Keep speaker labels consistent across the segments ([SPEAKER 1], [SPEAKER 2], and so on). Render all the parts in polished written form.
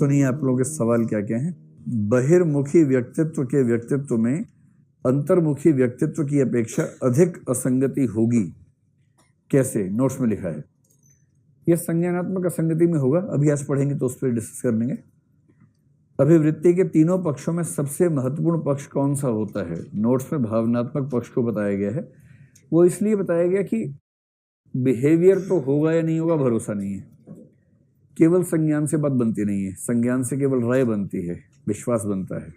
[SPEAKER 1] सुनिए आप लोग इस सवाल क्या क्या हैं। बहिर्मुखी व्यक्तित्व के व्यक्तित्व में अंतर्मुखी व्यक्तित्व की अपेक्षा अधिक असंगति होगी। कैसे? नोट्स में लिखा है। यह संज्ञानात्मक असंगति में होगा, अभी आज पढ़ेंगे तो उस पर डिस्कस कर लेंगे। अभिवृत्ति के तीनों पक्षों में सबसे महत्वपूर्ण पक्ष कौन सा होता है? नोट्स में भावनात्मक पक्ष को बताया गया है। वो इसलिए बताया गया कि बिहेवियर तो होगा या नहीं होगा भरोसा नहीं है। केवल संज्ञान से बात बनती नहीं है, संज्ञान से केवल राय बनती है, विश्वास बनता है।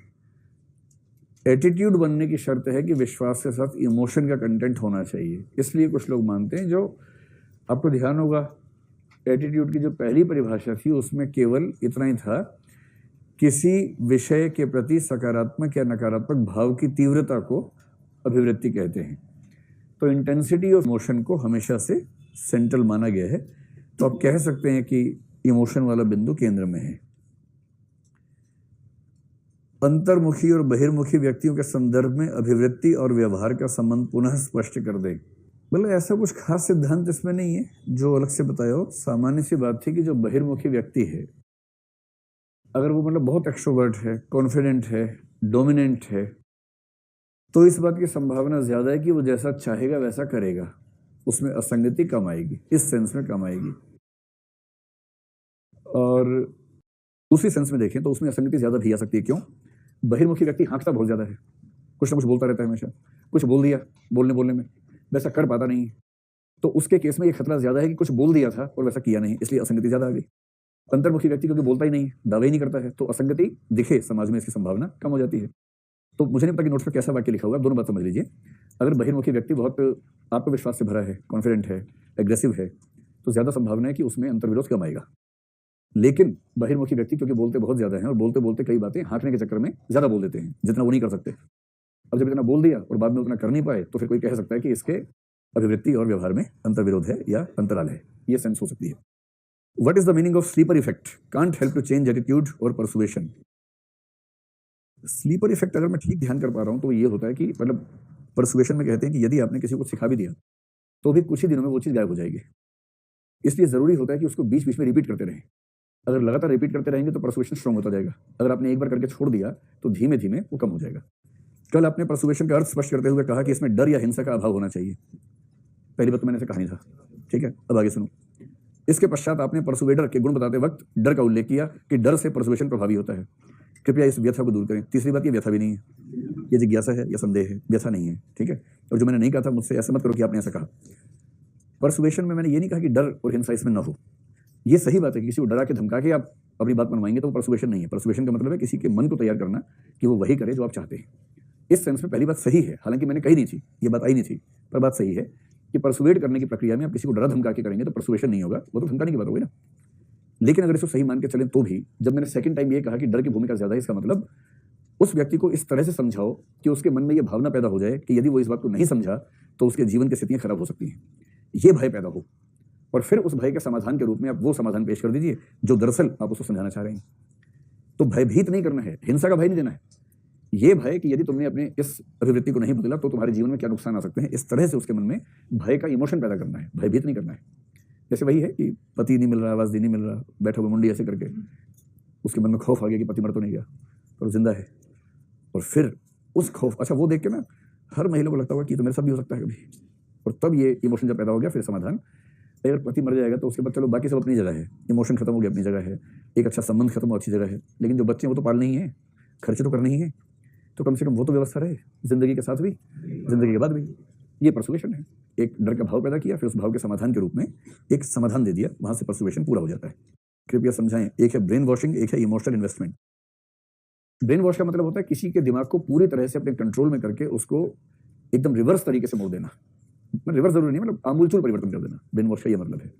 [SPEAKER 1] एटीट्यूड बनने की शर्त है कि विश्वास के साथ इमोशन का कंटेंट होना चाहिए। इसलिए कुछ लोग मानते हैं, जो आपको ध्यान होगा एटीट्यूड की जो पहली परिभाषा थी उसमें केवल इतना ही था, किसी विषय के प्रति सकारात्मक या नकारात्मक भाव की तीव्रता को अभिवृत्ति कहते हैं। तो इंटेंसिटी ऑफ इमोशन को हमेशा से सेंट्रल माना गया है। तो आप कह सकते हैं कि इमोशन वाला बिंदु केंद्र में है। अंतर्मुखी और बहिर्मुखी व्यक्तियों के संदर्भ में अभिवृत्ति और व्यवहार का संबंध पुनः स्पष्ट कर दे। मतलब ऐसा कुछ खास सिद्धांत इसमें नहीं है जो अलग से बताया हो। सामान्य सी बात थी कि जो बहिर्मुखी व्यक्ति है, अगर वो मतलब बहुत एक्सट्रोवर्ट है, कॉन्फिडेंट है, डोमिनेंट है, तो इस बात की संभावना ज्यादा है कि वो जैसा चाहेगा वैसा करेगा। उसमें असंगति कम आएगी, इस सेंस में कम आएगी। और दूसरी सेंस में देखें तो उसमें असंगति ज्यादा भी आ सकती है। क्यों? बहिर्मुखी व्यक्ति हाँकता बहुत ज्यादा है, कुछ ना कुछ बोलता रहता है, हमेशा कुछ बोल दिया, बोलने में वैसा कर पाता नहीं। तो उसके केस में ये खतरा ज्यादा है कि कुछ बोल दिया था और वैसा किया नहीं, इसलिए असंगति ज्यादा आ गई। अंतर्मुखी व्यक्ति क्योंकि बोलता ही नहीं, दावे ही नहीं करता है, तो असंगति दिखे समाज में इसकी संभावना कम हो जाती है। तो मुझे नहीं पता कि नोट्स पर कैसा वाक्य लिखा हुआ है, दोनों बात समझ लीजिए। अगर बहिर्मुखी व्यक्ति बहुत आत्मविश्वास से भरा है, कॉन्फिडेंट है, एग्रेसिव है, तो ज्यादा संभावना है कि उसमें अंतर्विरोध कम आएगा। लेकिन बहिर्मुखी व्यक्ति क्योंकि बोलते बहुत ज्यादा हैं और बोलते बोलते कई बातें हाँकने के चक्कर में ज्यादा बोल देते हैं, जितना वो नहीं कर सकते। अब जब इतना बोल दिया और बाद में उतना कर नहीं पाए, तो फिर कोई कह सकता है कि इसके अभिवृत्ति और व्यवहार में अंतर्विरोध है या अंतराल है। ये सेंस हो सकती है। What is the meaning of sleeper effect? Can't help to change attitude और परसुएशन। स्लीपर इफेक्ट अगर मैं ठीक ध्यान कर पा रहा हूं तो ये होता है कि मतलब परसुएशन में कहते हैं कि यदि आपने किसी को सिखा भी दिया तो भी कुछ ही दिनों में वो चीज गायब हो जाएगी। इसलिए जरूरी होता है कि उसको बीच बीच में रिपीट करते रहें। अगर लगातार रिपीट करते रहेंगे तो परसुएशन स्ट्रॉन्ग होता जाएगा। अगर आपने एक बार करके छोड़ दिया तो धीमे धीमे वो कम हो जाएगा। कल आपने परसुएशन का अर्थ स्पष्ट करते हुए कहा कि इसमें डर या हिंसा का अभाव होना चाहिए। पहली बात तो मैंने ऐसे कहा नहीं था, ठीक है? अब आगे सुनो। इसके पश्चात आपने परसुएडर के गुण बताते वक्त डर का उल्लेख किया कि डर से परसुएशन प्रभावी होता है। कृपया इस व्यथा को दूर करें। तीसरी बात, ये व्यथा भी नहीं है, ये जिज्ञासा है या संदेह है, व्यथा नहीं है, ठीक है? और जो मैंने नहीं कहा था, मुझसे ऐसा मत करो कि आपने ऐसा कहा। परसुएशन में मैंने ये नहीं कहा कि डर और हिंसा इसमें न हो। ये सही बात है कि किसी को डरा के धमका के आप अपनी बात मनवाएंगे तो वो परसुएशन नहीं है। परसुएशन का मतलब है किसी के मन को तैयार करना कि वो वही करे जो आप चाहते हैं। इस सेंस में पहली बात सही है, हालांकि मैंने कही नहीं थी, ये बात आई नहीं थी, पर बात सही है कि परसुएड करने की प्रक्रिया में आप किसी को डरा धमका के करेंगे तो परसुएशन नहीं होगा, वो तो धमकाने की बात होगी ना। लेकिन अगर इसको सही मान के चलें तो भी, जब मैंने सेकंड टाइम ये कहा कि डर की भूमिका ज्यादा है, इसका मतलब उस व्यक्ति को इस तरह से समझाओ कि उसके मन में ये भावना पैदा हो जाए कि यदि वो इस बात को नहीं समझा तो उसके जीवन की स्थितियां खराब हो सकती हैं। ये भय पैदा हो, और फिर उस भय के समाधान के रूप में आप वो समाधान पेश कर दीजिए जो दरअसल आप उसको समझाना चाह रहे हैं। तो भयभीत नहीं करना है, हिंसा का भय नहीं देना है। ये भय कि यदि तुमने अपने इस अभिवृत्ति को नहीं बदला तो तुम्हारे जीवन में क्या नुकसान आ सकते हैं, इस तरह से उसके मन में भय का इमोशन पैदा करना है, भयभीत नहीं करना है। जैसे वही है कि पति नहीं मिल रहा, आवाज नहीं मिल रहा, बैठा हुआ मुंडी ऐसे करके उसके मन में खौफ आ गया कि पति मर तो नहीं गया और जिंदा है। और फिर उस खौफ, अच्छा वो देख के ना हर महिला को लगता होगा कि तो मेरे साथ भी हो सकता है कभी। और तब ये इमोशन जब पैदा हो गया, फिर समाधान, अगर पति मर जाएगा तो उसके बाद चलो बाकी सब अपनी जगह है, इमोशन खत्म हो गया, अपनी जगह है, एक अच्छा संबंध खत्म हो, अच्छी जगह है। लेकिन जो बच्चे वो तो पालने ही है, खर्चे तो करने ही है, तो कम से कम वो तो व्यवस्था रहे, जिंदगी के साथ भी, जिंदगी के बाद भी। ये परसुएशन है। एक डर का भाव पैदा किया, फिर उस भाव के समाधान के रूप में एक समाधान दे दिया, वहां से परसुएशन पूरा हो जाता है। कृपया समझाएं, एक है ब्रेन वॉशिंग, एक है इमोशनल इन्वेस्टमेंट। ब्रेन वॉश का मतलब होता है किसी के दिमाग को पूरी तरह से अपने कंट्रोल में करके उसको एकदम रिवर्स तरीके से मोड़ देना। रिवर्स जरूरी नहीं, मतलब आमूलचूल परिवर्तन कर देना, ब्रेन वॉश का ये मतलब है।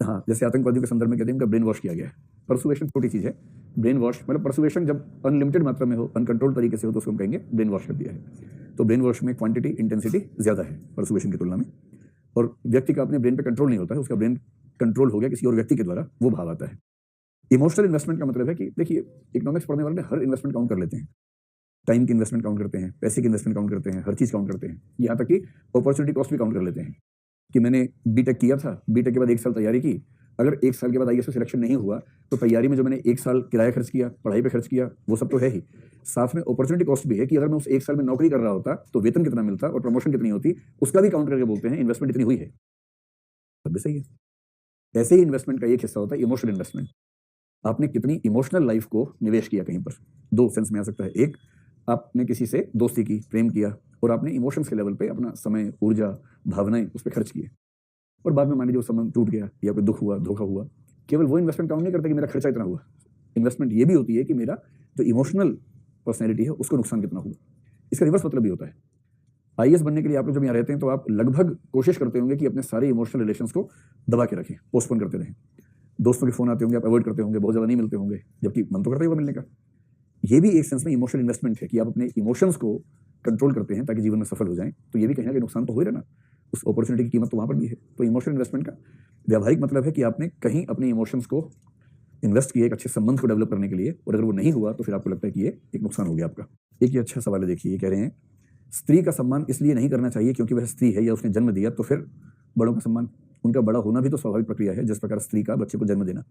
[SPEAKER 1] हाँ, जैसे आतंकवादियों के संदर्भ में कहते हैं इनका ब्रेन वॉश किया गया है। परसुएशन छोटी चीज है, ब्रेन वॉश मतलब परसुएशन जब अनलिमिटेड मात्रा में हो, अनकंट्रोल तरीके से हो, तो उसको हम कहेंगे ब्रेन वॉश कर दिया है। तो ब्रेन वॉश में क्वांटिटी, इंटेंसिटी ज्यादा है परसुएशन की तुलना में, और व्यक्ति का अपने ब्रेन पे कंट्रोल नहीं होता है, उसका ब्रेन कंट्रोल हो गया किसी और व्यक्ति के द्वारा, वो भाव आता है। इमोशनल इन्वेस्टमेंट का मतलब है कि देखिए, इकोनॉमिक्स पढ़ने वाले हर इन्वेस्टमेंट काउंट कर लेते हैं, टाइम की इन्वेस्टमेंट काउंट करते हैं, पैसे की इन्वेस्टमेंट काउंट करते हैं, हर चीज काउंट करते हैं, यहाँ तक कि अपॉर्चुनिटी कॉस्ट भी काउंट कर लेते हैं कि मैंने बीटेक किया था, बीटेक के बाद 1 साल तैयारी की, अगर 1 साल के बाद आईएएस में सिलेक्शन नहीं हुआ तो तैयारी में जो मैंने 1 साल किराया खर्च किया, पढ़ाई पे खर्च किया, वो सब तो है ही। साथ में अपॉर्चुनिटी कॉस्ट भी है कि अगर मैं उस 1 साल में नौकरी कर रहा होता तो वेतन कितना मिलता और प्रमोशन कितनी होती, उसका भी काउंट करके बोलते हैं इन्वेस्टमेंट इतनी हुई है। तब भी सही है। ऐसे ही इन्वेस्टमेंट का एक हिस्सा होता है इमोशनल इन्वेस्टमेंट। आपने कितनी इमोशनल लाइफ को निवेश किया कहीं पर, 2 सेंस में आ सकता है। एक, आपने किसी से दोस्ती की, प्रेम किया और आपने इमोशंस के लेवल पे अपना समय, ऊर्जा, भावनाएं उस पर खर्च किए और बाद में मान लीजिए वो संबंध टूट गया या कोई दुख हुआ, धोखा हुआ। केवल वो इन्वेस्टमेंट काउंट नहीं करता कि मेरा खर्चा इतना हुआ। इन्वेस्टमेंट ये भी होती है कि मेरा जो इमोशनल पर्सनैलिटी है उसको नुकसान कितना हुआ। इसका रिवर्स मतलब भी होता है। आईएएस बनने के लिए आप लोग जब यहाँ रहते हैं तो आप लगभग कोशिश करते होंगे कि अपने सारे इमोशनल रिलेशंस को दबा के रखें, पोस्टपोन करते रहें। दोस्तों के फोन आते होंगे, आप अवॉइड करते होंगे, बहुत ज़्यादा नहीं मिलते होंगे, जबकि मन तो करता ही होगा मिलने का। ये भी एक सेंस में इमोशनल इन्वेस्टमेंट है कि आप अपने इमोशंस को कंट्रोल करते हैं ताकि जीवन में सफल हो जाएं। तो ये भी कहीं ना कहीं नुकसान तो हो ही रहना, उस अपॉर्चुनिटी की कीमत तो वहाँ पर भी है। तो इमोशनल इन्वेस्टमेंट का व्यावहारिक मतलब है कि आपने कहीं अपने इमोशंस को इन्वेस्ट किया एक अच्छे संबंध को डेवलप करने के लिए, और अगर वो नहीं हुआ तो फिर आपको लगता है कि ये एक नुकसान हो गया आपका। एक ये अच्छा सवाल है, देखिए, ये कह रहे हैं स्त्री का सम्मान इसलिए नहीं करना चाहिए क्योंकि वह स्त्री है या उसने जन्म दिया, तो फिर बड़ों का सम्मान, उनका बड़ा होना भी तो स्वाभाविक प्रक्रिया है जिस प्रकार स्त्री का बच्चे को जन्म देना।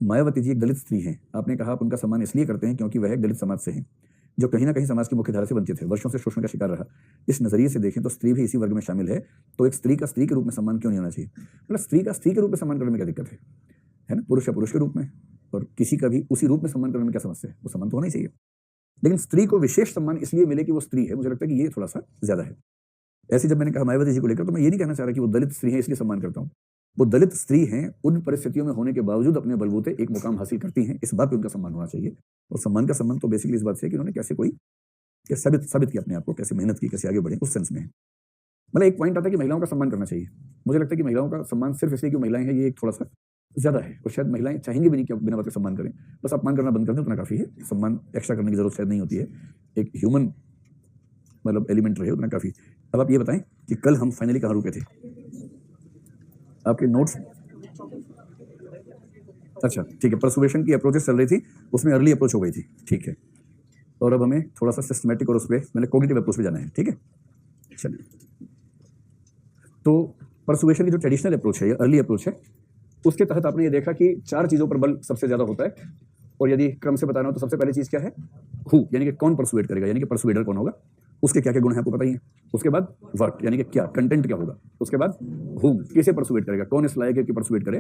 [SPEAKER 1] मायावती जी एक दलित स्त्री हैं, आपने कहा आप उनका सम्मान इसलिए करते हैं क्योंकि वह एक दलित समाज से हैं जो कहीं ना कहीं समाज की मुख्यधारा से वंचित है, वर्षों से शोषण का शिकार रहा। इस नजरिए से देखें तो स्त्री भी इसी वर्ग में शामिल है, तो एक स्त्री का स्त्री के रूप में सम्मान क्यों नहीं होना चाहिए? मतलब स्त्री का स्त्री के रूप में सम्मान करने में क्या दिक्कत है ना? पुरुष या पुरुष के रूप में, और किसी का भी उसी रूप में सम्मान करने में क्या समस्या है? वो सम्मान तो होना ही चाहिए। लेकिन स्त्री को विशेष सम्मान इसलिए मिले कि वो स्त्री है, मुझे लगता है कि ये थोड़ा सा ज्यादा है। ऐसे जब मैंने कहा मायावती जी को लेकर, तो मैं ये नहीं कहना चाह रहा कि वो दलित स्त्री है इसलिए सम्मान करता हूँ। वो दलित स्त्री हैं, उन परिस्थितियों में होने के बावजूद अपने बलबूते एक मुकाम हासिल करती हैं, इस बात पे उनका सम्मान होना चाहिए। और सम्मान का संबंध तो बेसिकली इस बात से कि उन्होंने कैसे साबित किया अपने आप को, कैसे मेहनत की, कैसे आगे बढ़े, उस सेंस में है। मतलब एक पॉइंट आता है कि महिलाओं का सम्मान करना चाहिए। मुझे लगता है कि महिलाओं का सम्मान सिर्फ इसलिए कि महिलाएं हैं, ये एक थोड़ा सा ज्यादा है, और शायद महिलाएं चाहेंगी भी नहीं कि आप बिना बात के सम्मान करें, बस अपमान करना बंद कर दें उतना काफी है। सम्मान एक्स्ट्रा करने की जरूरत शायद नहीं होती है, एक ह्यूमन मतलब एलिमेंट रहे उतना काफी। अब आप ये बताएं कि कल हम फाइनली कहाँ रुके थे? आपके नोट्स? अच्छा ठीक है, परसुएशन की अप्रोचेस चल रही थी, उसमें अर्ली अप्रोच हो गई थी, ठीक है। और अब हमें थोड़ा सा सिस्टमैटिक और उस पर मैंने कॉग्निटिव अप्रोच पे जाना है, ठीक है। चलिए, तो परसुएशन की जो ट्रेडिशनल अप्रोच है या अर्ली अप्रोच है, उसके तहत आपने ये देखा कि 4 चीजों पर बल सबसे ज्यादा होता है। और यदि क्रम से बताना हो तो सबसे पहली चीज क्या है? हु, यानी कि कौन परसुएट करेगा, यानी कि परसुएडर कौन होगा, उसके क्या क्या गुण हैं आपको पता ही है। उसके बाद व्हाट, यानी कि क्या कंटेंट क्या होगा। उसके बाद हुम, किसे परसुएट करेगा, कौन इस लायक है कि परसुएट करे।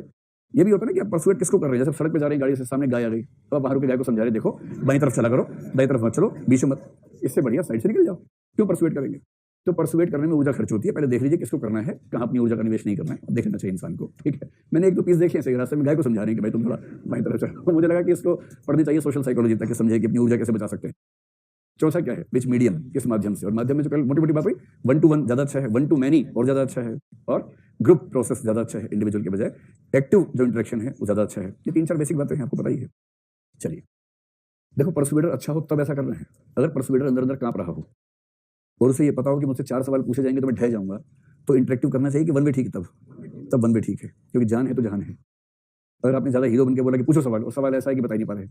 [SPEAKER 1] ये भी होता है ना कि आप परसुएट किसको कर रहे हैं। जैसे सड़क पे जा रहे हैं, गाड़ी से सामने गाय आ गई, तो आप बाहर के गाय को समझा रहे, देखो बाई तरफ चला करो, दाई तरफ मत चलो, बीच में मत, इससे बढ़िया साइड से निकल जाओ। क्यों परसुएट करेंगे? तो परसुएट करने में ऊर्जा खर्च होती है। पहले देख लीजिए किसको करना है, कहाँ अपनी ऊर्जा का निवेश नहीं करना है, देखना चाहिए इंसान को, ठीक है। मैंने 1-2 पीस देखे हैं रास्ते में, गाय को समझा रहे हैं कि भाई तुम थोड़ा बाई तरफ चलो। मुझे लगा कि इसको पढ़नी चाहिए सोशल साइकोलॉजी, ताकि समझे कि अपनी ऊर्जा कैसे बचा सकते हैं। चौथा क्या है? विच मीडियम, किस माध्यम से। और माध्यम में जो कल मोटी मोटी बात हुई, 1 to 1 ज्यादा अच्छा है, 1 to many और ज्यादा अच्छा है, और ग्रुप प्रोसेस ज्यादा अच्छा है इंडिविजुअल के बजाय। एक्टिव जो इंटरेक्शन है वो ज्यादा अच्छा है। ये 3-4 बेसिक बातें हैं, आपको पता ही है। चलिए देखो, परसुएडर अच्छा हो तब ऐसा करना है। अगर परसुएडर अंदर अंदर कांप रहा हो और उसे ये पता हो कि मुझसे 4 सवाल पूछे जाएंगे तो मैं ढह जाऊंगा, तो इंटरेक्टिव करना चाहिए कि 1 वे ठीक, तब 1 वे ठीक है, क्योंकि जान है तो जहान है। अगर आपने ज्यादा हीरो बन के बोला कि पूछो सवाल, और सवाल ऐसा है कि बता ही नहीं पा रहे,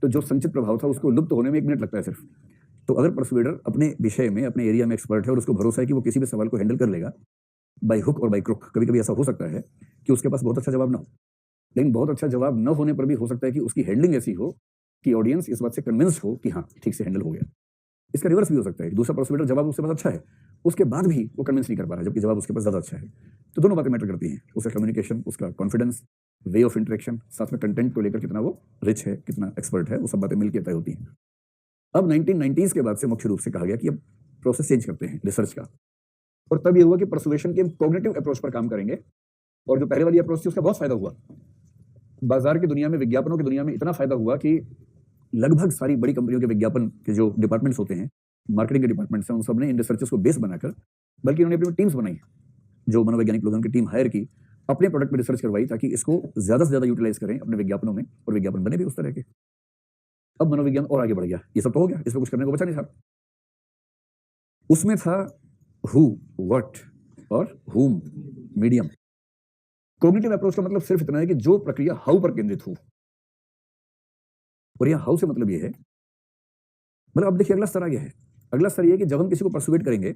[SPEAKER 1] तो जो संचित प्रभाव था उसको लुप्त होने में 1 मिनट लगता है सिर्फ। तो अगर परसुएडर अपने विषय में, अपने एरिया में एक्सपर्ट है और उसको भरोसा है कि वो किसी भी सवाल को हैंडल कर लेगा बाई हुक और बाई क्रुक, कभी कभी ऐसा हो सकता है कि उसके पास बहुत अच्छा जवाब ना हो, लेकिन बहुत अच्छा जवाब न होने पर भी हो सकता है कि उसकी हैंडलिंग ऐसी हो कि ऑडियंस इस बात से कन्विंस हो कि हाँ ठीक से हैंडल हो गया। इसका रिवर्स भी हो सकता है, दूसरा परसुएडर जवाब उसके पास अच्छा है, उसके बाद भी वो कन्विंस नहीं कर पा रहा जबकि जवाब उसके पास ज्यादा अच्छा है। तो दोनों बातें मैटर करती हैं, उसका कम्युनिकेशन, उसका कॉन्फिडेंस, वे ऑफ इंटरेक्शन, साथ में कंटेंट को लेकर कितना वो रिच है, कितना एक्सपर्ट है, वो सब बातें मिलकर तय होती हैं। अब 1990s के बाद से मुख्य रूप से कहा गया कि अब प्रोसेस चेंज करते हैं रिसर्च का, और तब ये हुआ कि परसुएशन के कॉग्निटिव अप्रोच पर काम करेंगे। और जो पहले वाली अप्रोच थी उसका बहुत फायदा हुआ, बाजार की दुनिया में, विज्ञापनों की दुनिया में इतना फायदा हुआ कि लगभग सारी बड़ी कंपनियों के विज्ञापन के जो डिपार्टमेंट्स होते हैं, मार्केटिंग के डिपार्टमेंट्स हैं, उन सब ने इन रिसर्चेस को बेस बनाकर, बल्कि उन्होंने अपनी टीम्स बनाई, जो मनोवैज्ञानिक लोगों की टीम हायर की, अपने प्रोडक्ट पर रिसर्च करवाई ताकि इसको ज्यादा से ज्यादा यूटिलाइज करें अपने विज्ञापनों में, और विज्ञापन बने भी उस तरह के। अब मनोविज्ञान और आगे बढ़ गया, ये सब तो हो गया, इसमें कुछ करने को बचा नहीं था। उसमें था हु, व्हाट और हुम, मीडियम। कॉग्निटिव अप्रोच का मतलब सिर्फ इतना है कि जो प्रक्रिया हाउ पर केंद्रित हो, और यह हाउ से मतलब ये है, मतलब अब देखिए अगला स्तर आ गया है। अगला स्तर ये है कि जब हम किसी को परसुएट करेंगे,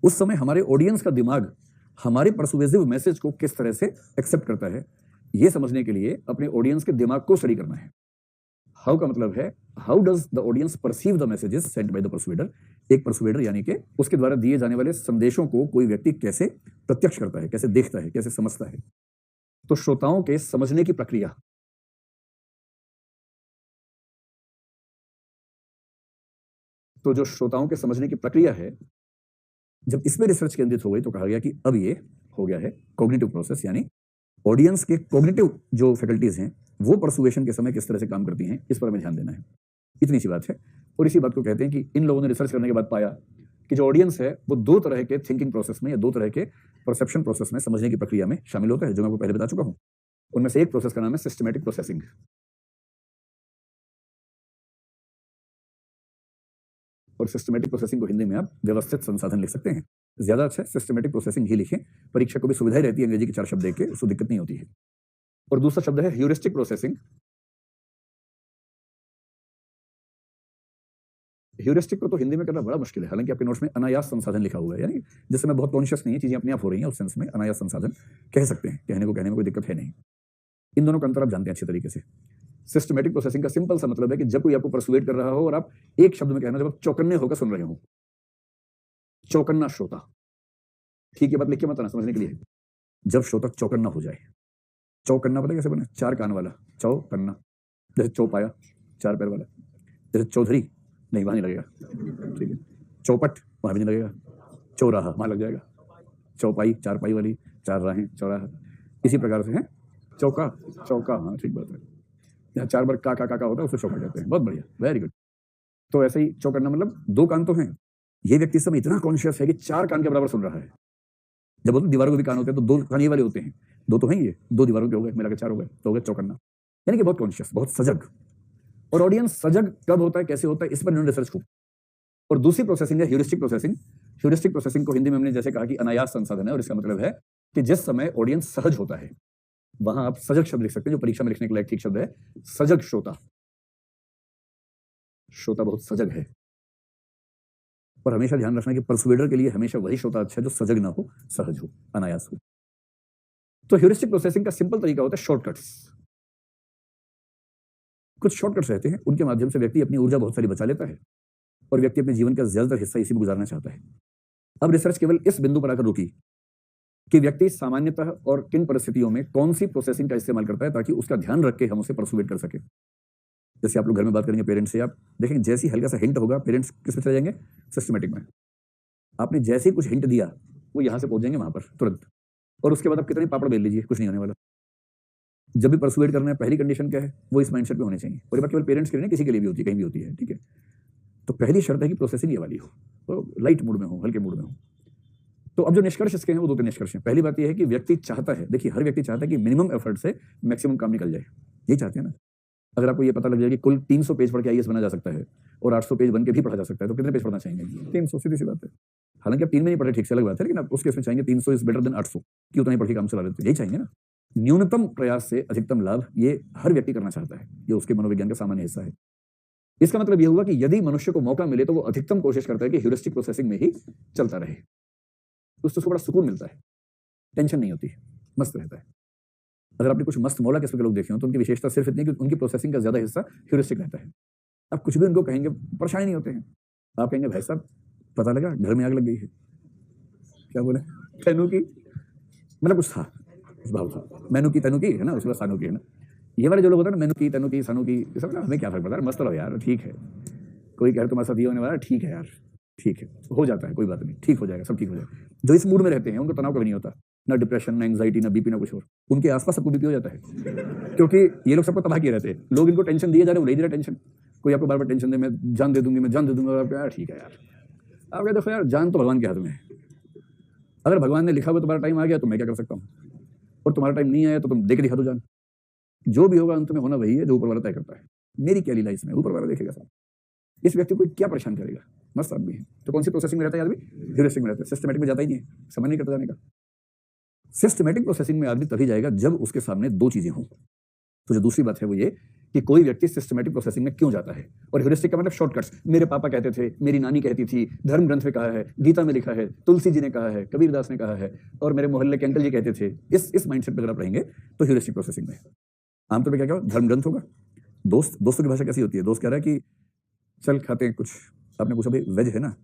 [SPEAKER 1] उस समय हमारे ऑडियंस का दिमाग हमारे परसुएसिव मैसेज को किस तरह से एक्सेप्ट करता है, ये समझने के लिए अपने ऑडियंस के दिमाग को स्टडी करना है। हाउ का मतलब है how does the audience perceive the messages sent by the persuader. एक परसुएडर यानी कि उसके द्वारा दिए जाने वाले संदेशों को कोई व्यक्ति कैसे प्रत्यक्ष करता है, कैसे देखता है, कैसे समझता है। तो श्रोताओं के समझने की प्रक्रिया, तो जो श्रोताओं के समझने की प्रक्रिया है, जब इसमें रिसर्च केंद्रित हो गई तो कहा गया कि अब ये हो गया है कॉग्निटिव प्रोसेस, यानी ऑडियंस के कॉग्निटिव जो फैकल्टीज हैं वो परसुएशन के समय किस तरह से काम करती हैं, इस पर हमें ध्यान देना है। इतनी सी बात है। और इसी बात को कहते हैं कि इन लोगों ने रिसर्च करने के बाद पाया कि जो ऑडियंस है वो दो तरह के थिंकिंग प्रोसेस में या दो तरह के परसेप्शन प्रोसेस में, समझने की प्रक्रिया में शामिल होता है, जो मैं आपको पहले बता चुका हूं। उनमें से एक प्रोसेस का नाम है सिस्टमैटिक प्रोसेसिंग। और सिस्टमैटिक प्रोसेसिंग को हिंदी में आप व्यवस्थित संसाधन लिख सकते हैं। ज्यादा अच्छा है सिस्टमैटिक प्रोसेसिंग ही लिखें, परीक्षा को भी सुविधा रहती है, अंग्रेजी के 4 शब्द देख के उसको दिक्कत नहीं होती है। और दूसरा शब्द है ह्यूरिस्टिक प्रोसेसिंग। ह्यूरिस्टिक को तो हिंदी में करना बड़ा मुश्किल है, हालांकि आपके नोट्स में अनायास संसाधन लिखा हुआ है, यानी जिससे मैं बहुत कॉन्शियस नहीं है, चीजें अपने आप हो रही हैं, उस सेंस में अनायास संसाधन कह सकते हैं, कहने में कोई दिक्कत है नहीं। इन दोनों का अंतर आप जानते हैं अच्छे तरीके से। सिस्टमैटिक प्रोसेसिंग का सिंपल सा मतलब है कि जब कोई आपको परसुएट कर रहा हो और आप एक शब्द में कहना, जब आप चौकन्ने होकर सुन रहे हो, चौकन्ना श्रोता। ठीक है, बात लिख के मत आना, समझने के लिए। जब श्रोता चौकन्ना हो जाए, चौकन्ना पता कैसे बना, 4 कान वाला चौकन्ना, जैसे चौपाया 4 पैर वाला, जैसे चौधरी नहीं वहां नहीं लगेगा, ठीक है, चौपट वहां भी नहीं लगेगा, चौराहा वहां लग जाएगा, चौपाई 4 पाई वाली, 4 राहें चौराहा, इसी प्रकार से है चौका, चौका, हाँ ठीक बात है। यहाँ 4 बार का होता है उसे चौका कहते हैं। बहुत बढ़िया, वेरी गुड। तो ऐसे ही चौकन्ना मतलब 2 कान तो हैं, ये व्यक्ति समय इतना कॉन्शियस है कि 4 कान के बराबर सुन रहा है। जब बोलते दीवारों के भी कान होते हैं तो 2 कान ये वाले होते हैं, 2 तो हैं, ये 2 दीवारों के हो गए, मिला के 4 हो गए, तो हो गया चौकन्ना। यानी कि बहुत कॉन्शियस, बहुत सजग। और ऑडियंस सजग कब होता है, कैसे होता है, इस पर इन्होंने रिसर्च खूब। और दूसरी प्रोसेसिंग है ह्यूरिस्टिक प्रोसेसिंग। ह्यूरिस्टिक प्रोसेसिंग को हिंदी में हमने जैसे कहा कि अनायास संसाधन है, और इसका मतलब है कि जिस समय ऑडियंस सहज होता है, वहां आप सजग शब्द लिख सकते हैं, जो परीक्षा में लिखने के लिए ठीक शब्द है सजग श्रोता। श्रोता बहुत सजग है। पर हमेशा ध्यान रखना कि परसुएडर के लिए हमेशा वही श्रोता अच्छा है जो सजग ना हो, सहज हो, अनायास हो। तो ह्यूरिस्टिक प्रोसेसिंग का सिंपल तरीका होता है शॉर्टकट्स। कुछ शॉर्टकट्स रहते हैं, उनके माध्यम से व्यक्ति अपनी ऊर्जा बहुत सारी बचा लेता है और व्यक्ति अपने जीवन का ज्यादातर हिस्सा इसी में गुजारना चाहता है। अब रिसर्च केवल इस बिंदु पर आकर रुकी कि व्यक्ति सामान्यतः और किन परिस्थितियों में कौन सी प्रोसेसिंग का इस्तेमाल करता है, ताकि उसका ध्यान रख के हम उसे परसुएट कर सके। जैसे आप लोग घर में बात करेंगे पेरेंट्स से, आप देखेंगे जैसे ही हल्का सा हिंट होगा, पेरेंट्स किस में चले जाएंगे, सिस्टमैटिक में। आपने जैसे ही कुछ हिंट दिया, वो यहां से पहुंच जाएंगे वहां पर तुरंत, और उसके बाद आप कितने पापड़ बेल लीजिए, कुछ नहीं होने वाला। जब भी परसुएट करना है, पहली कंडीशन क्या है, वो इस माइंडसेट में होने चाहिए। और ये बात केवल पेरेंट्स के लिए नहीं, किसी के लिए भी होती है, कहीं भी होती है, ठीक है। तो पहली शर्त है कि प्रोसेसिंग ये वाली हो, तो लाइट मूड में हो, हल्के मूड में हो। तो अब जो निष्कर्ष इसके हैं वो 2-3 निष्कर्ष हैं। पहली बात यह है कि व्यक्ति चाहता है, देखिए हर व्यक्ति चाहता है कि मिनिमम एफर्ट से मैक्सिमम काम निकल जाए, यही चाहते हैं ना। अगर आपको ये पता लग जाए कि कुल 300 पेज पढ़ के आईएएस बना जा सकता है और 800 पेज बन के भी पढ़ा जा सकता है, तो कितने पेज पढ़ना चाहेंगे? 300, सीधी सी बात है। हालांकि आप 3 में नहीं पढ़े, ठीक से अलग बात है, लेकिन आप उसके इसमें चाहेंगे 300 इज बेटर देन 800 कि उतना ही पढ़ के काम चला लेते, यही चाहेंगे ना। न्यूनतम प्रयास से अधिकतम लाभ, ये हर व्यक्ति करना चाहता है, ये उसके मनोविज्ञान का सामान्य हिस्सा है। इसका मतलब यह हुआ कि यदि मनुष्य को मौका मिले तो वो अधिकतम कोशिश करता है कि ह्यूरिस्टिक प्रोसेसिंग में ही चलता रहे। उससे उसको बड़ा सुकून मिलता है, टेंशन नहीं होती, मस्त रहता है। अगर आपने कुछ मस्त मौला किस्म के लोग देखे हो तो उनकी विशेषता सिर्फ इतनी कि उनकी प्रोसेसिंग का ज्यादा हिस्सा ह्यूरिस्टिक रहता है। आप कुछ भी उनको कहेंगे, परेशानी नहीं होते हैं। आप कहेंगे भाई साहब पता लगा घर में आग लग गई है, क्या बोले, तैनू की, मतलब कुछ था, उस भाव था, मैनू की तैनू की है ना, उसके बाद सानू की है ना। ये वाले जो लोग होते हैं ना, मैनू की तैनू की सानू की, ये सब ना हमें क्या फर्क पड़ता है, मस्त रहो यार, ठीक है। कोई कह तुम्हारे साथ ये होने वाला, ठीक है यार, ठीक है, हो जाता है, कोई बात नहीं, ठीक हो जाएगा, सब ठीक हो जाएगा। जो इस मूड में रहते हैं उनको तनाव कभी नहीं होता, ना डिप्रेशन, ना एंग्जाइटी, ना बीपी, ना कुछ और। उनके आसपास सबको बीपी हो जाता है, क्योंकि ये लोग सबको तबाह किए रहते हैं। लोग इनको टेंशन दिए जा रहे हैं, वो ले दे रहे टेंशन। कोई आपको बार बार टेंशन दे, मैं जान दे दूंगी, मैं जान दे दूंगा, आप यार ठीक है यार। आप क्या देखो यार, जान तो भगवान के हाथ में है। अगर भगवान ने लिखा हुआ तुम्हारा टाइम आ गया तो मैं क्या कर सकता हूँ, और तुम्हारा टाइम नहीं आया तो तुम देख दिखा दो जान। जो भी होगा अंत में होना वही है जो ऊपर वाला तय करता है। मेरी क्या लीला इसमें, ऊपर वाला देखेगा सब। इस व्यक्ति को क्या परेशान करेगा, मस्त आदमी है। तो कौन सी प्रोसेसिंग में रहता है आदमी, ह्यूरिस्टिक में रहता है, सिस्टमैटिक में जाता ही नहीं है, समझ नहीं करता जाने का। सिस्टमैटिक प्रोसेसिंग में आदमी तभी जाएगा जब उसके सामने 2 चीजें हों। तो जो दूसरी बात है वो ये कि कोई व्यक्ति सिस्टमैटिक प्रोसेसिंग में क्यों जाता है। और ह्यूरिस्टिक का मतलब शॉर्टकट्स, मेरे पापा कहते थे, मेरी नानी कहती थी, धर्म ग्रंथ में कहा है, गीता में लिखा है, तुलसी जी ने कहा है, कबीरदास ने कहा है, और मेरे मोहल्ले के अंकल जी कहते थे। इस माइंडसेट पर अगर आप रहेंगे तो ह्यूरिस्टिक प्रोसेसिंग में आमतौर पर क्या क्या धर्म ग्रंथ होगा। दोस्तों की भाषा कैसी होती है, दोस्त कह रहा है कि चल खाते हैं कुछ, आपने पूछा भाई वेज है ना,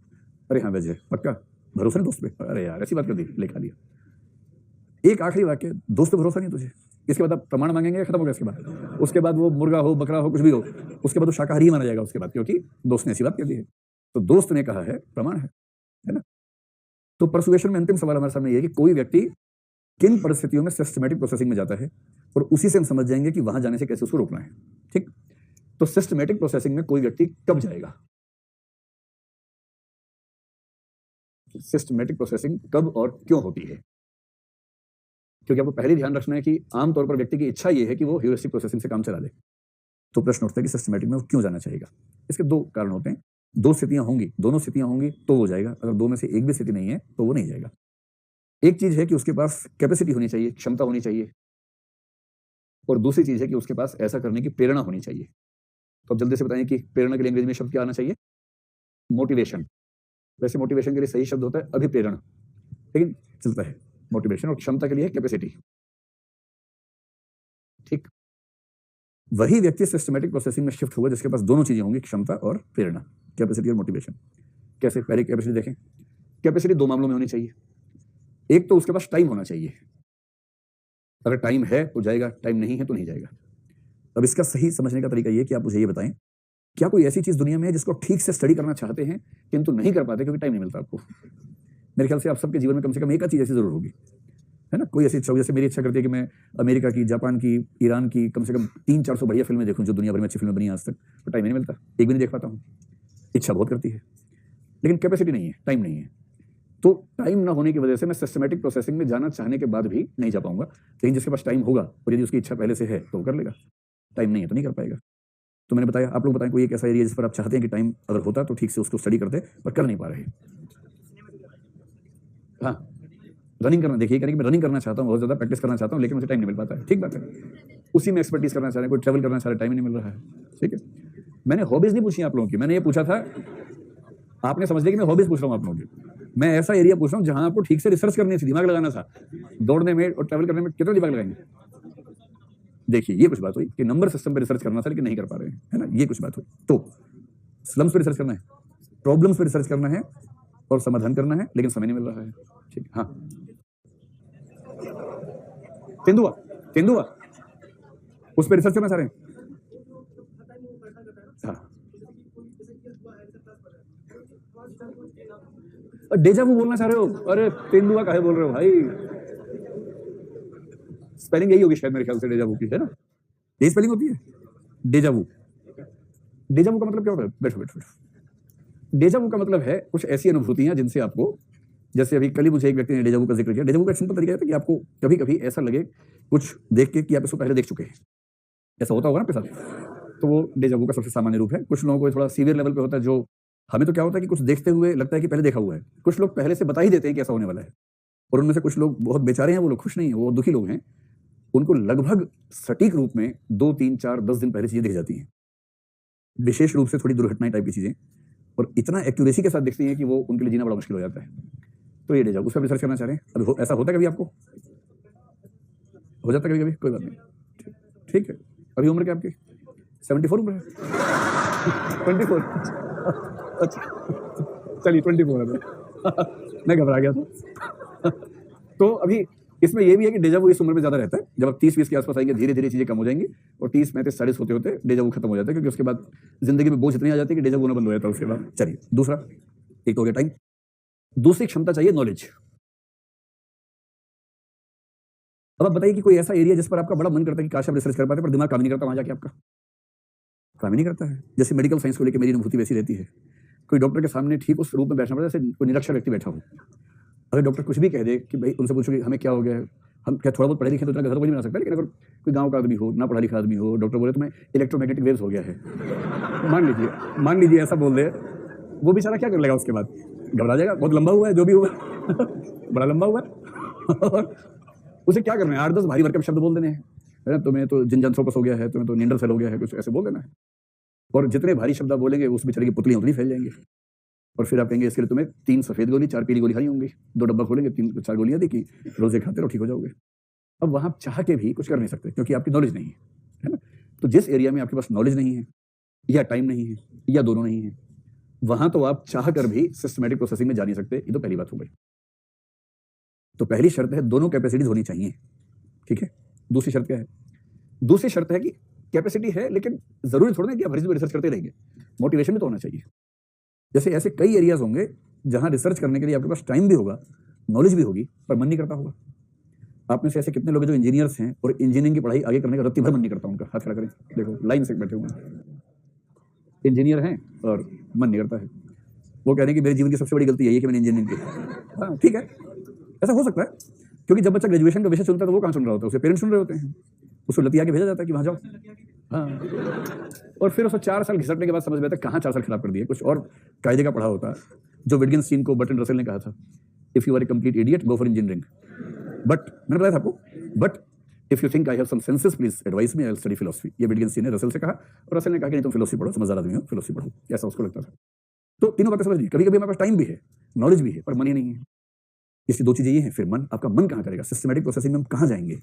[SPEAKER 1] अरे हाँ वेज है, पक्का, भरोसा नहीं दोस्त पे, अरे यार ऐसी बात कर दी, लिखा दिया। एक आखिरी वाक्य, दोस्त पे भरोसा नहीं तुझे, इसके बाद आप प्रमाण मांगेंगे, खत्म हो गया। उसके बाद वो मुर्गा हो, बकरा हो, कुछ भी हो, उसके बाद वो शाकाहारी माना जाएगा उसके बाद, क्योंकि दोस्त ने ऐसी बात कर दी है। तो दोस्त ने कहा है, प्रमाण है ना। तो परसुएशन में अंतिम सवाल हमारे सामने ये है कि कोई व्यक्ति किन परिस्थितियों में सिस्टमैटिक प्रोसेसिंग में जाता है, और उसी से हम समझ जाएंगे कि वहां जाने से कैसे उसको रोकना है। ठीक, तो सिस्टमैटिक प्रोसेसिंग में कोई व्यक्ति कब जाएगा, सिस्टमैटिक प्रोसेसिंग कब और क्यों होती है, क्योंकि आपको पहले ध्यान रखना है कि आमतौर पर व्यक्ति की इच्छा यह है कि वो ह्यूरिस्टिक प्रोसेसिंग से काम चला ले। तो प्रश्न उठता है कि सिस्टमैटिक में वो क्यों जाना चाहेगा। इसके दो कारण होते हैं, दो स्थितियां होंगी, दोनों स्थितियां होंगी तो वो जाएगा, अगर दो में से एक भी स्थिति नहीं है तो वो नहीं जाएगा। एक चीज है कि उसके पास कैपेसिटी होनी चाहिए, क्षमता होनी चाहिए, और दूसरी चीज है कि उसके पास ऐसा करने की प्रेरणा होनी चाहिए। तो अब जल्दी से बताएं कि प्रेरणा के लिए अंग्रेजी में शब्द क्या आना चाहिए, मोटिवेशन। वैसे मोटिवेशन के लिए सही शब्द होता है अभिप्रेरण, लेकिन चलता है मोटिवेशन, और क्षमता के लिए कैपेसिटी। ठीक, वही व्यक्ति सिस्टमैटिक प्रोसेसिंग में शिफ्ट होगा जिसके पास दोनों चीजें होंगी, क्षमता और प्रेरणा, कैपेसिटी और मोटिवेशन। कैसे, पहले कैपेसिटी देखें। कैपेसिटी दो मामलों में होनी चाहिए, एक तो उसके पास टाइम होना चाहिए, अगर टाइम है तो जाएगा, टाइम नहीं है तो नहीं जाएगा। अब इसका सही समझने का तरीका ये कि आप मुझे ये बताएं, क्या कोई ऐसी चीज दुनिया में है जिसको ठीक से स्टडी करना चाहते हैं किंतु नहीं कर पाते क्योंकि टाइम नहीं मिलता आपको। मेरे ख्याल से आप सबके जीवन में कम से कम एक चीज ऐसी जरूर होगी, है ना। कोई ऐसी इच्छा, जैसे मेरी इच्छा करती है कि मैं अमेरिका की, जापान की, ईरान की कम से कम 300-400 बढ़िया फिल्में देखूं जो दुनिया भर में अच्छी फिल्में बनी आज तक, तो टाइम नहीं मिलता, एक भी नहीं देख पाता हूं। इच्छा बहुत करती है लेकिन कैपेसिटी नहीं है, टाइम नहीं है। तो टाइम ना होने की वजह से मैं सिस्टमैटिक प्रोसेसिंग में जाना चाहने के बाद भी नहीं जा पाऊंगा। लेकिन जिसके पास टाइम होगा और यदि उसकी इच्छा पहले से है तो वो कर लेगा, टाइम नहीं है तो नहीं कर पाएगा। तो मैंने बताया, आप लोग बताएं कोई एक ऐसा एरिया जिस पर आप चाहते हैं कि टाइम अगर होता तो ठीक से उसको स्टडी करते, पर कर नहीं पा रहे। हाँ, रनिंग करना, देखिए करें कि मैं रनिंग करना चाहता हूँ, बहुत ज़्यादा प्रैक्टिस करना चाहता हूँ, लेकिन मुझे टाइम नहीं मिल पाता है। ठीक बात है, उसी में एक्सपर्टीज करना चाह रहे हैं, कोई ट्रैवल करना चाह रहे, टाइम ही नहीं मिल रहा है। ठीक है, मैंने हॉबीज नहीं पूछी आप लोगों की, मैंने ये पूछा था, आपने समझ लिया कि मैं हॉबीज पूछ रहा हूँ आप लोगों की। मैं ऐसा एरिया पूछ रहा हूँ जहाँ आपको ठीक से रिसर्च करनी थी, दिमाग लगाना था। दौड़ने में और ट्रैवल करने में कितना दिमाग लगाएंगे। देखिए ये कुछ बात हुई कि नंबर सिस्टम पे रिसर्च करना था लेकिन नहीं कर पा रहे हैं, है ना, ये कुछ बात हुई। तो स्लम्स पे रिसर्च करना है, प्रॉब्लम्स पे रिसर्च करना है और समाधान करना है, लेकिन समय नहीं मिल रहा है। ठीक, हाँ, तेंदुआ उस पर रिसर्च करना चाह रहे हैं। हाँ, डेजा वू बोलना चाह रहे हो, अरे तेंदुआ काहे बोल रहे हो भाई, स्पेलिंग यही होगी शायद मेरे ख्याल से डेजा वू की, है ना, यही स्पेलिंग होती है डेजा वू। डेजा वू का मतलब क्या होता है, बैठो। डेजा वू का मतलब है कुछ ऐसी अनुभूतियां जिनसे आपको, जैसे अभी कल ही मुझे एक व्यक्ति ने डेजा वू का जिक्र किया। डेजा वू का सिंपल तरीका है कि आपको कभी कभी ऐसा लगे कुछ देख के कि आप इसको पहले देख चुके हैं, ऐसा होता होगा ना आपके साथ, तो वो डेजा वू का सबसे सामान्य रूप है। कुछ लोगों को थोड़ा सीवियर लेवल पे होता है, जो हमें तो क्या होता है कि कुछ देखते हुए लगता है कि पहले देखा हुआ है, कुछ लोग पहले से बता ही देते हैं कि ऐसा होने वाला है, और उनमें से कुछ लोग बहुत बेचारे हैं, वो लोग खुश नहीं है, वो दुखी लोग हैं, उनको लगभग सटीक रूप में 2, 3, 4, 10 दिन पहले चीजें दिख जाती हैं, विशेष रूप से थोड़ी दुर्घटनाएं टाइप की चीजें, और इतना एक्यूरेसी के साथ दिखती हैं कि वो उनके लिए जीना बड़ा मुश्किल हो जाता है। तो ये डेजा वू, उस पर रिसर्च करना चाह रहे हैं। अभी ऐसा होता है कभी आपको, हो जाता है कभी, कोई बात नहीं, ठीक है। अभी उम्र क्या आपकी, 74 उम्र है 24, अच्छा चलिए 24 है मैं घबरा गया था तो अभी इसमें यह भी है कि डेजा वू इस उम्र में ज्यादा रहता है, जब आप 30-20 के आसपास आएंगे धीरे धीरे चीजें कम हो जाएंगी, और 30, 35, 40 होते होते डेजा वू खत्म हो जाता है, क्योंकि उसके बाद जिंदगी में बोझ इतनी आ जाती है कि डेजा वू ना बंद हो जाता है उसके बाद। चलिए दूसरा, एक तो हो गया टाइम, दूसरी क्षमता चाहिए नॉलेज। अब आप बताइए कि कोई ऐसा एरिया जिस पर आपका बड़ा मन करता है कि काश आप रिसर्च कर पाते, पर दिमाग काम नहीं करता, वहां जाके आपका काम ही नहीं करता है। जैसे मेडिकल साइंस को लेकर मेरी अनुभूति वैसी रहती है, कोई डॉक्टर के सामने ठीक उस रूप में बैठना पड़ता है जैसे कोई निरक्षर व्यक्ति बैठा हो। अगर डॉक्टर कुछ भी कह दे कि भाई, उनसे पूछो कि हमें क्या हो गया है, हम क्या थोड़ा बहुत पढ़े लिखे तो इतना घर कोई नहीं बना सकता, लेकिन अगर कोई गांव का आदमी हो, ना पढ़ा लिखा आदमी हो, डॉक्टर बोले तुम्हें इलेक्ट्रोमैग्नेटिक वेव्स हो गया है, मान लीजिए ऐसा बोल दे, वो बेचारा क्या कर लेगा उसके बाद, घबरा जाएगा, बहुत लंबा हुआ है जो भी हुआ बड़ा लंबा हुआ है उसे क्या करना है, 8-10 भारी भरकम शब्द बोल देने हैं, है ना, तुम्हें तो जिनजांथ्रोपस हो गया है, तुम्हें तो निएंडरथैल हो गया है, कुछ ऐसे बोल देना है। और जितने भारी शब्द आप बोलेंगे उस बेचारे की पुतलियां उतनी फैल जाएंगी। और फिर आप कहेंगे इसके लिए तुम्हें 3 सफेद गोली 4 पीली गोली खानी होंगी, 2 डब्बा खोलेंगे 3-4 गोलियां देखी, रोजे खाते रहो ठीक हो जाओगे। अब वहां आप चाह के भी कुछ कर नहीं सकते क्योंकि आपकी नॉलेज नहीं है ना। तो जिस एरिया में आपके पास नॉलेज नहीं है या टाइम नहीं है या दोनों नहीं है, वहां तो आप चाह कर भी सिस्टमैटिक प्रोसेसिंग में जा नहीं सकते। ये तो पहली बात हो गई। तो पहली शर्त है दोनों कैपेसिटीज होनी चाहिए, ठीक है। दूसरी शर्त क्या है? दूसरी शर्त है कि कैपेसिटी है लेकिन जरूरी थोड़ा ना कि आप रिसर्च करते रहेंगे, मोटिवेशन भी तो होना चाहिए। जैसे ऐसे कई एरियाज होंगे जहां रिसर्च करने के लिए आपके पास टाइम भी होगा, नॉलेज भी होगी, पर मन नहीं करता होगा। आप में से ऐसे कितने लोग हैं जो इंजीनियर्स हैं और इंजीनियरिंग की पढ़ाई आगे करने का रत्ती भर मन नहीं करता उनका? हाथ खड़ा करें, देखो लाइन से बैठे हुए हैं, इंजीनियर हैं और मन नहीं करता है। वो कह रहे हैं कि मेरे जीवन की सबसे बड़ी गलती यही है कि मैंने इंजीनियरिंग की। हाँ ठीक है, ऐसा हो सकता है, क्योंकि जब बच्चा ग्रेजुएशन का विषय चुनता है तो वो कहाँ सुन रहा होता है, उसे पेरेंट्स सुन रहे होते हैं, उसको लतिया के भेजा जाता है कि वहाँ जाओ। हाँ, और फिर उसको 4 साल घिसटने के बाद समझ में आता है कहाँ 4 साल खराब कर दिए, कुछ और कायदे का पढ़ा होता है। जो विटगेन्स्टीन को बर्टन रसेल ने कहा था, if you are a complete idiot go for engineering, but मैंने बताया था आपको, but if you think I have some senses please advise me, I will study philosophy. ये विटगेन्स्टीन ने रसेल से कहा, और रसेल ने कहा कि नहीं तुम फिलॉसफी पढ़ो, समझदार आदमी हो, फिलॉसफी पढ़ो, ऐसा उसको लगता था। तो तीनों बातें समझ ली। कभी कभी हमारे पास टाइम भी है, नॉलेज भी है, पर मन ही नहीं है। इसकी 2 चीजें ये हैं, फिर मन, आपका मन कहाँ करेगा, सिस्टमैटिक प्रोसेसिंग में हम कहाँ जाएंगे।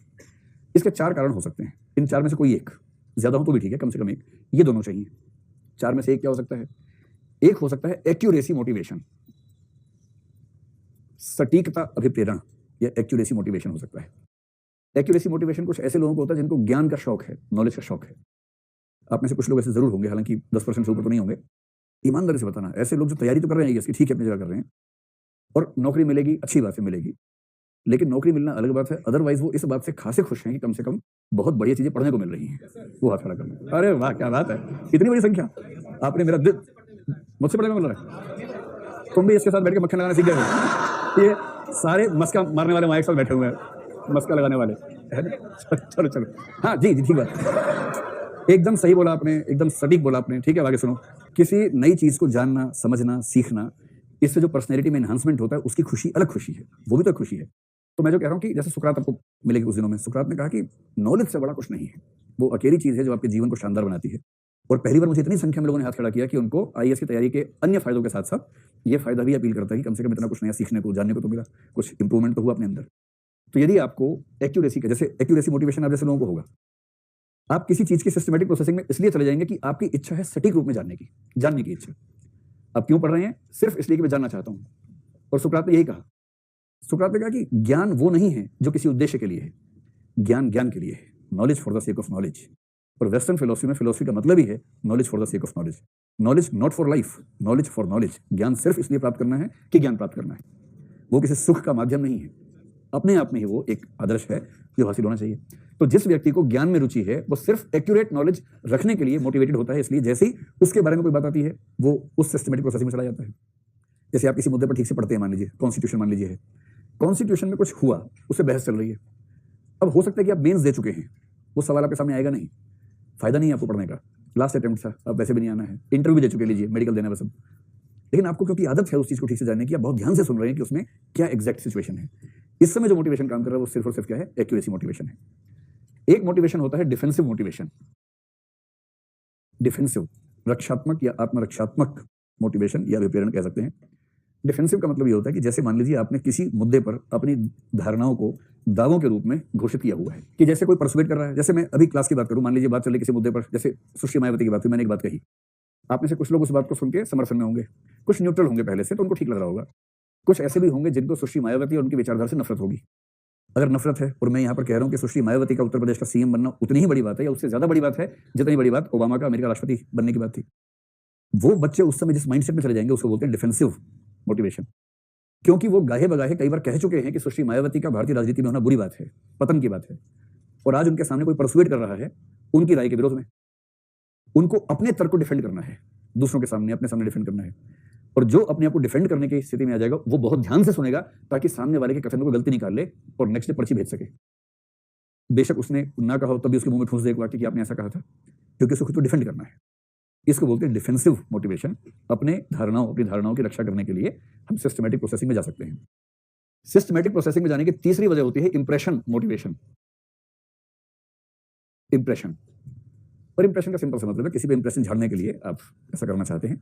[SPEAKER 1] इसके 4 कारण हो सकते हैं, इन 4 में से कोई एक, ज्यादा हो तो भी ठीक है, कम से कम एक, ये दोनों चाहिए। 4 में से एक क्या हो सकता है? एक हो सकता है एक्यूरेसी मोटिवेशन, सटीकता अभिप्रेरण, या एक्यूरेसी मोटिवेशन हो सकता है। एक्यूरेसी मोटिवेशन कुछ ऐसे लोगों को होता है जिनको ज्ञान का शौक है, नॉलेज का शौक है। आप में से कुछ लोग ऐसे जरूर होंगे, हालांकि 10% से ऊपर तो नहीं होंगे। ईमानदारी से बताना, ऐसे लोग जो तैयारी तो कर रहे हैं इसकी, ठीक है अपनी जगह कर रहे हैं, और नौकरी मिलेगी, अच्छी बात है मिलेगी, लेकिन नौकरी मिलना अलग बात है। अदरवाइज वो इस बात से खासे खुश हैं कि कम से कम बहुत बढ़िया चीजें पढ़ने को मिल रही हैं। वो हाथ खड़ा कर लें, अरे वाह क्या बात है, इतनी बड़ी संख्या, आपने मेरा दिल मुझसे बड़े में मिल रहा है। तुम भी इसके साथ बैठ के मक्खन लगाना सीख गए हो। ये सारे मस्का मारने वाले वहां एक साथ बैठे हुए हैं, मस्का लगाने वाले, है ना? चलो चलो, हाँ जी जी ठीक बात, एकदम सही बोला आपने, एकदम सटीक बोला आपने। ठीक है, आगे सुनो। किसी नई चीज को जानना, समझना, सीखना, इससे जो पर्सनैलिटी में एनहांसमेंट होता है उसकी खुशी अलग खुशी है, वो भी तो खुशी है। तो मैं जो कह रहा हूँ कि जैसे सुकरात आपको मिलेगी उस दिनों में, सुकरात ने कहा कि नॉलेज से बड़ा कुछ नहीं है, वो अकेली चीज है जो आपके जीवन को शानदार बनाती है। और पहली बार मुझे इतनी संख्या में लोगों ने हाथ खड़ा किया कि उनको आईएएस की तैयारी के अन्य फायदों के साथ साथ ये फायदा भी अपील करता है कि कम से कम इतना कुछ नया सीखने को, जानने को तो मिला, कुछ इंप्रूवमेंट तो हुआ अपने अंदर। तो यदि आपको एक्यूरेसी का, जैसे एक्यूरेसी मोटिवेशन आप जैसे लोगों को होगा, आप किसी चीज की सिस्टमैटिक प्रोसेसिंग में इसलिए चले जाएंगे कि आपकी इच्छा है सटीक रूप में जानने की इच्छा। आप क्यों पढ़ रहे हैं? सिर्फ इसलिए कि मैं जानना चाहता हूं। और सुकरात ने यही कहा, सुकरात ने कहा कि ज्ञान वो नहीं है जो किसी उद्देश्य के लिए है, ज्ञान ज्ञान के लिए है, knowledge for the sake of knowledge. और वेस्टर्न फिलोसफी में फिलोसफी का मतलब ही है knowledge for the sake of knowledge, knowledge not for life, knowledge for knowledge. ज्ञान सिर्फ इसलिए प्राप्त करना है कि ज्ञान प्राप्त करना है, वो किसी सुख का माध्यम नहीं है, अपने आप में ही वो एक आदर्श है जो हासिल होना चाहिए। तो जिस व्यक्ति को ज्ञान में रुचि है वो सिर्फ एक्यूरेट नॉलेज रखने के लिए मोटिवेटेड होता है, इसलिए जैसे ही उसके बारे में कोई बात आती है वो उस सिस्टमैटिक प्रोसेसिंग में चला जाता है। जैसे आप किसी मुद्दे पर ठीक से पढ़ते हैं, मान लीजिए कॉन्स्टिट्यूशन मान लीजिए है, कॉन्स्टिट्यूशन में कुछ हुआ, उससे बहस चल रही है। अब हो सकता है कि आप मेंस दे चुके हैं, वो सवाल आपके सामने आएगा नहीं, फायदा नहीं है आपको पढ़ने का, लास्ट अटेम्प्ट था, अब वैसे भी नहीं आना है, इंटरव्यू दे चुके, लीजिए मेडिकल देना बस अब, लेकिन आपको क्योंकि आदत है उस चीज को ठीक से जानने की, आप बहुत ध्यान से सुन रहे हैं कि उसमें क्या एग्जैक्ट सिचुएशन है। इस समय जो मोटिवेशन काम कर रहा है वो सिर्फ और सिर्फ क्या है? एक्यूरेसी मोटिवेशन है। एक मोटिवेशन होता है डिफेंसिव मोटिवेशन, डिफेंसिव, रक्षात्मक या आत्मरक्षात्मक मोटिवेशन या अभिप्रेरण कह सकते हैं। डिफेंसिव का मतलब ये होता है कि जैसे मान लीजिए आपने किसी मुद्दे पर अपनी धारणाओं को दावों के रूप में घोषित किया हुआ है, कि जैसे कोई परसुएट कर रहा है। जैसे मैं अभी क्लास की बात करूं, मान लीजिए बात चल रही किसी मुद्दे पर, जैसे सुश्री मायावती की बात हुई, मैंने एक बात कही, आप में से कुछ लोग उस बात को सुन के समर्थन में होंगे, कुछ न्यूट्रल होंगे पहले से, तो उनको ठीक लग रहा होगा, कुछ ऐसे भी होंगे जिनको सुश्री मायावती और उनकी विचारधारा से नफरत होगी। अगर नफरत है, और मैं यहाँ पर कह रहा हूँ कि सुश्री मायावती का उत्तर प्रदेश का सीएम बनना उतनी ही बड़ी बात है या उससे ज्यादा बड़ी बात है जितनी बड़ी बात ओबामा का अमेरिका राष्ट्रपति बनने की बात थी, वो बच्चे उस समय जिस माइंडसेट में चले जाएंगे उसको बोलते हैं डिफेंसिव मोटिवेशन। क्योंकि वो गाहे बगाहे कई बार कह चुके हैं कि सुश्री मायावती का भारतीय राजनीति में होना बुरी बात है, पतन की बात है, और आज उनके सामने कोई परसुएट कर रहा है उनकी राय के विरोध में, उनको अपने तर्क को डिफेंड करना है, दूसरों के सामने अपने सामने डिफेंड करना है। और जो अपने आप को डिफेंड करने की स्थिति में आ जाएगा वो बहुत ध्यान से सुनेगा ताकि सामने वाले के कथन में कोई गलती निकाल ले और नेक्स्ट डे पर्ची भेज सके। बेशक उसने ना कहा हो तभी उसके मुंह में ठूंस दे एक वाक्य कि आपने ऐसा कहा था, क्योंकि उसको खुद को डिफेंड करना है। इसको बोलते हैं डिफेंसिव मोटिवेशन। अपनी धारणाओं की रक्षा करने के लिए हम सिस्टमैटिक प्रोसेसिंग में जा सकते हैं। सिस्टमैटिक प्रोसेसिंग में जाने की तीसरी वजह होती है इंप्रेशन मोटिवेशन। इंप्रेशन। और इंप्रेशन का सिंपल सा मतलब है किसी भी इंप्रेशन झाड़ने के लिए आप ऐसा करना चाहते हैं,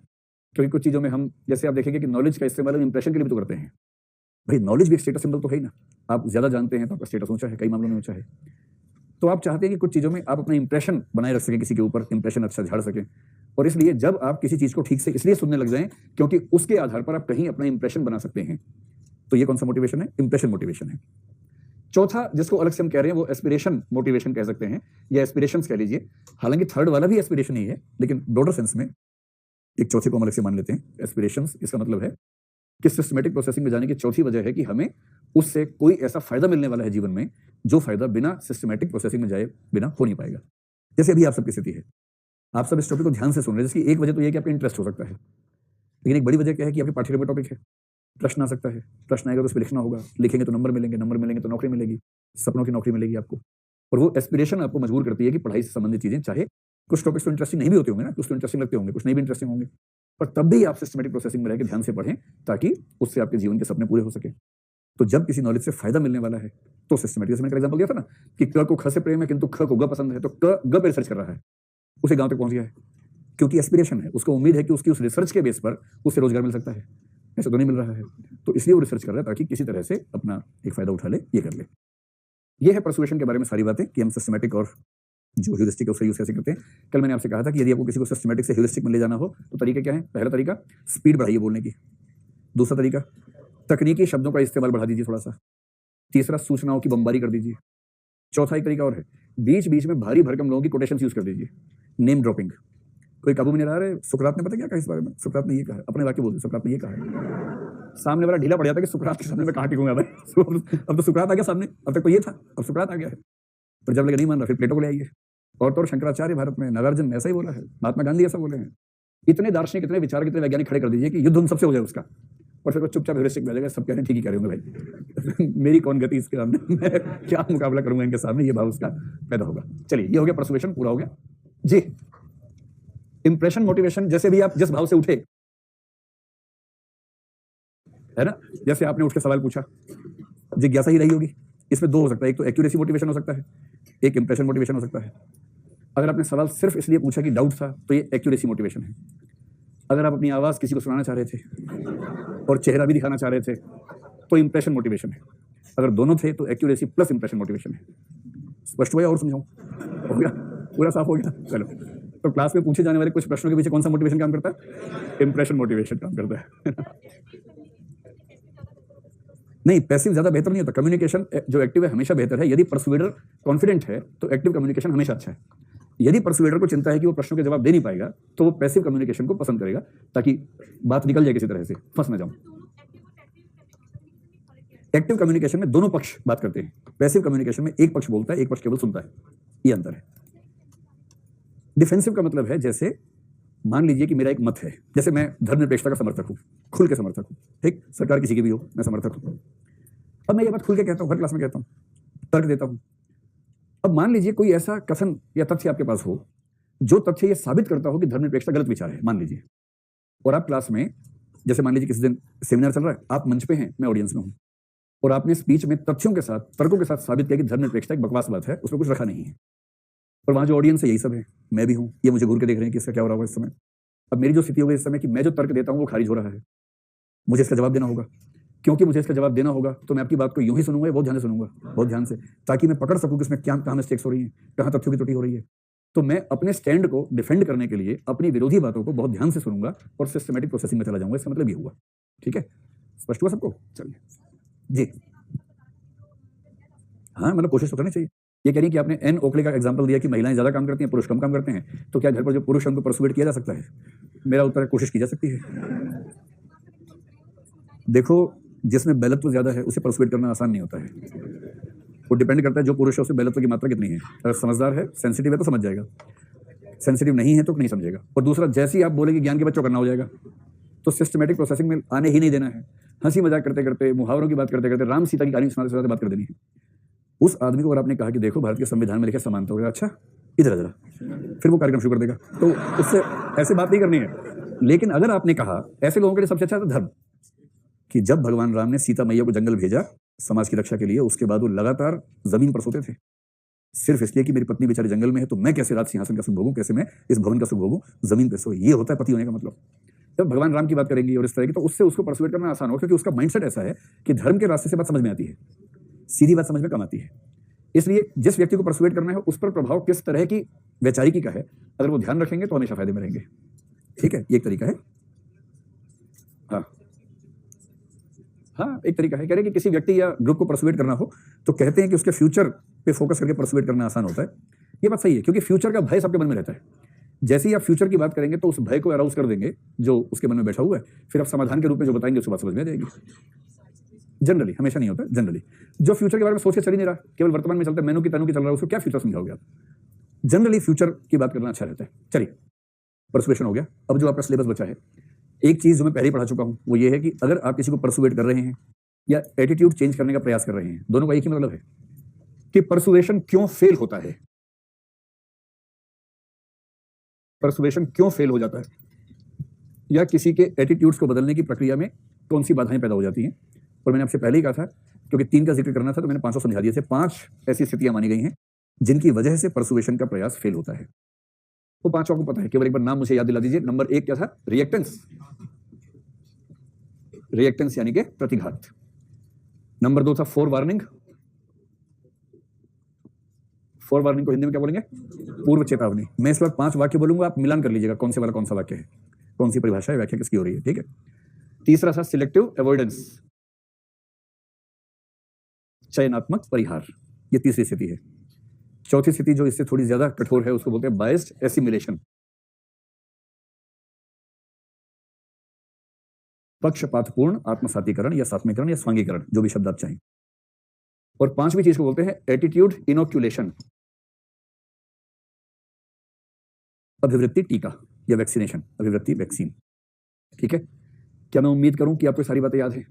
[SPEAKER 1] क्योंकि कुछ चीज़ों में हम जैसे आप देखेंगे कि नॉलेज का इस्तेमाल हम इंप्रेशन के लिए भी तो करते हैं। भाई नॉलेज भी एक स्टेटस सिंबल तो है ही ना, आप ज़्यादा जानते हैं तो आपका स्टेटस ऊँचा है, कई मामलों में ऊँचा है। तो आप चाहते हैं कि कुछ चीज़ों में आप अपना इंप्रेशन बनाए रख सकें, किसी के ऊपर इंप्रेशन अच्छा झाड़ सकें, और इसलिए जब आप किसी चीज़ को ठीक से इसलिए सुनने लग जाएँ क्योंकि उसके आधार पर आप कहीं अपना इंप्रेशन बना सकते हैं। तो ये कौन सा मोटिवेशन है? इंप्रेशन मोटिवेशन है। चौथा जिसको अलग से हम कह रहे हैं वो एस्पिरेशन मोटिवेशन कह सकते हैं, या एस्पिरेशंस कह लीजिए। हालांकि थर्ड वाला भी एस्पिरेशन ही है, लेकिन ब्रॉडर सेंस में एक चौथे को हम अलग से मान लेते हैं। एस्पिरेशंस इसका मतलब है कि सिस्टमैटिक प्रोसेसिंग में जाने की चौथी वजह है कि हमें उससे कोई ऐसा फायदा मिलने वाला है जीवन में जो फायदा बिना सिस्टमैटिक प्रोसेसिंग में जाए बिना हो नहीं पाएगा। जैसे अभी आप सबकी स्थिति है, आप सब इस टॉपिक को ध्यान से सुन रहे हैं, जिसकी एक वजह तो ये कि आपका इंटरेस्ट हो सकता है, लेकिन एक बड़ी वजह क्या है कि आपके पाठ्यक्रम का टॉपिक है, प्रश्न आ सकता है, प्रश्न आएगा तो उस पर लिखना होगा, लिखेंगे तो नंबर मिलेंगे, नंबर मिलेंगे तो नौकरी मिलेगी, सपनों की नौकरी मिलेगी आपको। और वो एस्पिरेशन आपको मजबूर करती है कि पढ़ाई से संबंधित चीजें, चाहे कुछ टॉपिक्स तो इंटरेस्टिंग नहीं भी होते होंगे ना, कुछ तो इंटरेस्टिंग लगते होंगे, कुछ नहीं भी इंटरेस्टिंग होंगे, पर तब भी आप सिस्टमैटिक प्रोसेसिंग में रहकर ध्यान से पढ़ें ताकि उससे आपके जीवन के सपने पूरे हो सके। तो जब किसी नॉलेज से फायदा मिलने वाला है तो सिस्टमैटिक, जैसे मैंने एग्जांपल दिया था ना कि क को ख से प्रेम है किंतु ख को ग पसंद है, तो क ग पे रिसर्च कर रहा है, उसे गांव तक पहुंच गया है, क्योंकि एस्पिरेशन है, उसको उम्मीद है कि उसकी उस रिसर्च के बेस पर उसे रोजगार मिल सकता है। ऐसा तो नहीं मिल रहा है, तो इसलिए वो रिसर्च कर रहा है ताकि किसी तरह से अपना एक फायदा उठा ले, ये कर ले। ये है परसुएशन के बारे में सारी बातें कि हम सिस्टमैटिक और जो ह्यूरिस्टिक है उसका यूज कैसे करते हैं। कल मैंने आपसे कहा था कि यदि आपको किसी को सिस्टमैटिक से ह्यूरिस्टिक में ले जाना हो तो तरीके क्या है? पहला तरीका स्पीड बढ़ाइए बोलने की, दूसरा तरीका तकनीकी शब्दों का इस्तेमाल बढ़ा दीजिए थोड़ा सा, तीसरा सूचनाओं की बमबारी कर दीजिए, चौथा एक तरीका और है, बीच बीच में भारी भरकम लोगों की कोटेशंस यूज कर दीजिए, नेम ड्रॉपिंग। कोई काबू में नहीं रहा है, सुकरात ने पता क्या कहा इस बारे में? सुकरात ने ये कहा, अपने वाक्य बोलते, सुकरात ने ये कहा है। सामने वाला ढीला पड़ जाता है कि सुकरात के सामने मैं कहाँ टिकूंगा भाई। अब तो सुकरात आ गया सामने, अब तक तो ये था, अब सुकरात आ गया है। पर जब लगे नहीं मान रहा फिर प्लेटो को ले आइए, और तो शंकराचार्य भारत में, नागार्जुन ऐसा ही बोला है, महात्मा गांधी ऐसा बोले हैं, इतने दार्शनिक, इतने विचारक, इतने वैज्ञानिक खड़े कर दीजिए कि युद्ध उन सबसे हो जाए उसका, और फिर वो चुपचाप ह्यूरिस्टिक में आ जाएगा, सब कह रहे हैं ठीक ही कह रहे होंगे भाई। मेरी कौन गति इसके सामने, मैं क्या मुकाबला करूंगा इनके सामने, ये भाव उसका पैदा होगा। चलिए ये हो गया परसुएशन, पूरा हो गया जी। इंप्रेशन मोटिवेशन, जैसे भी आप जिस भाव से उठे है ना, जैसे आपने उठ के सवाल पूछा, जिज्ञासा ही रही होगी। इसमें दो हो सकता है, एक तो एक्यूरेसी मोटिवेशन हो सकता है, एक इंप्रेशन मोटिवेशन हो सकता है। अगर आपने सवाल सिर्फ इसलिए पूछा कि डाउट था तो ये एक्यूरेसी मोटिवेशन है। अगर आप अपनी आवाज किसी को सुनाना चाह रहे थे और चेहरा भी दिखाना चाह रहे थे तो इंप्रेशन मोटिवेशन है। अगर दोनों थे तो एक्यूरेसी प्लस इंप्रेशन मोटिवेशन है। स्पष्ट हुआ और समझाऊं? हो गया, पूरा साफ हो गया। चलो, तो क्लास में पूछे जाने वाले कुछ प्रश्नों के पीछे कौन सा मोटिवेशन काम करता है? इंप्रेशन मोटिवेशन काम करता है। नहीं, पैसिव ज्यादा बेहतर नहीं होता। कम्युनिकेशन जो एक्टिव है हमेशा बेहतर है। यदि परसुएडर कॉन्फिडेंट है तो एक्टिव कम्युनिकेशन हमेशा अच्छा है। यदि परसुएडर को चिंता है कि वो प्रश्नों के जवाब दे नहीं पाएगा तो वो पैसिव कम्युनिकेशन को पसंद करेगा ताकि बात निकल जाए किसी तरह से, फंस ना जाऊं। एक्टिव कम्युनिकेशन में दोनों पक्ष बात करते हैं, पैसिव कम्युनिकेशन में एक पक्ष बोलता है, एक पक्ष केवल सुनता है, ये अंतर है। डिफेंसिव का मतलब है, जैसे मान लीजिए कि मेरा एक मत है, जैसे मैं धर्मनिरपेक्षता का समर्थक हूं, खुल के समर्थक हूं, ठीक, सरकार किसी की भी हो मैं समर्थक हूं। अब मैं ये बात खुल के कहता हूं, हर क्लास में कहता हूं, तर्क देता हूं। अब मान लीजिए कोई ऐसा कथन या तथ्य आपके पास हो जो तथ्य ये साबित करता हो कि धर्मनिरपेक्षता गलत विचार है, मान लीजिए, और आप क्लास में, जैसे मान लीजिए किसी दिन सेमिनार चल रहा है, आप मंच पे हैं, मैं ऑडियंस में हूं, और आपने स्पीच में तथ्यों के साथ, तर्कों के साथ साबित किया कि धर्मनिरपेक्षता एक बकवास बात है, उसमें कुछ रखा नहीं है, और वहां जो ऑडियंस है यही सब है, मैं भी हूं, ये मुझे घूर के देख रहे हैं कि इसका क्या हो रहा होगा इस समय। अब मेरी जो स्थिति हो गई इस समय कि मैं जो तर्क देता हूं वो खारिज हो रहा है, मुझे इसका जवाब देना होगा। क्योंकि मुझे इसका जवाब देना होगा तो मैं आपकी बात को यूं ही सुनूंगा, बहुत ध्यान से सुनूंगा, बहुत ध्यान से, ताकि मैं पकड़ सकूं कि इसमें क्या कहां मिस्टेक्स हो रही हैं, कहां तथ्यों की त्रुटि हो रही है। तो मैं अपने स्टैंड को डिफेंड करने के लिए अपनी विरोधी बातों को बहुत ध्यान से सुनूंगा और सिस्टमैटिक प्रोसेसिंग में चला जाऊंगा। इसका मतलब ये हुआ, ठीक है, स्पष्ट हुआ सबको? चलिए जी, हाँ, मतलब कोशिश तो करनी चाहिए। ये कह रही कि आपने एन ओकले का एग्जांपल दिया कि महिलाएं ज्यादा काम करती हैं, पुरुष कम काम करते हैं, तो क्या घर पर जो पुरुष है उनको परसुएट किया जा सकता है? मेरा उत्तर है कोशिश की जा सकती है। देखो, जिसमें बैलत्व ज्यादा है उसे परसुएट करना आसान नहीं होता है, वो डिपेंड करता है जो पुरुष है उसमें बैलत्व की मात्रा कितनी है। अगर समझदार है, सेंसिटिव है तो समझ जाएगा, सेंसिटिव नहीं है तो नहीं समझेगा। और दूसरा, जैसे ही आप बोलेंगे ज्ञान के बच्चों करना हो जाएगा, तो सिस्टमैटिक प्रोसेसिंग में आने ही नहीं देना है। हंसी मजाक करते करते, मुहावरों की बात करते करते, राम सीता की कहानी सुनाते सुनाते बात कर देनी है। उस आदमी को अगर आपने कहा कि देखो भारत के संविधान में लिखा समानता होगा, अच्छा इधर जरा, फिर वो कार्यक्रम शुरू कर देगा। तो उससे ऐसे बात नहीं करनी है। लेकिन अगर आपने कहा, ऐसे लोगों के लिए सबसे अच्छा था धर्म, कि जब भगवान राम ने सीता मैया को जंगल भेजा समाज की रक्षा के लिए, उसके बाद वो लगातार जमीन पर सोते थे, सिर्फ इसलिए कि मेरी पत्नी बेचारी जंगल में है, तो मैं कैसे राज सिंहासन का सुख भोगूं, कैसे मैं इस भवन का सुख भोगूं, जमीन पे सो। ये होता है पति होने का मतलब। जब भगवान राम की बात करेंगे और इस तरह की, तो उससे उसको परसुएट करना आसान हो, क्योंकि उसका माइंडसेट ऐसा है कि धर्म के रास्ते से बात समझ में आती है, सीधी बात समझ में कम आती है। इसलिए जिस व्यक्ति को परसुएट करना है, उस पर प्रभाव किस तरह की वैचारिकी का है, अगर वो ध्यान रखेंगे तो हमेशा फायदे में रहेंगे। ठीक है, ये एक तरीका है। हाँ हाँ, एक तरीका है। कह रहे कि किसी व्यक्ति या ग्रुप को परसुएट करना हो तो कहते हैं कि उसके फ्यूचर पे फोकस करके परसुएट करना आसान होता है। ये बात सही है, क्योंकि फ्यूचर का भय सबके मन में रहता है। जैसे ही आप फ्यूचर की बात करेंगे तो उस भय को अराउज कर देंगे जो उसके मन में बैठा हुआ है, फिर आप समाधान के रूप में जो बताएंगे उसको बात समझ में आ जाएगी। जनरली, हमेशा नहीं होता, जनरली जो फ्यूचर के बारे में सोच के चल ही नहीं रहा, केवल वर्तमान में चलता है, मैनू की तनु की चल रहा है, उसको क्या फ्यूचर समझाओगे आप? जनरली फ्यूचर की बात करना अच्छा रहता है। चलिए, परसुएशन हो गया। अब जो आपका सिलेबस बचा है, एक चीज जो मैं पहले ही पढ़ा चुका हूं, वो ये है कि अगर आप किसी को परसुएट कर रहे हैं या एटीट्यूड चेंज करने का प्रयास कर रहे हैं, दोनों का एक ही मतलब है कि परसुएशन क्यों फेल होता है, परसुएशन क्यों फेल हो जाता है, या किसी के एटीट्यूड्स को बदलने की प्रक्रिया में कौन सी बाधाएं पैदा हो जाती हैं। और मैंने आपसे पहले ही कहा था, क्योंकि 3 का जिक्र करना था तो मैंने 5 समझा दिए थे। 5 ऐसी स्थितियां मानी गई हैं जिनकी वजह से परसुएशन का प्रयास फेल होता है। वो 5 आपको पता है, केवल एक बार नाम मुझे याद दिला दीजिए। नंबर 1 क्या था? रिएक्टेंस, रिएक्टेंस यानी कि प्रतिघात। नंबर 2 था फोर वार्निंग, फोर वार्निंग को हिंदी में क्या बोलेंगे? पूर्व चेतावनी। मैं इस वक्त 5 वाक्य बोलूंगा, आप मिलान कर लीजिएगा कौन से वाला कौन सा वाक्य है, कौन सी परिभाषा है, व्याख्या किसकी हो रही है। ठीक है। तीसरा था सिलेक्टिव अवॉइडेंस, चयनात्मक परिहार, ये तीसरी स्थिति है। चौथी स्थिति जो इससे थोड़ी ज्यादा कठोर है, उसको बोलते हैं बायस्ड एसिमिलेशन, पक्षपातपूर्ण आत्मसातीकरण या सात्मीकरण या स्वांगीकरण, जो भी शब्द आप चाहें। और 5वीं चीज को बोलते हैं एटीट्यूड इनोक्यूलेशन, अभिवृत्ति टीका या वैक्सीनेशन, अभिवृत्ति वैक्सीन। ठीक है। क्या मैं उम्मीद करूं कि आपको सारी बातें याद है?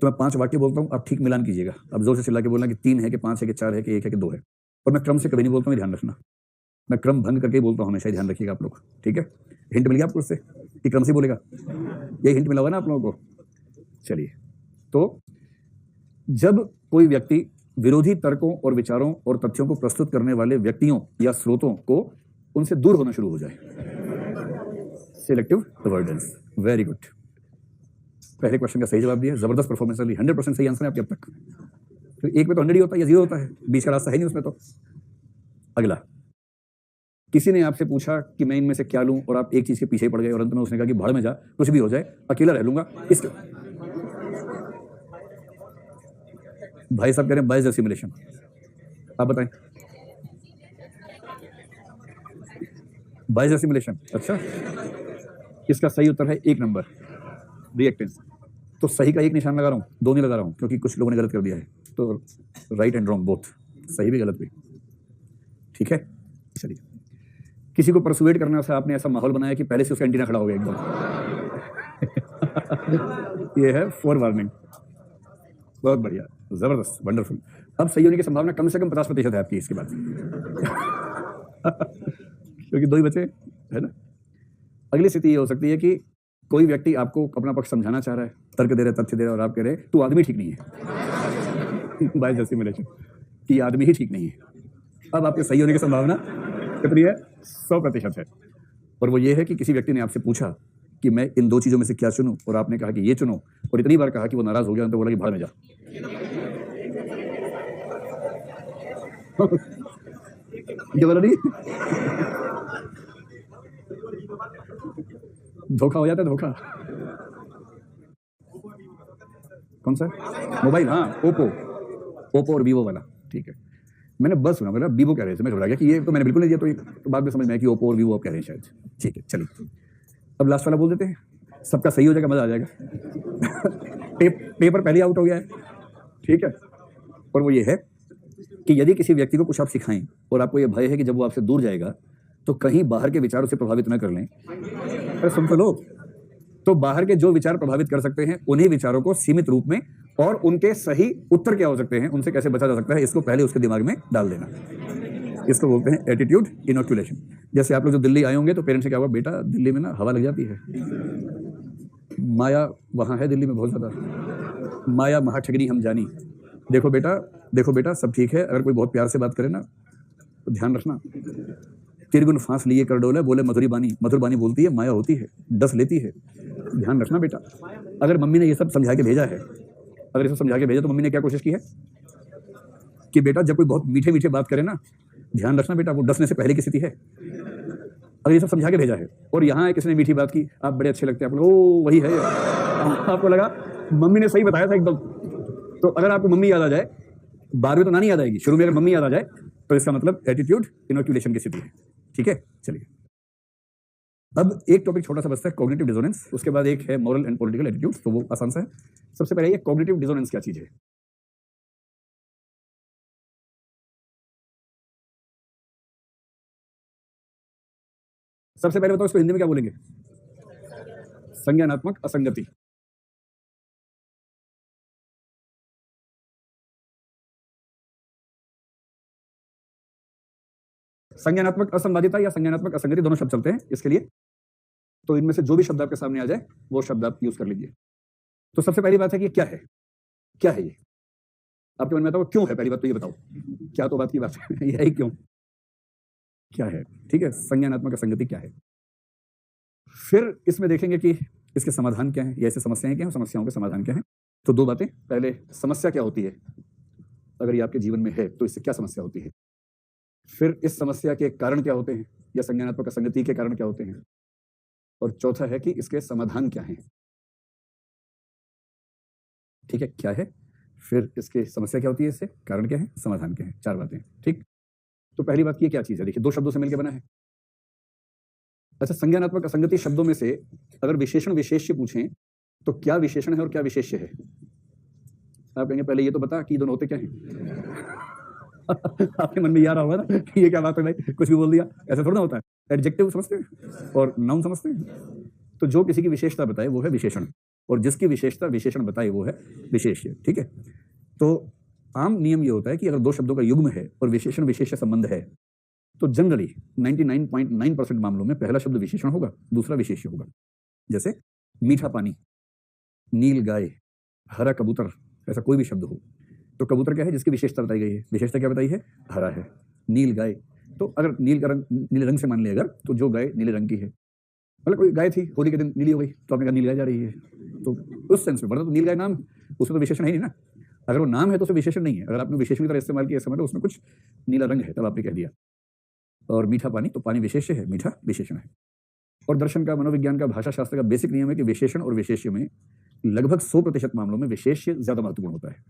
[SPEAKER 1] तो मैं 5 वाक्य बोलता हूं, आप ठीक मिलान कीजिएगा। अब जोर से चिल्ला के बोलना कि 3 है कि 5 है कि 4 है कि 1 है कि 2 है। और मैं क्रम से कभी नहीं बोलता हूं, ध्यान रखना। मैं क्रम भंग करके ही बोलता हूं, हमेशा ध्यान रखिएगा आप लोग। ठीक है। हिंट मिल गया आपको उससे कि क्रम से बोलेगा? यही हिंट मिला हुआ ना आप लोगों को। चलिए, तो जब कोई व्यक्ति विरोधी तर्कों और विचारों और तथ्यों को प्रस्तुत करने वाले व्यक्तियों या स्रोतों को उनसे दूर होना शुरू हो जाए, सिलेक्टिव अवॉइडेंस। वेरी गुड, पहले क्वेश्चन का सही जवाब दिया, जबरदस्त परफॉर्मेंस चली, 100% सही आंसर है आपके अब तक। तो एक में तो 100 ही होता है या 0 होता है, बीच का रास्ता है नहीं उसमें। तो अगला, किसी ने आपसे पूछा कि मैं इनमें से क्या लूं, और आप एक चीज के पीछे पड़ गए और अंत में उसने कहा कि भाड़ में जा, कुछ भी हो जाए अकेला रह लूंगा। इसके भाई साहब कह रहे हैं बायस्ड एसिमिलेशन, आप बताएं। बायस्ड एसिमिलेशन, अच्छा, इसका सही उत्तर है 1 नंबर, रिएक्टेंस। तो सही का 1 निशान लगा रहा हूं, 2 नहीं लगा रहा हूं, क्योंकि कुछ लोगों ने गलत कर दिया है। तो राइट एंड रॉन्ग बोथ, सही भी गलत भी। ठीक है। चलिए, किसी को परसुएट करना से आपने ऐसा माहौल बनाया कि पहले से उसका एंटीना खड़ा हो गया एकदम। ये है फोर वार्निंग। बहुत बढ़िया, जबरदस्त, वंडरफुल। अब सही होने की संभावना कम से कम 50% है आपकी इसके बाद। क्योंकि 2 ही बचे है ना। अगली स्थिति ये हो सकती है कि कोई व्यक्ति आपको अपना पक्ष समझाना चाह रहा है, तर्क दे रहे, तथ्य दे रहे, और आप कह रहे तू आदमी ठीक नहीं है। बायस्ड एसिमिलेशन कि आदमी ही ठीक नहीं है। अब आपके सही होने की संभावना कितनी है? 100% है। और वो ये है कि किसी व्यक्ति ने आपसे पूछा कि मैं इन 2 चीजों में से क्या चुनूं, और आपने कहा कि ये चुनो, और इतनी बार कहा कि वो नाराज हो गया, तो बोला कि भाड़ में जा। ये बोला नहीं, धोखा हो जाता है, धोखा। कौन सा मोबाइल? हाँ, ओप्पो और वीवो वाला। ठीक है, मैंने बस सुना, मतलब वीवो कह रहे थे, मैं घबरा गया कि ये तो मैंने बिल्कुल नहीं दिया। तो बाद में समझ में आया कि ओप्पो और वीवो आप कह रहे हैं शायद। ठीक है, चलिए अब लास्ट वाला बोल देते हैं, सबका सही हो जाएगा, मजा आ जाएगा। पेपर पहले आउट हो गया है। ठीक है। और वो ये है कि यदि किसी व्यक्ति को कुछ आप सिखाएं और आपको ये भय है कि जब वो आपसे दूर जाएगा तो कहीं बाहर के विचारों से प्रभावित न कर लें। अरे सुन तो लो, तो बाहर के जो विचार प्रभावित कर सकते हैं, उन्हीं विचारों को सीमित रूप में, और उनके सही उत्तर क्या हो सकते हैं, उनसे कैसे बचा जा सकता है, इसको पहले उसके दिमाग में डाल देना। इसको बोलते हैं एटीट्यूड इनोक्यूलेशन। जैसे आप लोग जो दिल्ली आए होंगे तो पेरेंट्स से क्या हुआ, बेटा दिल्ली में ना हवा लग जाती है, माया वहां है दिल्ली में बहुत ज्यादा, माया महाठगनी हम जानी। देखो बेटा सब ठीक है, अगर कोई बहुत प्यार से बात करे ना तो ध्यान रखना, तिरगुन फांस लिए कर डोले, बोले मधुरी बानी, मधुर बानी बोलती है, माया होती है, डस लेती है। ध्यान रखना बेटा, अगर मम्मी ने ये सब समझा के भेजा है, अगर ये सब समझा के भेजा, तो मम्मी ने क्या कोशिश की है कि बेटा जब कोई बहुत मीठे मीठे बात करे ना, ध्यान रखना बेटा, वो डसने से पहले की स्थिति है। अगर ये सब समझा के भेजा है और यहाँ किसी ने मीठी बात की, आप बड़े अच्छे लगते हैं, आप लोग ओ वही है, आपको लगा मम्मी ने सही बताया था एकदम। तो अगर आपको मम्मी याद आ जाए, बाद में तो नानी याद आएगी, शुरू में अगर मम्मी याद आ जाए तो इसका मतलब एटीट्यूड इनोक्यूलेशन की स्थिति है। ठीक है, चलिए अब एक टॉपिक छोटा सा बचता है, कॉग्निटिव डिसोनेंस। उसके बाद एक है मॉरल एंड पॉलिटिकल एटीट्यूड, तो वो आसान सा है। सबसे पहले ये कॉग्निटिव डिसोनेंस क्या चीज है? सबसे पहले बताओ इसको हिंदी में क्या बोलेंगे? संज्ञानात्मक असंगति। संज्ञानात्मक असंवादिता या संज्ञानात्मक असंगति दोनों शब्द चलते हैं इसके लिए, तो इनमें से जो भी शब्द आपके सामने आ जाए वो शब्द आप यूज कर लीजिए। तो सबसे पहली बात है कि क्या है, क्या है ये आपके मन में आता है, क्यों है? पहली बात तो ये बताओ, क्या तो बात की बात है, ये है क्यों, क्या है? ठीक है, संज्ञानात्मक असंगति क्या है। फिर इसमें देखेंगे कि इसके समाधान क्या है, या ऐसे समस्याएं क्या है, समस्याओं के समाधान क्या है। तो दो बातें, पहले समस्या क्या होती है, अगर ये आपके जीवन में है तो इससे क्या समस्या होती है। फिर इस समस्या के कारण क्या होते हैं, या संज्ञानात्मक असंगति के कारण क्या होते हैं। और चौथा है कि इसके समाधान क्या है। ठीक है, क्या है, फिर इसके समस्या क्या होती है, इससे कारण क्या है, समाधान क्या है, चार बातें। ठीक, तो पहली बात ये क्या चीज है, देखिए दो शब्दों से मिलकर बना है। अच्छा, संज्ञानात्मक असंगति शब्दों में से अगर विशेषण विशेष्य पूछें तो क्या विशेषण है और क्या विशेष्य है? आप कहेंगे पहले ये तो बता कि दोनों होते क्या हैं। आपके मन में ये आ रहा होगा ना कि ये क्या बात है भाई, कुछ भी बोल दिया, ऐसा थोड़ा ना होता है। एडजेक्टिव समझते हैं और नाउन समझते हैं। तो जो किसी की विशेषता बताए वो है विशेषण, और जिसकी विशेषता विशेषण बताए वो है विशेष्य। ठीक है, तो आम नियम ये होता है कि अगर दो शब्दों का युग्म है और विशेषण विशेष्य संबंध है तो जनरली 99.9% मामलों में पहला शब्द विशेषण होगा, दूसरा विशेष्य होगा। जैसे मीठा पानी, नील गाय, हरा कबूतर, ऐसा कोई भी शब्द हो तो कबूतर क्या है, जिसकी विशेषता बताई गई है, विशेषता क्या बताई है, हरा है। नील गाय, तो अगर नील का रंग नीले रंग से मान लिया अगर, तो जो गाय नीले रंग की है, मतलब कोई गाय थी होली के दिन नीली हो गई तो आपने कहा नील गाय जा रही है, तो उस सेंस में, वरना तो नील गाय नाम, उसमें तो विशेषण है नहीं ना। अगर वो नाम है तो उसमें विशेषण नहीं है, अगर आपने विशेषण की तरह इस्तेमाल किया मतलब उसमें कुछ नीला रंग है तब आपने कह दिया। और मीठा पानी, तो पानी विशेष्य है, मीठा विशेषण है। और दर्शन का, मनोविज्ञान का, भाषा शास्त्र का बेसिक नियम है कि विशेषण और विशेष्य में लगभग 100% मामलों में विशेष्य ज्यादा महत्वपूर्ण होता है,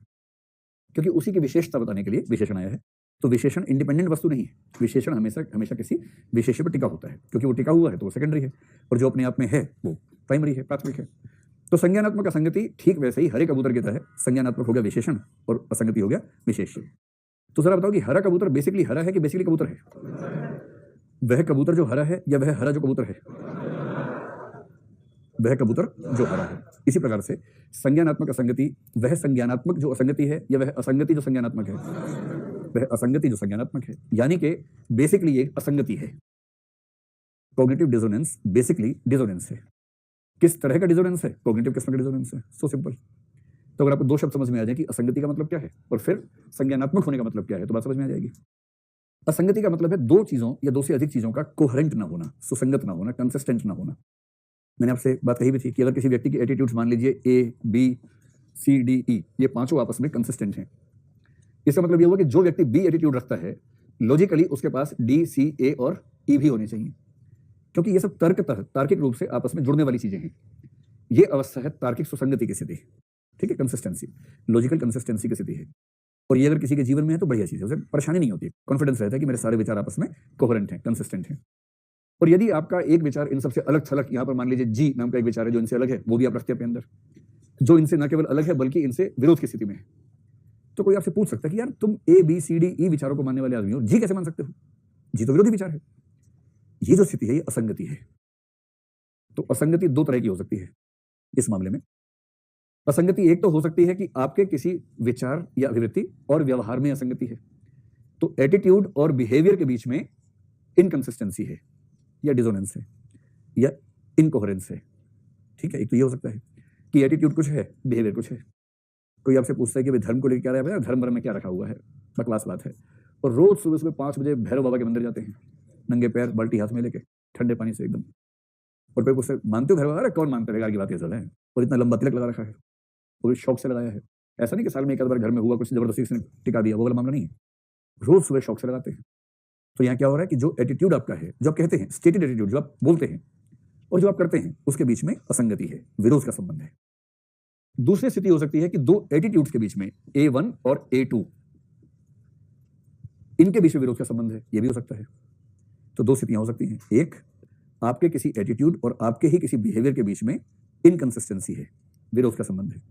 [SPEAKER 1] क्योंकि उसी की विशेषता बताने के लिए विशेषण आया है। तो विशेषण इंडिपेंडेंट वस्तु नहीं है, विशेषण हमेशा हमेशा किसी विशेष्य पर टिका होता है, क्योंकि वो टिका हुआ है तो वो सेकेंडरी है, और जो अपने आप में है वो प्राइमरी है, प्राथमिक है। तो संज्ञानात्मक असंगति ठीक वैसे ही हरे कबूतर की तरह, संज्ञानात्मक हो गया विशेषण और असंगति हो गया विशेष्य। तो जरा बताओ कि हरा कबूतर बेसिकली हरा है कि बेसिकली कबूतर है? वह कबूतर जो हरा है या वह हरा जो कबूतर है? वह कबूतर जो हरा है। इसी प्रकार से संज्ञानात्मक असंगति वह संज्ञानात्मक जो असंगति है या वह असंगति जो संज्ञानात्मक है? वह असंगति जो संज्ञानात्मक है, यानी कि बेसिकली ये असंगति है। कॉग्निटिव डिसोनेंस बेसिकली डिसोनेंस है। किस तरह का डिसोनेंस है? कॉग्निटिव किस्म का डिसोनेंस है, सो सिंपल। तो अगर आपको दो शब्द समझ में आ जाए कि असंगति का मतलब क्या है और फिर संज्ञानात्मक होने का मतलब क्या है, तो बात समझ में आ जाएगी। असंगति का मतलब है दो चीजों या दो से अधिक चीजों का कोहेरेंट ना होना, सुसंगत ना होना, कंसिस्टेंट ना होना। मैंने आपसे बात कही भी थी कि अगर किसी व्यक्ति के एटीट्यूड्स मान लीजिए ए, बी, सी, डी, ई, ये पांचों आपस में कंसिस्टेंट हैं, इसका मतलब ये हुआ कि जो व्यक्ति बी एटीट्यूड रखता है, लॉजिकली उसके पास डी, सी, ए और ई भी होने चाहिए, क्योंकि ये सब तार्किक रूप से आपस में जुड़ने वाली चीजें हैं। ये अवस्था है तार्किक सुसंगति की स्थिति। ठीक है, कंसिस्टेंसी, लॉजिकल कंसिस्टेंसी की स्थिति है। और ये अगर किसी के जीवन में है तो बढ़िया चीज है, उसे परेशानी नहीं होती, कॉन्फिडेंस रहता है कि मेरे सारे विचार आपस में कोहेरेंट हैं, कंसिस्टेंट हैं। और यदि आपका एक विचार इन सबसे अलग थलग, यहां पर मान लीजिए जी नाम का एक विचार है जो इनसे अलग है, वो भी आप रखते हैं अपने अंदर, जो इनसे न केवल अलग है बल्कि इनसे विरोध की स्थिति में है, तो कोई आपसे पूछ सकता है कि यार तुम ए, बी, सी, डी, ई विचारों को मानने वाले आदमी हो, जी कैसे मान सकते हो? जी तो विरोधी विचार है। ये जो स्थिति है ये असंगति है। तो असंगति दो तरह की हो सकती है इस मामले में। असंगति एक तो हो सकती है कि आपके किसी विचार या अभिवृत्ति और व्यवहार में असंगति है, तो एटीट्यूड और बिहेवियर के बीच में इनकंसिस्टेंसी है या डिसोनेंस है या इनकोहेरेंस है। ठीक है, एक तो ये हो सकता है कि एटीट्यूड कुछ है, बिहेवियर कुछ है। कोई आपसे पूछता है कि भाई धर्म को लेकर क्या रहा है, धर्म वर्म में क्या रखा हुआ है, बकवास बात है। और रोज सुबह सुबह 5 बजे भैरव बाबा के मंदिर जाते हैं, नंगे पैर बाल्टी हाथ में लेके, ठंडे पानी से एकदम, और फिर उससे मानते हो भैरव बाबा? अरे कौन मानते, बेकार की बात ये सब है। और इतना लंबा तिलक लगा रखा है, वो भी शौक से लगाया है। ऐसा नहीं कि साल में एक आध बार घर में हुआ, कुछ जबरदस्ती से टिका दिया, वो वाला मामला नहीं है। रोज सुबह शौक से लगाते हैं। तो यहाँ क्या हो रहा है कि जो एटीट्यूड आपका है, जो आप कहते हैं स्टेटेड एटीट्यूड, जो आप बोलते हैं और जो आप करते हैं, उसके बीच में असंगति है, विरोध का संबंध है। दूसरी स्थिति हो सकती है कि दो एटीट्यूड्स के बीच में, A1 और A2, इनके बीच में विरोध का संबंध है, ये भी हो सकता है। तो दो स्थितियां हो सकती हैं, एक आपके किसी एटीट्यूड और आपके ही किसी बिहेवियर के बीच में इनकंसिस्टेंसी है, विरोध का संबंध है।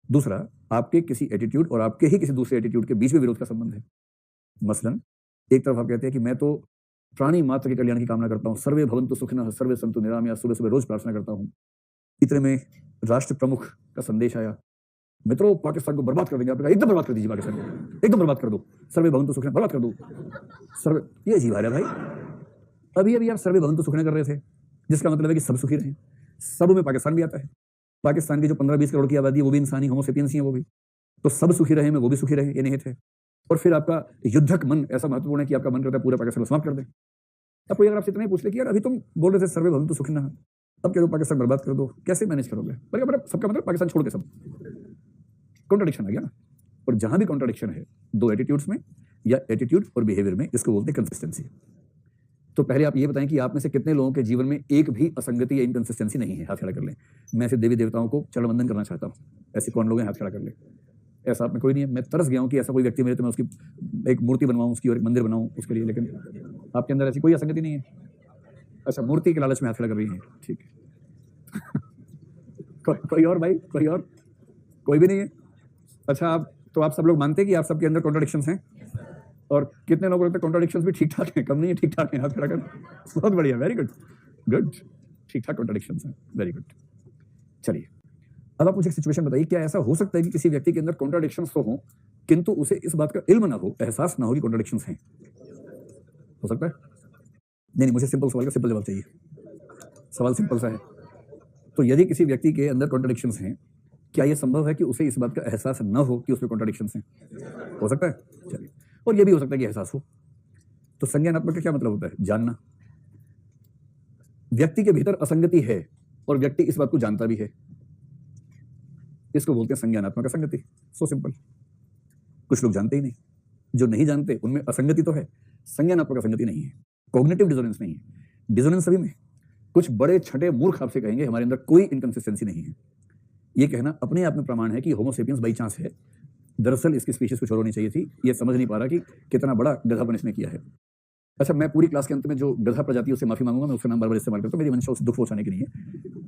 [SPEAKER 1] दूसरा, आपके किसी एटीट्यूड और आपके ही किसी दूसरे एटीट्यूड के बीच में विरोध का संबंध है। मसलन एक तरफ आप कहते हैं कि मैं तो प्राणी मात्र के कल्याण की कामना करता हूं, सर्वे भवन्तु सुखिनः सर्वे सन्तु निरामया, सुबह सुबह रोज प्रार्थना करता हूं। इतने में राष्ट्र प्रमुख का संदेश आया, मित्रों पाकिस्तान को बर्बाद कर देंगे। आपने कहा एकदम बर्बाद कर दीजिए पाकिस्तान को, एकदम बर्बाद कर दो, सर्वे भवन्तु सुखिनः बर्बाद कर दो। सर्वे, ये अजीब है भाई, अभी अभी आप सर्वे भवन्तु सुखिनः कर रहे थे, जिसका मतलब है कि सब सुखी रहें। सब में पाकिस्तान भी आता है, पाकिस्तान की जो 15-20 करोड़ की आबादी, वो भी इंसानी होमो सेपियंस ही है वो भी, तो सब सुखी रहे में वो भी सुखी रहे, ये निहित है। और फिर आपका युद्धक मन ऐसा महत्वपूर्ण है कि आपका मन करता है पूरा पाकिस्तान को समाप्त कर दें। अब कोई अगर आपसे इतना ही पूछ ले कि यार अभी तुम बोल रहे थे सर्वे भवन्तु सुखिनः, अब कह दो पाकिस्तान बर्बाद कर दो, कैसे मैनेज करोगे? मतलब सबका मतलब पाकिस्तान छोड़ के सब, कॉन्ट्रडिक्शन आ गया ना। और जहां भी कॉन्ट्रडिक्शन है दो एटीट्यूड्स में या एटीट्यूड और बिहेवियर में, इसको बोलते हैं कंसिस्टेंसी। तो पहले आप ये बताएं कि आप में से कितने लोगों के जीवन में एक भी असंगति या इनकंसिस्टेंसी नहीं है? हाथ खड़ा कर लें। मैं ऐसे देवी देवताओं को चरण वंदन करना चाहता हूं, ऐसे कौन लोग हैं? हाथ खड़ा कर लें। ऐसा आप में कोई नहीं है? मैं तरस गया हूं कि ऐसा कोई व्यक्ति मेरे, तो मैं उसकी एक मूर्ति बनवाऊं, उसकी और एक मंदिर बनाऊं उसके लिए, लेकिन आपके अंदर ऐसी कोई असंगति नहीं है। अच्छा, मूर्ति के लालच में हाथ खड़ा कर रही है, ठीक है। कोई और भाई, कोई और? कोई भी नहीं है? अच्छा, आप तो आप सब लोग मानते हैं कि आप सबके अंदर कॉन्ट्रडिक्शंस हैं, और कितने लोगों को लगता है कॉन्ट्रडिक्शंस भी ठीक ठाक हैं? कम नहीं है, ठीक ठाक है, हाथ खड़ा कर। बहुत बढ़िया, वेरी गुड, गुड, ठीक ठाक कॉन्ट्रडिक्शंस हैं, वेरी गुड। चलिए, अब आप मुझे एक सिचुएशन बताइए, क्या ऐसा हो सकता है कि किसी व्यक्ति के अंदर कॉन्ट्रडिक्शंस तो हों, किंतु उसे इस बात का इल्म ना हो, एहसास ना हो कि कॉन्ट्रडिक्शंस हैं? हो सकता है? नहीं, मुझे सिंपल सवाल का सिंपल जवाब चाहिए। सवाल सिंपल सा है। तो यदि किसी व्यक्ति के अंदर कॉन्ट्रडिक्शंस हैं, क्या यह संभव है कि उसे इस बात का एहसास न हो कि उसमें कॉन्ट्रडिक्शंस हैं? हो सकता है? चलिए, और यह भी हो सकता है कि एहसास हो। तो संज्ञानात्मक का क्या मतलब होता है? जानना। व्यक्ति के भीतर असंगति है और व्यक्ति इस बात को जानता भी है, इसको बोलते हैं संज्ञानात्मक असंगति। So simple. कुछ लोग जानते ही नहीं, जो नहीं जानते उनमें असंगति तो है, संज्ञानात्मक असंगति नहीं है, कॉग्निटिव डिसोनेंस नहीं है। डिसोनेंस सभी में। कुछ बड़े छठे मूर्ख आपसे कहेंगे हमारे अंदर कोई इनकंसिस्टेंसी नहीं है। ये कहना अपने आप में प्रमाण है कि होमो सेपियंस बाई चांस है, दरअसल इसकी स्पीशीज कुछ और होनी चाहिए थी। ये समझ नहीं पा रहा कि कितना बड़ा गधापन इसने किया है। अच्छा, मैं पूरी क्लास के अंत में जो गधा प्रजाति उससे माफी मांगूंगा, मैं उसका नाम बार बार इस्तेमाल करता हूँ, मेरी मंशा उसे दुख पहुंचाने की नहीं है,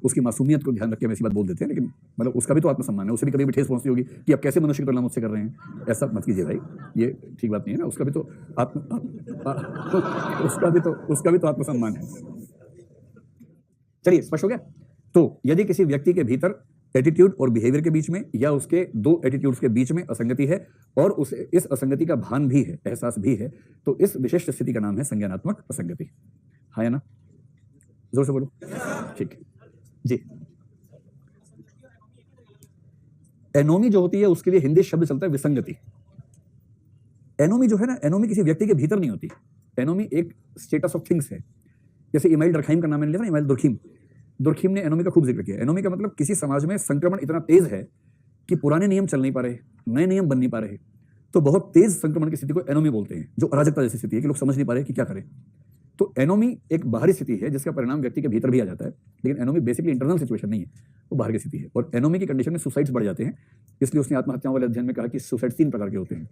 [SPEAKER 1] उसकी मासूमियत को ध्यान रख के हम ऐसी बात बोल देते हैं, लेकिन मतलब उसका भी तो आत्मसम्मान है, उसे भी कभी भी ठेस पहुंचती होगी कि आप कैसे मनुष्य की तुलना मुझसे कर रहे हैं। ऐसा मत कीजिए भाई, ये ठीक बात नहीं है ना। उसका भी तो उसका भी तो आत्मसम्मान है। चलिए, स्पष्ट हो गया? तो यदि किसी व्यक्ति के भीतर एटीट्यूड और बिहेवियर के बीच में या उसके दो एटीट्यूड्स के बीच में असंगति है और उसे इस असंगति का भान भी है, एहसास भी है, तो इस विशिष्ट स्थिति का नाम है संज्ञानात्मक असंगति। हाँ या ना? जोर से बोलो। ठीक जी। एनोमी जो होती है उसके लिए हिंदी शब्द चलता है विसंगति। एनोमी जो है ना, एनोमी किसी व्यक्ति के भीतर नहीं होती। एनोमी एक स्टेटस ऑफ थिंग्स है। जैसे इमाइल दुर्खीम का नाम मैंने लिया ना, इमाइल दुर्खीम ने एनोमी का खूब जिक्र किया। एनोमी का मतलब किसी समाज में संक्रमण इतना तेज है कि पुराने नियम चल नहीं पा रहे, नए नियम बन नहीं पा रहे, तो बहुत तेज संक्रमण की स्थिति को एनोमी बोलते हैं, जो अराजकता जैसी स्थिति है कि लोग समझ नहीं पा रहे कि क्या करें। तो एनोमी एक बाहरी स्थिति है जिसका परिणाम व्यक्ति के भीतर भी आ जाता है, लेकिन एनोमी बेसिकली इंटरनल सिचुएशन नहीं है, वो बाहर की स्थिति है। और एनोमी की कंडीशन में सुसाइड्स बढ़ जाते हैं, इसलिए उसने आत्महत्याओं वाले अध्ययन में कहा कि सुसाइड 3 प्रकार के होते हैं।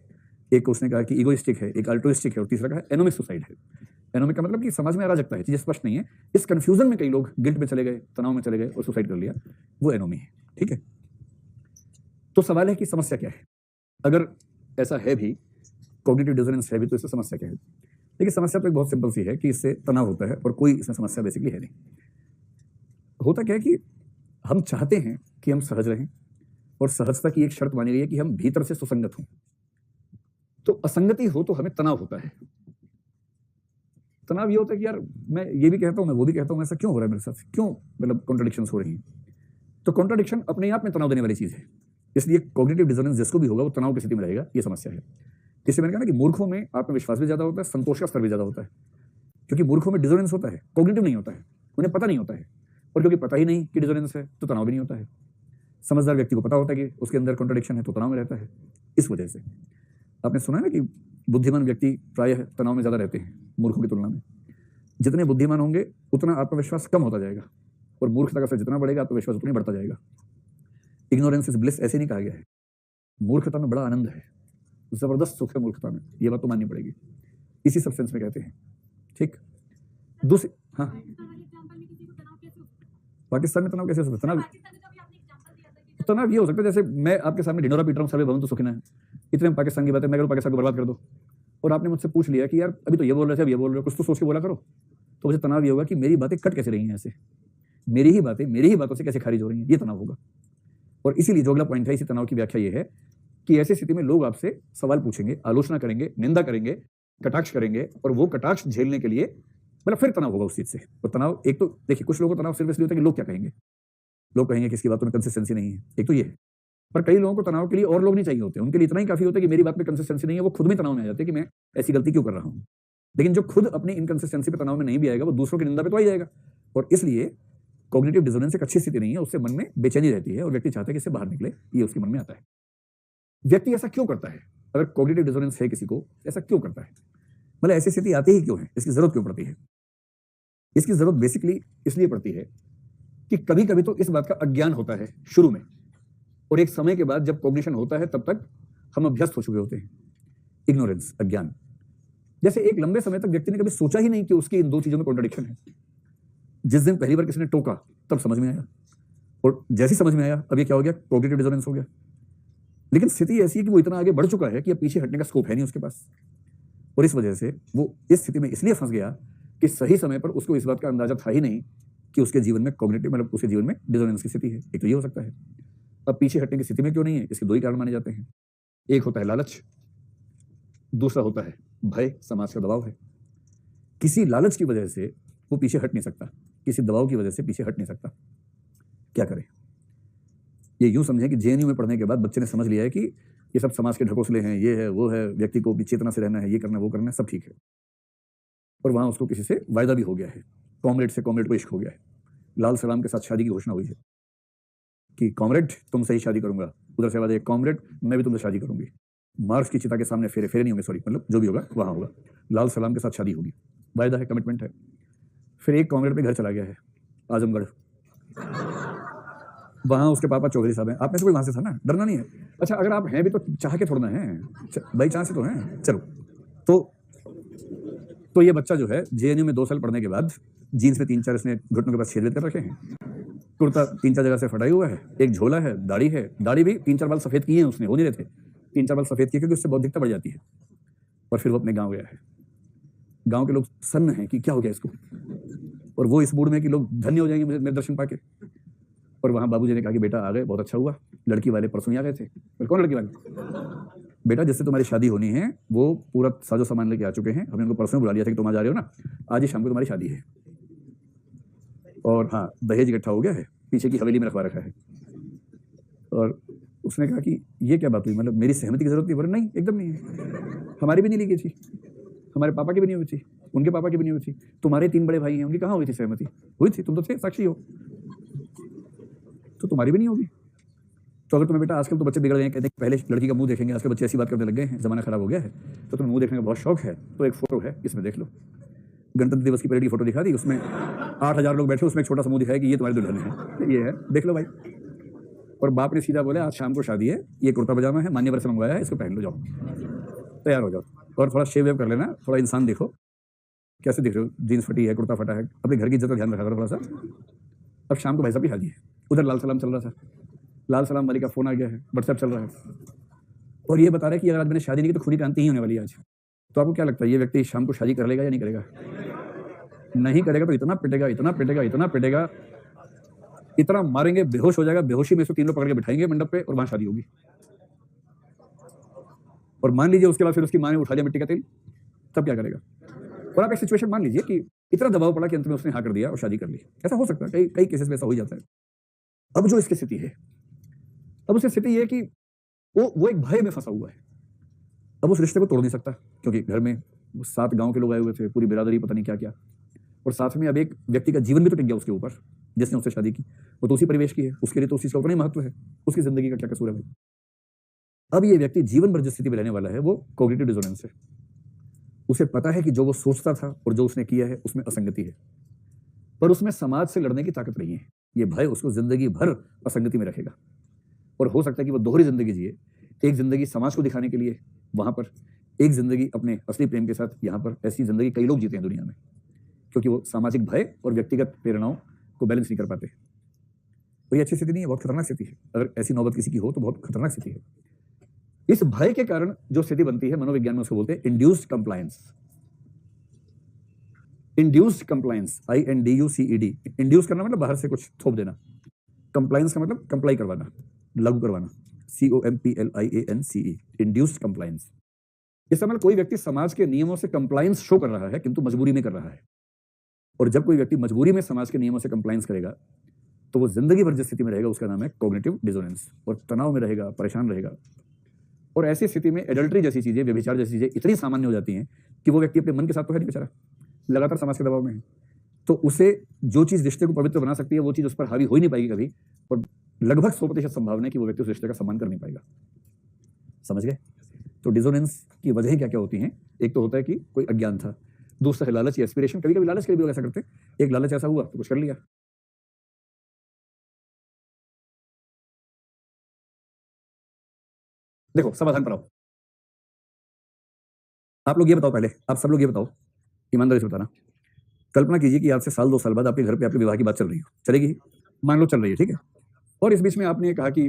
[SPEAKER 1] एक उसने कहा कि ईगोइस्टिक है, एक अल्ट्रुइस्टिक है, और तीसरा कहा एनोमिक सुसाइड है। एनोमिक का मतलब कि समाज में अराजकता है, चीजें स्पष्ट नहीं है, इस कंफ्यूजन में कई लोग गिल्ट में चले गए, तनाव में चले गए और सुसाइड कर लिया, वो एनोमी है। ठीक है, तो सवाल है कि समस्या क्या है? अगर ऐसा है भी, कॉग्निटिव डिसोनेंस है भी, तो इससे समस्या क्या है? देखिए, समस्या तो एक बहुत सिंपल सी है कि इससे तनाव होता है और कोई इसमें समस्या बेसिकली है नहीं। होता क्या है कि हम चाहते हैं कि हम सहज रहें, और सहजता की एक शर्त मानी गई है कि हम भीतर से सुसंगत हों। तो असंगति हो तो हमें तनाव होता है। तनाव ये होता है कि यार मैं ये भी कहता हूं, मैं वो भी कहता हूं, ऐसा क्यों हो रहा है मेरे साथ, क्यों मतलब कॉन्ट्रडिक्शंस हो रही हैं। तो कॉन्ट्रडिक्शन अपने आप में तनाव देने वाली चीज है, इसलिए कॉग्निटिव डिसोनेंस जिसको भी होगा वो तनाव की स्थिति में रहेगा, ये समस्या है। इससे मैंने कहा ना कि मूर्खों में आत्मविश्वास भी ज्यादा होता है, संतोष का स्तर भी ज्यादा होता है, क्योंकि मूर्खों में डिसोनेंस होता है, कॉग्निटिव नहीं होता है, उन्हें पता नहीं होता है, और क्योंकि पता ही नहीं कि डिसोनेंस है तो तनाव भी नहीं होता है। समझदार व्यक्ति को पता होता है कि उसके अंदर कॉन्ट्रडिक्शन है तो तनाव में रहता है। इस वजह से आपने सुना है ना कि बुद्धिमान व्यक्ति प्रायः तनाव में ज्यादा रहते हैं मूर्खों की तुलना में। जितने बुद्धिमान होंगे उतना आत्मविश्वास कम होता जाएगा, और मूर्खता का स्तर जितना बढ़ेगा आत्मविश्वास उतना ही बढ़ता जाएगा। इग्नोरेंस इज ब्लिस ऐसे नहीं कहा गया है। मूर्खता में बड़ा आनंद है, जबरदस्त सुख है मूर्खता में, ये बात तो माननी पड़ेगी। इसी सब सेंस में कहते हैं। ठीक, दूसरी, हाँ, पाकिस्तान में तनाव कैसे हो सकता है? तनाव ये हो सकता है जैसे मैं आपके सामने ढिंडोरा पीट रहा हूँ, सर्वे भवन तो सुखना है, इतने में पाकिस्तान की बात है, मैं करूँ पाकिस्तान को बर्बाद कर दो, और आपने मुझसे पूछ लिया कि यार अभी तो ये बोल रहे थे, अब ये बोल रहे हो, कुछ तो सोच के बोला करो। तो मुझे तनाव ये होगा कि मेरी बातें कट कैसे रही हैं ऐसे, मेरी ही बातों से कैसे खारिज हो रही हैं, ये तनाव होगा। और इसीलिए जो अगला पॉइंट है इसी तनाव की व्याख्या ये है कि ऐसी स्थिति में लोग आपसे सवाल पूछेंगे, आलोचना करेंगे, निंदा करेंगे, कटाक्ष करेंगे, और वो कटाक्ष झेलने के लिए मतलब फिर तनाव होगा उस चीज से। तो तनाव एक तो देखिए, कुछ लोगों को तनाव सिर्फ इसलिए होता है कि लोग क्या कहेंगे, लोग कहेंगे कि इसकी बातों में कंसिस्टेंसी नहीं है, एक तो ये है। पर कई लोगों को तनाव के लिए और लोग नहीं चाहिए होते, उनके लिए इतना ही काफी होता है कि मेरी बात में कंसिस्टेंसी नहीं है, वो खुद में तनाव में आ जाते हैं कि मैं ऐसी गलती क्यों कर रहा हूं। लेकिन जो खुद अपनी इनकंसिस्टेंसी पे तनाव में नहीं भी आएगा, वो दूसरों की निंदा पे तो आ जाएगा। और इसलिए कॉग्निटिव डिसोनेंस एक अच्छी स्थिति नहीं है, उससे मन में बेचैनी रहती है और व्यक्ति चाहता है कि इससे बाहर निकले, ये उसके मन में आता है। व्यक्ति ऐसा क्यों करता है? अगर कॉग्निटिव डिसोनेंस है किसी को, ऐसा क्यों करता है, मतलब ऐसी स्थिति आती ही क्यों है, इसकी जरूरत क्यों पड़ती है? इसकी जरूरत बेसिकली इसलिए पड़ती है कि कभी कभी तो इस बात का अज्ञान होता है शुरू में, और एक समय के बाद जब कॉग्निशन होता है तब तक हम अभ्यस्त हो चुके होते हैं। इग्नोरेंस, अज्ञान। जैसे एक लंबे समय तक व्यक्ति ने कभी सोचा ही नहीं कि उसकी इन दो चीजों में कॉन्ट्रडिक्शन है। जिस दिन पहली बार किसी ने टोका तब समझ में आया, और जैसे समझ में आया अब ये क्या हो गया, कॉग्निटिव डिसोनेंस हो गया। लेकिन स्थिति ऐसी है कि वो इतना आगे बढ़ चुका है कि अब पीछे हटने का स्कोप है नहीं उसके पास, और इस वजह से वो इस स्थिति में इसलिए फंस गया कि सही समय पर उसको इस बात का अंदाजा था ही नहीं कि उसके जीवन में कॉग्निटिव मतलब उसके जीवन में डिसोनेंस की स्थिति है। एक तो ये हो सकता है। अब पीछे हटने की स्थिति में क्यों नहीं है, इसके दो ही कारण माने जाते हैं। एक होता है लालच, दूसरा होता है भय, समाज का दबाव है। किसी लालच की वजह से वो पीछे हट नहीं सकता, किसी दबाव की वजह से पीछे हट नहीं सकता। क्या करें? ये यूं समझें कि जेएनयू में पढ़ने के बाद बच्चे ने समझ लिया है कि ये सब समाज के ढकोसले हैं, ये है वो है, व्यक्ति को अपनी चेतना से रहना है, ये करना है वो करना है, सब ठीक है। और वहां उसको किसी से वायदा भी हो गया है, कॉमरेड से कॉमरेड को इश्क हो गया है। लाल सलाम के साथ शादी की घोषणा हुई है कि कॉमरेड तुमसे ही शादी करूंगा, उधर से वादा एक कॉमरेड मैं भी तुमसे शादी करूंगी। मार्क्स की चिता के सामने फेरे नहीं होंगे, सॉरी मतलब जो भी होगा वहां होगा, लाल सलाम के साथ शादी होगी, वायदा है, कमिटमेंट है। फिर एक कॉमरेड पे घर चला गया है आजमगढ़, वहां उसके पापा चौधरी साहब हैं। आप में से कोई वहां से था ना, डरना नहीं है। अच्छा अगर आप हैं भी तो चाह के थोड़ा है, बाई चांस से तो हैं। चलो तो ये बच्चा जो है जेएनयू में 2 साल पढ़ने के बाद जीन्स में 3-4 इसने घुटनों के पास छेद कर रखे हैं, कुर्ता 3-4 जगह से फटाई हुआ है, एक झोला है, दाढ़ी है, दाढ़ी भी 3-4 बाल सफेद किए हैं उसने, हो नहीं रहे थे, 3-4 बाल सफेद किए क्योंकि उससे बौद्धिकता बढ़ जाती है। और फिर वो अपने गाँव गया है। गाँव के लोग सन्न हैं कि क्या हो गया इसको, और वो इस मूड में कि लोग धन्य हो जाएंगे मेरे दर्शन पाके। और वहां बाबूजी ने कहा कि बेटा आ गए, बहुत अच्छा हुआ, लड़की वाले परसों आ गए थे। और कौन लड़की वाले? बेटा जिससे तुम्हारी शादी होनी है वो पूरा साजो सामान लेके आ चुके हैं, हमने उनको परसों बुला लिया था कि तुम आ जा रहे हो ना, आज ही शाम को तुम्हारी शादी है। और हाँ, दहेज इकट्ठा हो गया है, पीछे की हवेली में रखवा रखा है। और उसने कहा कि ये क्या बात हुई, मतलब मेरी सहमति की जरूरत नहीं? बोले नहीं, एकदम नहीं है, हमारी भी नहीं ली गई थी, हमारे पापा की भी नहीं हुई थी, उनके पापा की भी नहीं हुई थी, तुम्हारे 3 बड़े भाई हैं, उनकी कहाँ हुई थी सहमति? हुई थी, तुम तो थे, साक्षी हो, तो तुम्हारी भी नहीं होगी। तो अगर तुम्हें बेटा आजकल तो बच्चे बिगड़ गए हैं, कहते हैं पहले लड़की का मुंह देखेंगे, आजकल बच्चे ऐसी बात करने लग गए हैं, जमाना खराब हो गया है, तो तुम्हें मुंह देखने का बहुत शौक है, तो एक फोटो है इसमें देख लो। गणतंत्र दिवस की परेड की फोटो दिखा दी, उसमें 8000 लोग बैठे, उसमें एक छोटा सा मुंह दिखाया कि ये तुम्हारी दुल्हन है, ये है, देख लो भाई। और बाप ने सीधा बोला आज शाम को शादी है, ये कुर्ता पजामा है, मान्यवर से मंगवाया है, इसको पहन लो, जाओ तैयार हो जाओ, और थोड़ा शेव वेव कर लेना, थोड़ा इंसान देखो कैसे दिख रहे हो, जीन्स फटी है, कुर्ता फटा है, अपने घर की इज्जत का ध्यान रखा करो थोड़ा सा। अब शाम को भाई साहब की शादी है, उधर लाल सलाम चल रहा था, लाल सलाम वाली का फोन आ गया है, व्हाट्सएप चल रहा है, और ये बता रहा है कि अगर आज मैंने शादी नहीं की तो खुद ही क्रांति ही होने वाली है आज। तो आपको क्या लगता है ये व्यक्ति शाम को शादी कर लेगा या नहीं करेगा? नहीं करेगा तो इतना पिटेगा, इतना पिटेगा, इतना पिटेगा, इतना मारेंगे, बेहोश हो जाएगा, बेहोशी में से 3 लोग पकड़ के बिठाएंगे मंडप पे और वहां शादी होगी। और मान लीजिए उसके बाद फिर उसकी माँ ने उठा लिया मिट्टी का तेल, तब क्या करेगा? और आप एक सिचुएशन मान लीजिए कि इतना दबाव पड़ा कि अंत में उसने हाँ कर दिया और शादी कर ली, ऐसा हो सकता है, कई केसेस में ऐसा हो जाता है। अब जो इसकी स्थिति है, अब उसकी स्थिति ये है कि वो एक भय में फंसा हुआ है, अब उस रिश्ते को तोड़ नहीं सकता, क्योंकि घर में 7 गांव के लोग आए हुए थे, पूरी बिरादरी, पता नहीं क्या क्या, और साथ में अब एक व्यक्ति का जीवन भी तो टिक गया उसके ऊपर, जिसने उससे शादी की। वो तो उसी परिवेश की है, उसके लिए तो उस चीज का उतना ही महत्व है, उसकी जिंदगी का क्या कसूर है भाई। अब ये व्यक्ति जीवन भर जिस स्थिति में रहने वाला है वो कॉग्निटिव डिसोनेंस है। उसे पता है कि जो वो सोचता था और जो उसने किया है उसमें असंगति है, पर उसमें समाज से लड़ने की ताकत नहीं है। ये भय उसको जिंदगी भर असंगति में रखेगा, और हो सकता है कि वो दोहरी जिंदगी जिए, एक जिंदगी समाज को दिखाने के लिए वहां पर, एक जिंदगी अपने असली प्रेम के साथ यहाँ पर। ऐसी जिंदगी कई लोग जीते हैं दुनिया में, क्योंकि वो सामाजिक भय और व्यक्तिगत प्रेरणाओं को बैलेंस नहीं कर पाते। तो ये अच्छी स्थिति नहीं है, बहुत खतरनाक स्थिति है। अगर ऐसी नौबत किसी की हो तो बहुत खतरनाक स्थिति है। इस भय के कारण जो स्थिति बनती है, मनोविज्ञान में उसको बोलते हैं induced compliance. Induced compliance, INDUCED। Induce करना मतलब बाहर से कुछ थोप देना, कंप्लायंस का मतलब कंप्लाई करवाना, लागू करवाना, COMPLIANCE, इंड्यूस्ड कंप्लायंस। इस समय कोई व्यक्ति समाज के नियमों से कंप्लायंस शो कर रहा है, किंतु मजबूरी में कर रहा है। और जब कोई व्यक्ति मजबूरी में समाज के नियमों से कंप्लायंस करेगा तो वो जिंदगी भर जिस स्थिति में रहेगा उसका नाम है कॉग्निटिव डिसोनेंस, और तनाव में रहेगा, परेशान रहेगा। और ऐसी स्थिति में एडल्ट्री जैसी चीजें, व्यभिचार जैसी चीजें इतनी सामान्य हो जाती हैं कि वो व्यक्ति अपने मन के साथ तो है नहीं बेचारा, लगातार समाज के दबाव में है। तो उसे जो चीज रिश्ते को पवित्र बना सकती है वो चीज उस पर हावी हो ही नहीं पाएगी कभी, और लगभग 100% संभावना है कि वो व्यक्ति उस रिश्ते का सम्मान कर नहीं पाएगा। समझ गए? तो डिसोनेंस की वजह क्या क्या होती हैं? एक तो होता है कि कोई अज्ञान था, दूसरा है लालच या एस्पिरेशन। कभी कभी लालच के लिए भी लोग ऐसा करते हैं, एक लालच ऐसा हुआ तो कुछ कर लिया। देखो समाधान पर आओ। आप लोग ये बताओ, पहले आप सब लोग ये बताओ, ईमानदारी से बताना। कल्पना कीजिए कि आज से साल 2 साल बाद आपके घर पे आपके विवाह की बात चल रही हो, चलेगी? मान लो चल रही है, ठीक है। और इस बीच में आपने कहा कि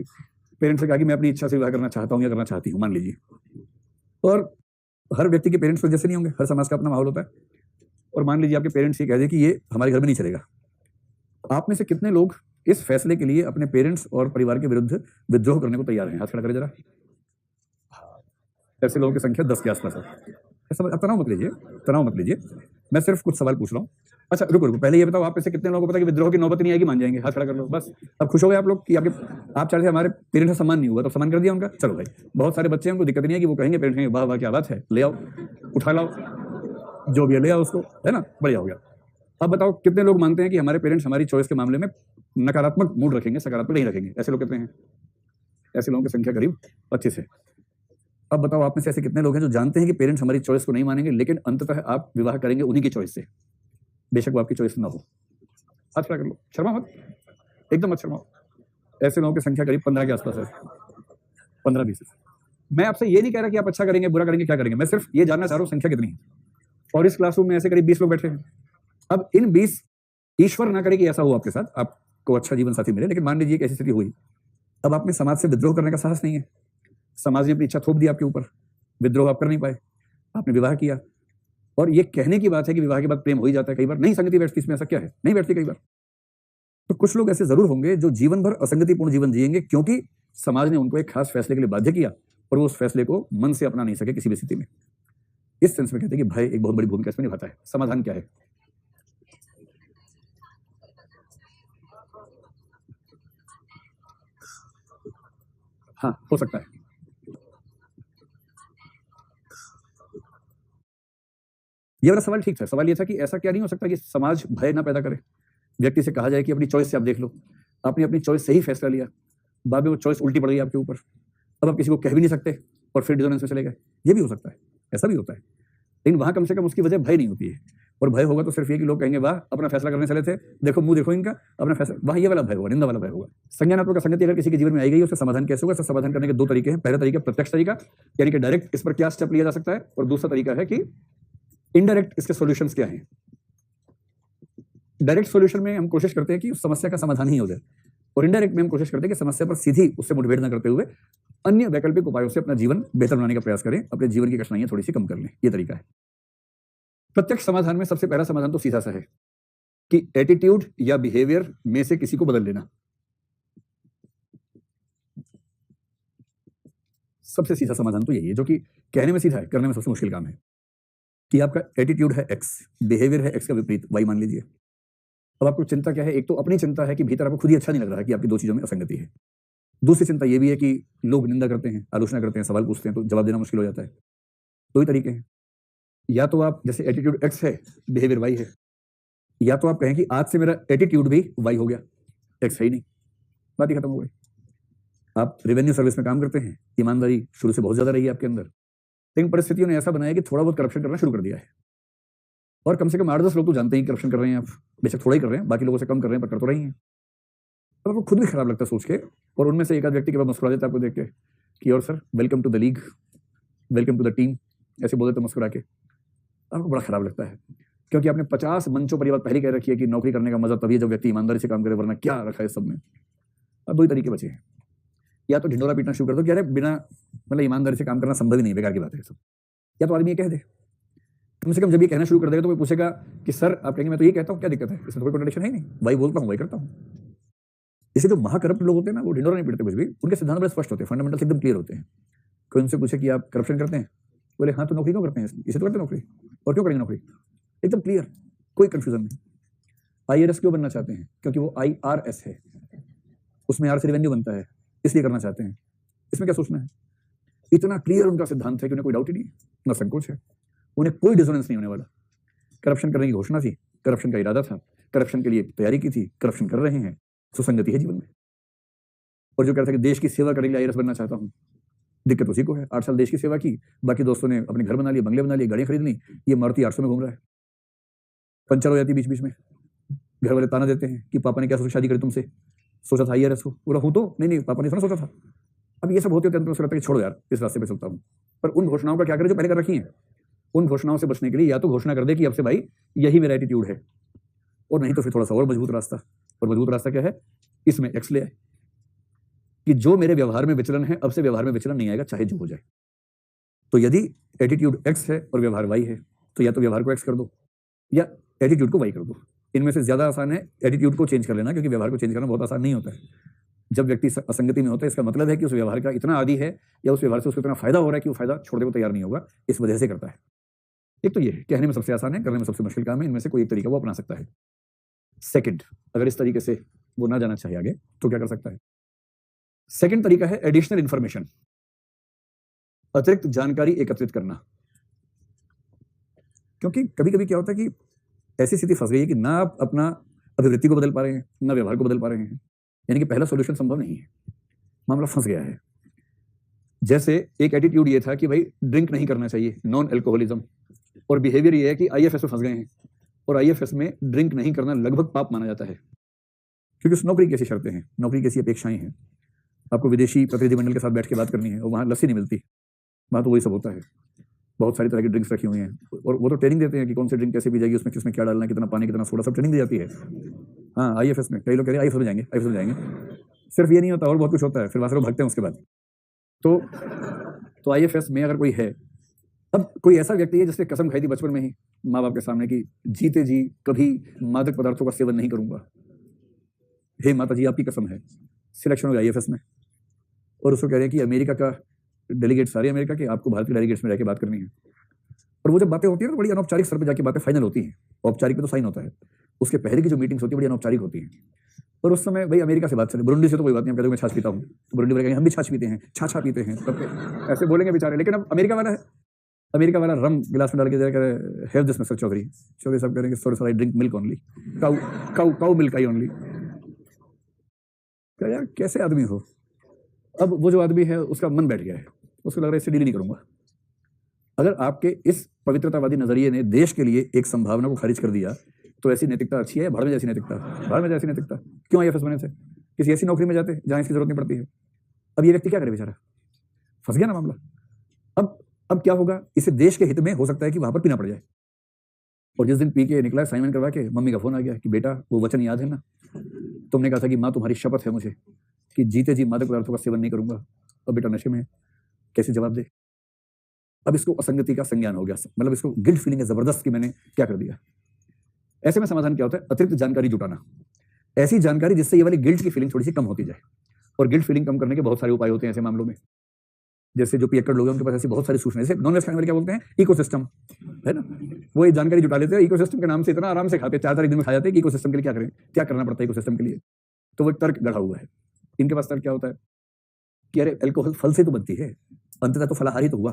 [SPEAKER 1] पेरेंट्स से कहा कि मैं अपनी इच्छा से विवाह करना चाहता हूँ या करना चाहती हूँ, मान लीजिए। और हर व्यक्ति के पेरेंट्स तो जैसे नहीं होंगे, हर समाज का अपना माहौल होता है। और मान लीजिए आपके पेरेंट्स ये कह दें कि ये हमारे घर में नहीं चलेगा। आप में से कितने लोग इस फैसले के लिए अपने पेरेंट्स और परिवार के विरुद्ध विद्रोह करने को तैयार हैं? हाथ खड़ा करें जरा। ऐसे लोगों की संख्या 10 के आसपास है। तनाव मत लीजिए, तनाव मत लीजिए, मैं सिर्फ कुछ सवाल पूछ रहा हूँ। अच्छा रुको रुको, पहले ये बताओ आप में से कितने लोगों को पता है कि विद्रोह की नौबत नहीं आएगी, मान जाएंगे? हाथ खड़ा कर लो बस। अब खुश हो गए आप लोग कि आपके आप चाहते हमारे पेरेंट्स का सम्मान नहीं हुआ तो सम्मान कर दिया उनका। चलो भाई, बहुत सारे बच्चे हैं, उनको दिक्कत नहीं है कि वो कहेंगे, पेरेंट्स कहेंगे वाह वाह क्या बात है, ले आओ, उठा लाओ, जो भी है ले आओ उसको, है ना, बढ़िया हो गया। अब बताओ कितने लोग मानते हैं कि हमारे पेरेंट्स हमारी चॉइस के मामले में नकारात्मक मूड रखेंगे, सकारात्मक नहीं रखेंगे? ऐसे लोग कितने हैं? ऐसे लोगों की संख्या करीब 25 है। अब बताओ आप में से ऐसे कितने लोग हैं जो जानते हैं कि पेरेंट्स हमारी चॉइस को नहीं मानेंगे, लेकिन अंततः आप विवाह करेंगे उन्हीं की चॉइस से, बेशक वो आपकी चॉइस ना हो? हाथ खड़ा कर लो, शर्मा मत, एकदम मत शर्माओ। ऐसे लोगों की संख्या करीब 15 के आसपास है, 15-20। मैं आपसे ये नहीं कह रहा कि आप अच्छा करेंगे, बुरा करेंगे, क्या करेंगे, मैं सिर्फ ये जानना चाह रहा हूँ संख्या कितनी है। और इस क्लासरूम में ऐसे करीब 20 लोग बैठे हैं। अब इन 20, ईश्वर ना करे कि ऐसा हो आपके साथ, आपको अच्छा जीवन साथी मिले, लेकिन मान लीजिए एक ऐसी स्थिति हुई, अब आप में समाज से विद्रोह करने का साहस नहीं है, समाज ने अपनी इच्छा थोप दी आपके ऊपर, विद्रोह आप कर नहीं पाए, आपने विवाह किया। और ये कहने की बात है कि विवाह के बाद प्रेम हो ही जाता है, कई बार नहीं संगति बैठती इसमें, ऐसा क्या है, नहीं बैठती कई बार। तो कुछ लोग ऐसे जरूर होंगे जो जीवन भर असंगतिपूर्ण जीवन जिएंगे, क्योंकि समाज ने उनको एक खास फैसले के लिए बाध्य किया और वो उस फैसले को मन से अपना नहीं सके किसी भी स्थिति में। इस सेंस में कहते हैं कि भय एक बहुत बड़ी भूमिका इसमें निभाता है। समाधान क्या है? हाँ, हो सकता है। ये वाला सवाल ठीक था। सवाल ये था कि ऐसा क्या नहीं हो सकता कि समाज भय ना पैदा करे, व्यक्ति से कहा जाए कि अपनी चॉइस से आप देख लो, आपने अपनी चॉइस से ही फैसला लिया, बाद में वो चॉइस उल्टी पड़ गई आपके ऊपर, अब आप किसी को कह भी नहीं सकते और फिर डिसोनेंस में चले गए। ये भी हो सकता है, ऐसा भी होता है। लेकिन वहां कम से कम उसकी वजह भय नहीं होती है, और भय होगा तो सिर्फ ये कि लोग कहेंगे वाह अपना फैसला करने चले थे, देखो मुंह देखो इनका, अपना फैसला, वहां ये वाला भय होगा, निंदा वाला भय होगा। संज्ञानात्मक असंगति अगर किसी के जीवन में आई गई, उसका समाधान कैसे होगा? इसका समाधान करने के 2 तरीके हैं। पहला तरीका प्रत्यक्ष तरीका, यानी कि डायरेक्ट इस पर क्या स्टेप लिया जा सकता है, और दूसरा तरीका है कि इनडायरेक्ट, इसके सॉल्यूशंस क्या हैं। डायरेक्ट सॉल्यूशन में हम कोशिश करते हैं कि उस समस्या का समाधान ही हो जाए, और इनडायरेक्ट में हम कोशिश करते हैं कि समस्या पर सीधी उससे मुठभेड़ न करते हुए अन्य वैकल्पिक उपायों से अपना जीवन बेहतर बनाने का प्रयास करें, अपने जीवन की कठिनाइयां थोड़ी सी कम कर लें। ये तरीका है। प्रत्यक्ष समाधान में सबसे पहला समाधान तो सीधा सा है कि एटीट्यूड या बिहेवियर में से किसी को बदल लेना। सबसे सीधा समाधान तो यही है, जो कि कहने में सीधा है, करने में सबसे मुश्किल काम है। कि आपका एटीट्यूड है एक्स, बिहेवियर है एक्स का विपरीत वाई मान लीजिए। अब आपको चिंता क्या है? एक तो अपनी चिंता है कि भीतर आपको खुद ही अच्छा नहीं लग रहा है कि आपकी 2 चीजों में असंगति है। दूसरी चिंता यह भी है कि लोग निंदा करते हैं, आलोचना करते हैं, सवाल पूछते हैं, तो जवाब देना मुश्किल हो जाता है। दो ही तरीके हैं, या तो आप जैसे एटीट्यूड एक्स है, बिहेवियर वाई है, या तो आप कहें कि आज से मेरा एटीट्यूड भी वाई हो गया, एक्स है ही नहीं, बात ही खत्म हो गई। आप रेवेन्यू सर्विस में काम करते हैं, ईमानदारी शुरू से बहुत ज्यादा रही है आपके अंदर, लेकिन परिस्थितियों ने ऐसा बनाया कि थोड़ा बहुत करप्शन करना शुरू कर दिया है, और कम से कम 8-10 लोग तो जानते हैं करप्शन कर रहे हैं आप, बेशक थोड़ा ही कर रहे हैं, बाकी लोगों से कम कर रहे हैं, पर कर तो रही हैं। तो आपको खुद भी खराब लगता है सोच के, और उनमें से एक आध व्यक्ति के बाद मुस्कुरा देता है आपको देख के कि और sir welcome to the league, welcome to the team, ऐसे बोल देते मुस्कुरा के, आपको बड़ा खराब लगता है, क्योंकि आपने 50 मंचों पर ये बात पहले कह रखी है कि नौकरी करने का मजा तभी है जब व्यक्ति ईमानदारी से काम करे, वरना क्या रखा है सब में। अब दो ही तरीके बचे हैं, या तो ढिंडोरा पीटना शुरू कर दो कि अरे बिना मतलब ईमानदारी से काम करना संभव ही नहीं, बेकार की बात है सब, या तो आदमी ये कह दे, कम से कम जब ये कहना शुरू कर देगा तो कोई पूछेगा कि सर आप कहेंगे मैं तो ये कहता हूँ, क्या दिक्कत है, इसमें कोई कॉन्ट्रडिक्शन है नहीं, वही बोलता हूँ वही करता हूँ। इसे जो महाकरप्ट लोग होते हैं ना, वो ढिंडोरा नहीं पीटते कुछ भी, उनके सिद्धांत बड़े स्पष्ट होते हैं, फंडामेंटल्स एकदम क्लियर होते हैं। कोई उनसे पूछे कि आप करप्शन करते हैं, बोले हाँ, तो नौकरी क्यों करते हैं, इसे तो करते हैं नौकरी, और क्यों करेंगे नौकरी, एकदम क्लियर, कोई कंफ्यूजन नहीं। IRS क्यों बनना चाहते हैं, क्योंकि वो IRS है, उसमें आर से रेवेन्यू बनता है, इसलिए करना चाहते हैं, इसमें क्या सोचना है, इतना क्लियर उनका सिद्धांत है कि उन्हें कोई डाउट ही नहीं, ना संकोच है, उन्हें कोई डिसोनेंस नहीं होने वाला। करप्शन करने की घोषणा थी, करप्शन का इरादा था, करप्शन के लिए तैयारी की थी, करप्शन कर रहे हैं, सुसंगति है जीवन में। और जो कहता है कि देश की सेवा करने के लिए IRS बनना चाहता हूं, दिक्कत उसी को है। 8 साल देश की सेवा की, बाकी दोस्तों ने अपने घर बना लिए, बंगले बना लिए, गाड़ियां खरीद ली, ये मारुति 800 में घूम रहा है, पंचर हो जाती बीच बीच में, घर वाले ताना देते हैं कि पापा ने क्या सोचा शादी करी तुमसे, सोचा था IRS हो, बोला हूं तो नहीं पापा ने थोड़ा सोचा था। अब ये सब होते होते अंत में लगता है कि छोड़ो यार, इस रास्ते पे चलता हूं। पर उन घोषणाओं का क्या करें जो पहले कर रखी हैं, उन घोषणाओं से बचने के लिए या तो घोषणा कर दे कि अब से भाई यही मेरा एटीट्यूड है, और नहीं तो फिर थोड़ा सा और मजबूत रास्ता, और मजबूत रास्ता क्या है, इसमें एक्स ले आए कि जो मेरे व्यवहार में विचलन है, अब से व्यवहार में विचलन नहीं आएगा, चाहे जो हो जाए। तो यदि एटीट्यूड एक्स है और व्यवहार वाई है, तो या तो व्यवहार को एक्स कर दो या एटीट्यूड को वाई कर दो। इनमें से ज्यादा आसान है एटीट्यूड को चेंज कर लेना, क्योंकि व्यवहार को चेंज करना बहुत आसान नहीं होता है। जब व्यक्ति असंगति में होता है, इसका मतलब है कि उस व्यवहार का इतना आदी है या उस व्यवहार से उसको इतना फायदा हो रहा है कि वो फायदा छोड़ने को तैयार नहीं होगा, इस वजह से करता है। एक तो ये है, कहने में सबसे आसान है, करने में सबसे मुश्किल काम है, इनमें से कोई एक तरीका वो अपना सकता है। सेकंड, अगर इस तरीके से वो ना जाना चाहिए आगे, तो क्या कर सकता है? सेकंड तरीका है एडिशनल इंफॉर्मेशन, अतिरिक्त जानकारी एकत्रित करना। क्योंकि कभी कभी क्या होता है कि ऐसी स्थिति फंस गई है कि ना आप अपना अभिवृत्ति को बदल पा रहे हैं, ना व्यवहार को बदल पा रहे हैं, यानी कि पहला सॉल्यूशन संभव नहीं है, मामला फंस गया है। जैसे एक एटीट्यूड ये था कि भाई ड्रिंक नहीं करना चाहिए, नॉन अल्कोहलिज्म, और बिहेवियर ये है कि IFS में फंस गए हैं, और IFS में ड्रिंक नहीं करना लगभग पाप माना जाता है, क्योंकि उस नौकरी की ऐसी शर्तें हैं, नौकरी की ऐसी अपेक्षाएं हैं। आपको विदेशी प्रतिनिधिमंडल के साथ बैठ के बात करनी है, और वहाँ लस्सी नहीं मिलती, वहाँ तो वही सब होता है, बहुत सारी तरह की ड्रिंक्स रखी हुई हैं, और वो तो ट्रेनिंग देते हैं कि कौन सी ड्रिंक कैसे पी जाएगी, उसमें किसमें क्या डालना है, कितना पानी कितना सोडा, सब ट्रेनिंग दी जाती है। हाँ, IFS में कई लोग कह रहे हैं IFS में जाएंगे, IFS में जाएंगे, सिर्फ ये नहीं होता और बहुत कुछ होता है, फिर वहाँ से लोग भागते हैं उसके बाद। तो IFS में अगर कोई है, अब कोई ऐसा व्यक्ति है जिसने कसम खाई थी बचपन में ही माँ बाप के सामने कि जीते जी कभी मादक पदार्थों का सेवन नहीं करूंगा, हे माता जी आपकी कसम है, सिलेक्शन हो गया IFS में, और उसको कह रहे हैं कि अमेरिका का डेलीगेट सारे अमेरिका के, आपको भारत के डेलीगेट्स में जाके बात करनी है। और वो जब बातें होती है तो बड़ी अनौपचारिक स्तर पर जाके बातें फाइनल होती हैं, औपचारिक पे तो साइन होता है, उसके पहले की जो मीटिंग्स होती है बड़ी अनौपचारिक होती हैं। और उस समय भाई अमेरिका से बात चले, बुरुंडी से तो कोई बात नहीं, हम कहते हैं मैं छाछ पीता हूँ, तो बुरुंडी वाले कहेंगे हम भी छाछ पीते हैं, छाछा पीते हैं, तब ऐसे बोलेंगे बेचारे। लेकिन अब अमेरिका वाला है, अमेरिका वाला रम गिलास में डाल के जरा have this mister Chaudhary, Chaudhary साहब कह रहे हैं sorry sir I drink milk only, cow milk I only. क्या यार कैसे आदमी हो। अब वो जो आदमी है उसका मन बैठ गया है, उसको लग रहा है इससे डील नहीं करूंगा। अगर आपके इस पवित्रतावादी नजरिए ने देश के लिए एक संभावना को खारिज कर दिया, तो ऐसी नैतिकता अच्छी है? भाड़ में जैसी नैतिकता, भाड़ में जैसी नैतिकता। क्यों IFS बने थे? किसी ऐसी नौकरी में जाते जहां इसकी जरूरत नहीं पड़ती है। अब ये व्यक्ति क्या करे बेचारा, फंस गया ना मामला। अब क्या होगा, इसे देश के हित में हो सकता है कि वहां पर पीना पड़ जाए। और जिस दिन पी के निकला, साइन करवा के, मम्मी का फोन आ गया कि बेटा वो वचन याद है ना, तुमने कहा था कि माँ तुम्हारी शपथ है मुझे कि जीते जी मादक पदार्थों का सेवन नहीं करूंगा, अब बेटा नशे में है, कैसे जवाब दे। अब इसको असंगति का संज्ञान हो गया, मतलब इसको गिल्ट फीलिंग है जबरदस्त कि मैंने क्या कर दिया। ऐसे में समाधान क्या होता है? अतिरिक्त जानकारी जुटाना, ऐसी जानकारी जिससे ये वाली गिल्ट की फीलिंग थोड़ी सी कम होती जाए। और गिल्ट फीलिंग कम करने के बहुत सारे उपाय होते हैं ऐसे मामलों में। जैसे जो पियक्कड़ लोग हैं उनके पास ऐसी बहुत सारी सूचना, जैसे नॉन वेज खाने वाले क्या बोलते हैं, इकोसिस्टम है ना, वो ये जानकारी जुटा लेते हैं। इकोसिस्टम के नाम से इतना आराम से खाते हैं, 4 दिन में खा जाते हैं कि इकोसिस्टम के लिए क्या करें, क्या करना पड़ता है इकोसिस्टम के लिए। तो वो तर्क गढ़ा हुआ है। इनके पास तर्क क्या होता है कि अरे अल्कोहल फल से तो बनती है, अंततः तो फलाहारी तो हुआ।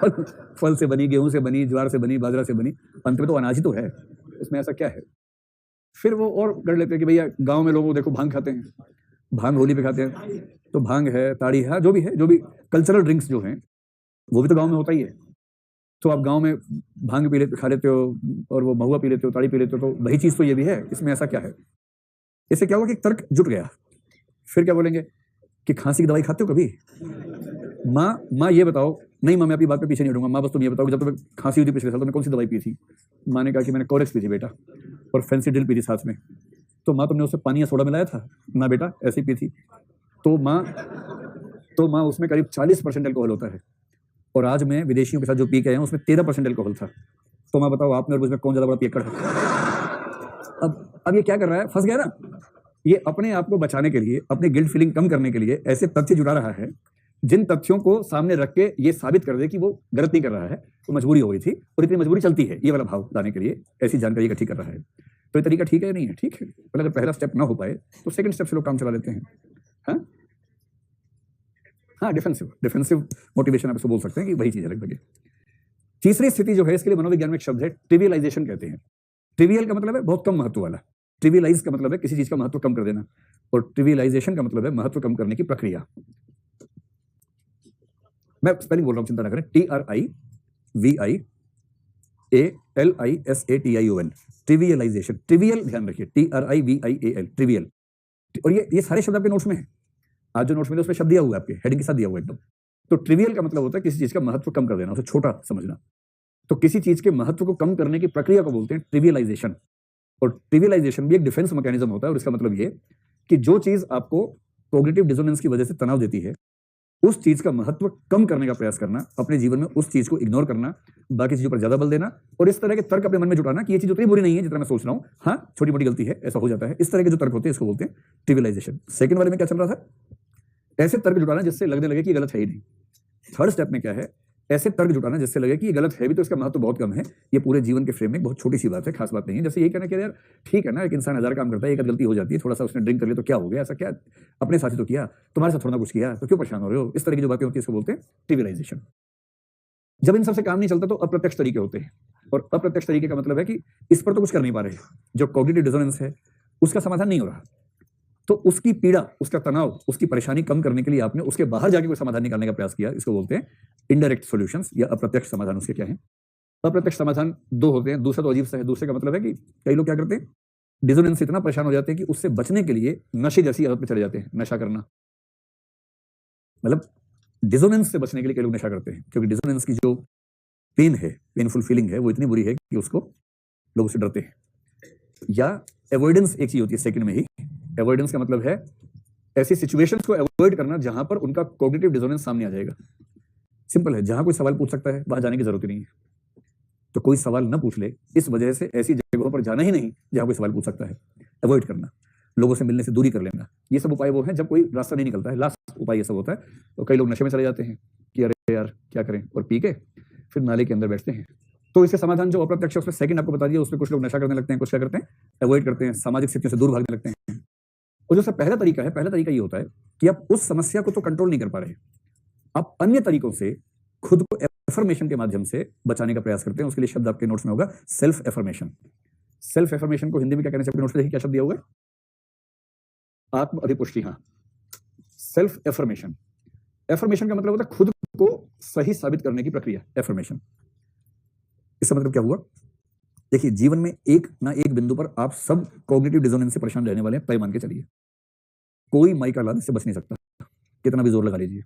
[SPEAKER 1] फल से बनी, गेहूं से बनी, ज्वार से बनी, बाजरा से बनी, अंत में तो अनाज ही तो है, इसमें ऐसा क्या है। फिर वो और कर लेते हैं कि भैया गांव में लोग देखो भांग खाते हैं, भांग होली पे खाते हैं, तो भांग है, ताड़ी है, जो भी है, जो भी कल्चरल ड्रिंक्स जो हैं वो भी तो गांव में होता ही है। तो आप गांव में भांग पी लेते, खा लेते हो, और वो महुआ पी लेते हो, ताड़ी पी लेते हो, तो वही चीज तो ये भी है, इसमें ऐसा क्या है। इससे क्या हुआ कि तर्क जुट गया। फिर क्या बोलेंगे कि खांसी की दवाई खाते हो कभी? माँ ये बताओ, नहीं माँ मैं अपनी बात पे पीछे नहीं हटूंगा, माँ बस तुम ये बताओ कि जब तुम्हें खांसी हुई थी पिछले साल तो मैं कौन सी दवाई पी थी? माँ ने कहा कि मैंने कोरेक्स पी थी बेटा, और फेंसिडिल पी थी साथ में। तो माँ तुमने उससे पानी या सोडा मिलाया था? ना बेटा, ऐसे ही पी थी। तो माँ उसमें करीब 40% अल्कोहल होता है, और आज मैं विदेशियों के साथ जो पी के आया हूँ उसमें 13% अल्कोहल था। तो माँ बताओ आप में और मुझमें कौन ज्यादा बड़ा पियक्कड़ है? अब ये क्या कर रहा है, फंस गया ना। ये अपने आप को बचाने के लिए, अपने गिल्ट फीलिंग कम करने के लिए ऐसे तथ्य जुड़ा रहा है जिन तथ्यों को सामने रख के ये साबित कर दे कि वो गलत नहीं कर रहा है, वो मजबूरी हो गई थी और इतनी मजबूरी चलती है, ये वाला भाव लाने के लिए ऐसी जानकारी इकट्ठी कर रहा है। तो ये तरीका ठीक है या नहीं है? ठीक है। पर अगर पहला स्टेप ना हो पाए तो सेकंड स्टेप से लोग काम चला लेते हैं। हाँ, डिफेंसिव मोटिवेशन आप इसको बोल सकते हैं कि वही चीज है लगभग। तीसरी स्थिति जो है इसके लिए मनोविज्ञान में एक शब्द है ट्रिवियलाइजेशन कहते हैं। ट्रिवियल का मतलब है बहुत कम महत्व वाला, ट्रिवियलाइज का मतलब है किसी चीज का महत्व कम कर देना, और ट्रिवियलाइजेशन का मतलब है महत्व कम करने की प्रक्रिया। मैं स्पेलिंग बोल रहा हूं, चिंता ना करें, TRIVIALISATION, ट्रिवियलाइजेशन। ट्रिवियल ध्यान रखिए, TRIVIAL, ट्रिवियल। और ये सारे शब्द आपके नोट्स में है, आज जो नोट्स मिले उसमें शब्द दिया हुआ है, आपके हेडिंग के साथ दिया हुआ है एकदम। तो ट्रिवियल का मतलब होता है किसी चीज का महत्व कम कर देना, उसे छोटा समझना। तो किसी चीज के महत्व को कम करने की प्रक्रिया को बोलते हैं ट्रिवियलाइजेशन। और ट्रिवियलाइजेशन भी एक डिफेंस मैकेनिज्म होता है, और इसका मतलब ये कि जो चीज आपको कॉग्निटिव डिसोनेंस की वजह से तनाव देती है, उस चीज का महत्व कम करने का प्रयास करना, अपने जीवन में उस चीज को इग्नोर करना, बाकी चीजों पर ज्यादा बल देना, और इस तरह के तर्क अपने मन में जुटाना कि ये चीज उतनी बुरी नहीं है जितना मैं सोच रहा हूं, हाँ छोटी मोटी गलती है, ऐसा हो जाता है। इस तरह के जो तर्क होते हैं इसको बोलते हैं ट्रिवियलाइजेशन। सेकंड वाले में क्या चल रहा था? ऐसे तर्क जुटाना जिससे लगने लगे कि ये गलत है ही नहीं। थर्ड स्टेप में क्या है? ऐसे तर्क जुटाना जिससे लगे कि ये गलत है भी तो इसका महत्व बहुत कम है, ये पूरे जीवन के फ्रेम में बहुत छोटी सी बात है, खास बात नहीं है। जैसे यही कहना कि यार ठीक है ना, एक इंसान 1000 काम करता है, एक गलती हो जाती है, थोड़ा सा उसने ड्रिंक कर लिया तो क्या हो गया, ऐसा क्या, अपने साथ ही तो किया, तुम्हारे साथ थोड़ा कुछ किया तो क्यों परेशान हो रहे हो। इस तरह की जो बातें होती है इसको बोलते हैं ट्रिवियलाइजेशन। जब इन सबसे काम नहीं चलता तो अप्रत्यक्ष तरीके होते हैं, और अप्रत्यक्ष तरीके का मतलब है कि इस पर तो कुछ कर नहीं पा रहे, जो कॉग्निटिव डिसोनेंस है उसका समाधान नहीं हो रहा, तो उसकी पीड़ा, उसका तनाव, उसकी परेशानी कम करने के लिए आपने उसके बाहर जाके कोई समाधान निकालने का प्रयास किया, इसको बोलते हैं इनडायरेक्ट सॉल्यूशंस या अप्रत्यक्ष समाधान। उसके क्या है? अप्रत्यक्ष समाधान दो होते हैं, दूसरा तो अजीब सा है। दूसरे का मतलब है कि कई लोग क्या करते हैं, डिसोनेंस से इतना परेशान हो जाते हैं कि उससे बचने के लिए नशे जैसी आदत में चले जाते हैं, नशा करना। मतलब डिसोनेंस से बचने के लिए कई लोग नशा करते हैं, क्योंकि डिसोनेंस की जो पेन है, पेनफुल फीलिंग है, वो इतनी बुरी है कि उसको लोग उससे डरते हैं। या अवॉइडेंस एक चीज होती है सेकंड में ही। अवॉइडेंस का मतलब है ऐसी सिचुएशंस को अवॉइड करना जहां पर उनका कॉग्निटिव डिसोनेंस सामने आ जाएगा। सिंपल है, जहां कोई सवाल पूछ सकता है वहां जाने की जरूरत ही नहीं है, तो कोई सवाल न पूछ ले, इस वजह से ऐसी जगहों पर जाना ही नहीं जहां कोई सवाल पूछ सकता है। अवॉइड करना, लोगों से मिलने से दूरी कर लेना, ये सब उपाय वो हैं जब कोई रास्ता नहीं निकलता है। लास्ट उपाय ये सब होता है। तो कई लोग नशे में चले जाते हैं कि अरे यार क्या करें, और पी के फिर नाले के अंदर बैठते हैं। तो इसके समाधान जो अप्रत्यक्ष है उसमें सेकंड आपको बता दिया, उसमें कुछ लोग नशा करने लगते हैं, कुछ क्या करते हैं, अवॉइड करते हैं, सामाजिक स्थितियों से दूर भागने लगते हैं। और जो सब पहला तरीका है, पहला तरीका ये होता है कि आप उस समस्या को तो कंट्रोल नहीं कर पा रहे, आप अन्य तरीकों से खुद को एफर्मेशन के माध्यम से बचाने का प्रयास करते हैं। उसके लिए शब्द आपके नोट्स में होगा सेल्फ एफर्मेशन। सेल्फ एफर्मेशन को हिंदी में क्या कहना चाहिए? नोट्स में देखिए क्या शब्द दिया हुआ है, आत्म अभिपुष्टि। हाँ, सेल्फ एफर्मेशन। एफर्मेशन का मतलब होता है खुद को सही साबित करने की प्रक्रिया, एफर्मेशन। इसका मतलब क्या हुआ? देखिए, जीवन में एक ना एक बिंदु पर आप सब कॉग्निटिव डिसोनेंस से परेशान रहने वाले हैं, तय मान के चलिए। कोई माई का लाद से बच नहीं सकता, कितना भी जोर लगा लीजिए।